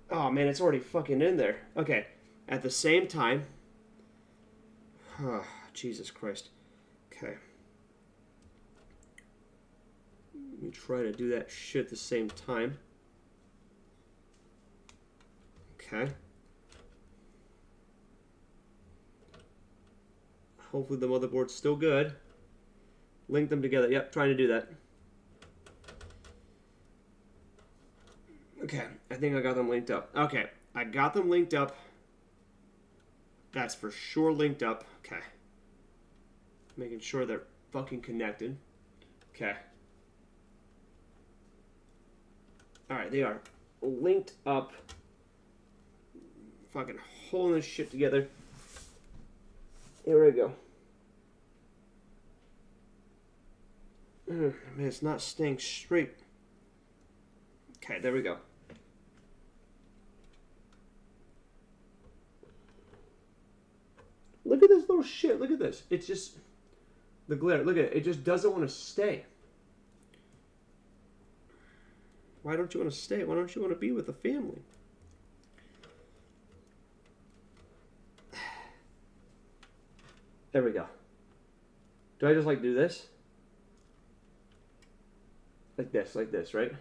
Oh, man, it's already fucking in there. Okay. At the same time. Oh, Jesus Christ. Okay. Let me try to do that shit at the same time. Okay. Hopefully the motherboard's still good. Link them together. Yep, trying to do that. Okay, I think I got them linked up. Okay, I got them linked up. That's for sure linked up. Okay. Making sure they're fucking connected. Okay. Alright, they are linked up. Fucking holding this shit together. Here we go. Man, it's not staying straight. Okay, there we go. Look at this little shit. Look at this. It's just the glare. Look at it. It just doesn't want to stay. Why don't you want to stay? Why don't you want to be with the family? There we go. Do I just like do this? Like this, right?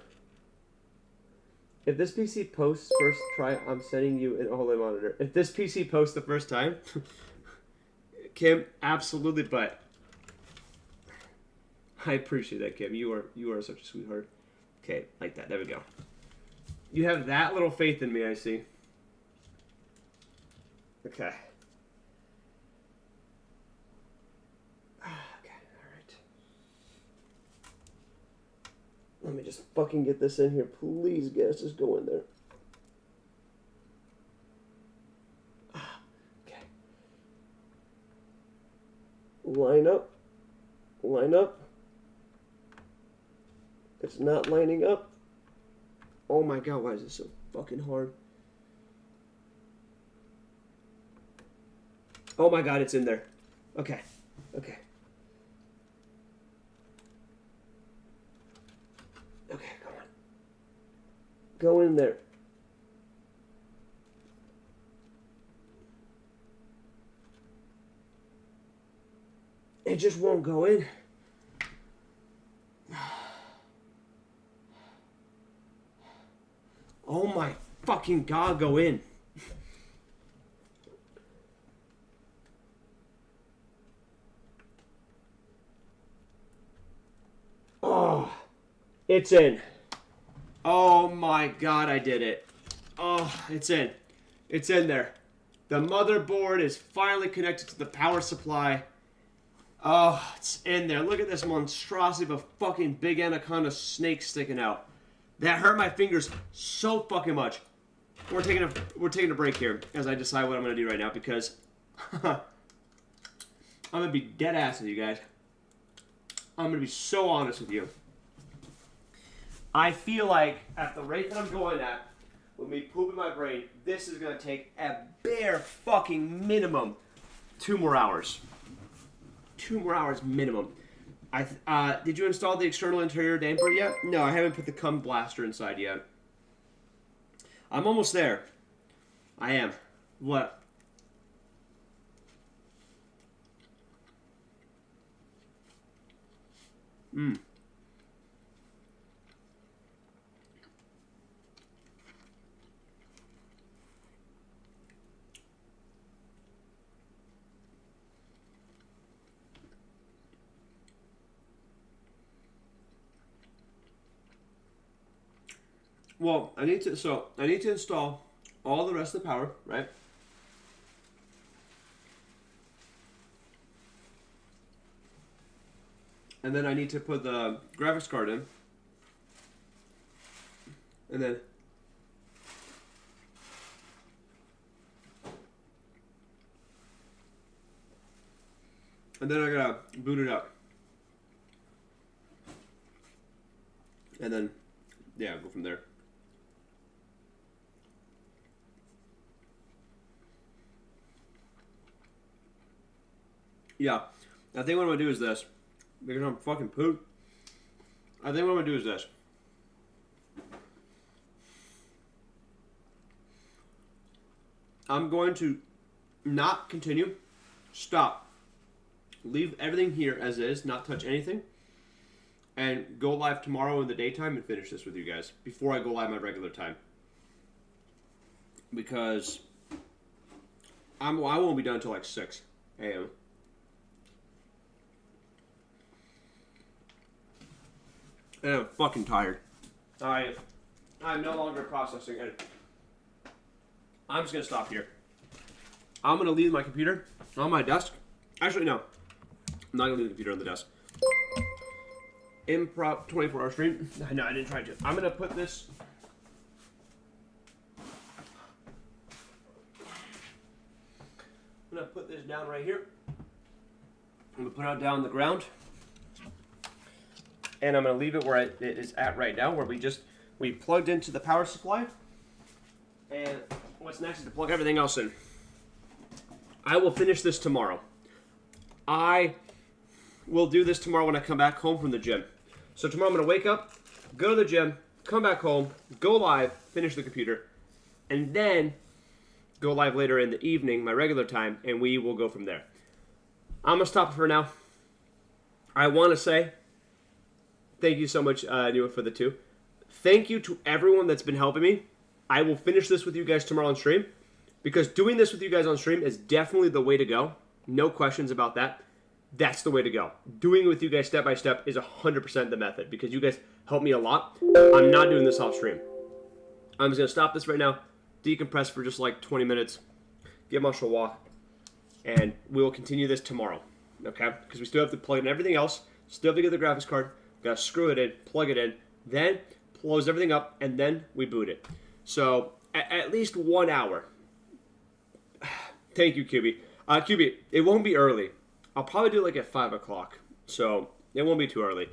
If this PC posts first try, I'm sending you an OLED monitor. If this PC posts the first time, Kim, absolutely, but I appreciate that, Kim. You are such a sweetheart. Okay, like that. There we go. You have that little faith in me, I see. Okay. Let me just fucking get this in here. Please, guys, just go in there. Okay. Line up. Line up. It's not lining up. Oh my god, why is this so fucking hard? Oh my god, it's in there. Okay. Okay. Okay, go on. Go in there. It just won't go in. Oh my fucking god, go in. Oh, it's in. Oh my god, I did it. Oh, it's in. It's in there. The motherboard is finally connected to the power supply. Oh, it's in there. Look at this monstrosity of a fucking big anaconda snake sticking out. That hurt my fingers so fucking much. We're taking a break here as I decide what I'm gonna do right now because I'm gonna be dead ass with you guys. I'm gonna be so honest with you. I feel like at the rate that I'm going at, with me pooping my brain, this is gonna take at bare fucking minimum 2 more hours. 2 more hours minimum. Did you install the external interior damper yet? No, I haven't put the cum blaster inside yet. I'm almost there. I am. What? Well, I need to install all the rest of the power, right? And then I need to put the graphics card in. And then I gotta boot it up. And then, yeah, go from there. Yeah, I think what I'm gonna do is this. Because I'm fucking poop. I think what I'm gonna do is this. I'm going to not continue. Stop. Leave everything here as is, not touch anything. And go live tomorrow in the daytime and finish this with you guys. Before I go live my regular time. Because I won't be done until like 6 a.m. And I'm fucking tired. I'm no longer processing anything. I'm just gonna stop here. I'm gonna leave my computer on my desk. Actually, no. I'm not gonna leave the computer on the desk. Improv 24-hour stream. No, I didn't try to. I'm gonna put this. I'm gonna put this down right here. I'm gonna put it down on the ground. And I'm going to leave it where it is at right now, where we plugged into the power supply. And what's next is to plug everything else in. I will finish this tomorrow. I will do this tomorrow when I come back home from the gym. So tomorrow I'm going to wake up, go to the gym, come back home, go live, finish the computer, and then go live later in the evening, my regular time, and we will go from there. I'm going to stop for now. I want to say thank you so much, Newa, for the 2. Thank you to everyone that's been helping me. I will finish this with you guys tomorrow on stream, because doing this with you guys on stream is definitely the way to go. No questions about that. That's the way to go. Doing it with you guys step by step is 100% the method, because you guys help me a lot. I'm not doing this off stream. I'm just going to stop this right now, decompress for just like 20 minutes, give Marshall a walk, and we will continue this tomorrow, okay? Because we still have to plug in everything else, still have to get the graphics card, got to screw it in, plug it in, then close everything up, and then we boot it. So, at least 1 hour. Thank you, QB. QB, it won't be early. I'll probably do it like at 5 o'clock, so it won't be too early.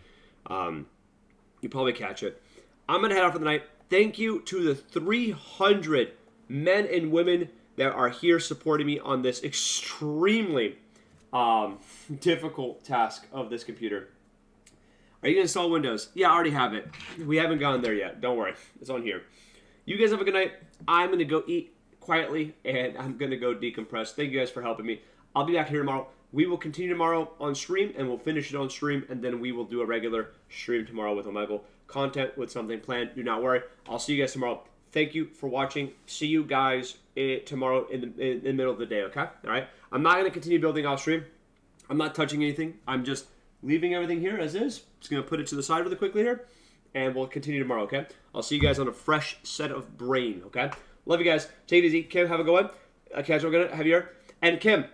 You probably catch it. I'm going to head out for the night. Thank you to the 300 men and women that are here supporting me on this extremely difficult task of this computer. Are you going to install Windows? Yeah, I already have it. We haven't gone there yet. Don't worry. It's on here. You guys have a good night. I'm going to go eat quietly, and I'm going to go decompress. Thank you guys for helping me. I'll be back here tomorrow. We will continue tomorrow on stream, and we'll finish it on stream, and then we will do a regular stream tomorrow with Omegle content with something planned. Do not worry. I'll see you guys tomorrow. Thank you for watching. See you guys tomorrow in the middle of the day, okay? All right? I'm not going to continue building off stream. I'm not touching anything. I'm just leaving everything here as is. Just going to put it to the side really quickly here, and we'll continue tomorrow, okay? I'll see you guys on a fresh set of brain, okay? Love you guys. Take it easy. Kim, have a good one. Casual, good night. Have you heard? And Kim,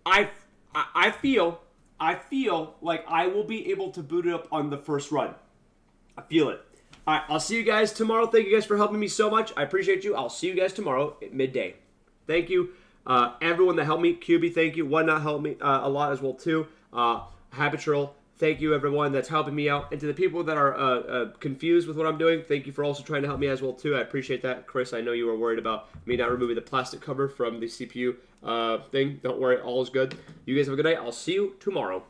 I feel like I will be able to boot it up on the first run. I feel it. All right, I'll see you guys tomorrow. Thank you guys for helping me so much. I appreciate you. I'll see you guys tomorrow at midday. Thank you, everyone that helped me. QB, thank you. Whatnot helped me a lot as well too. Habitual, thank you everyone that's helping me out. And to the people that are confused with what I'm doing, thank you for also trying to help me as well too. I appreciate that. Chris, I know you were worried about me not removing the plastic cover from the CPU thing. Don't worry, all is good. You guys have a good night. I'll see you tomorrow.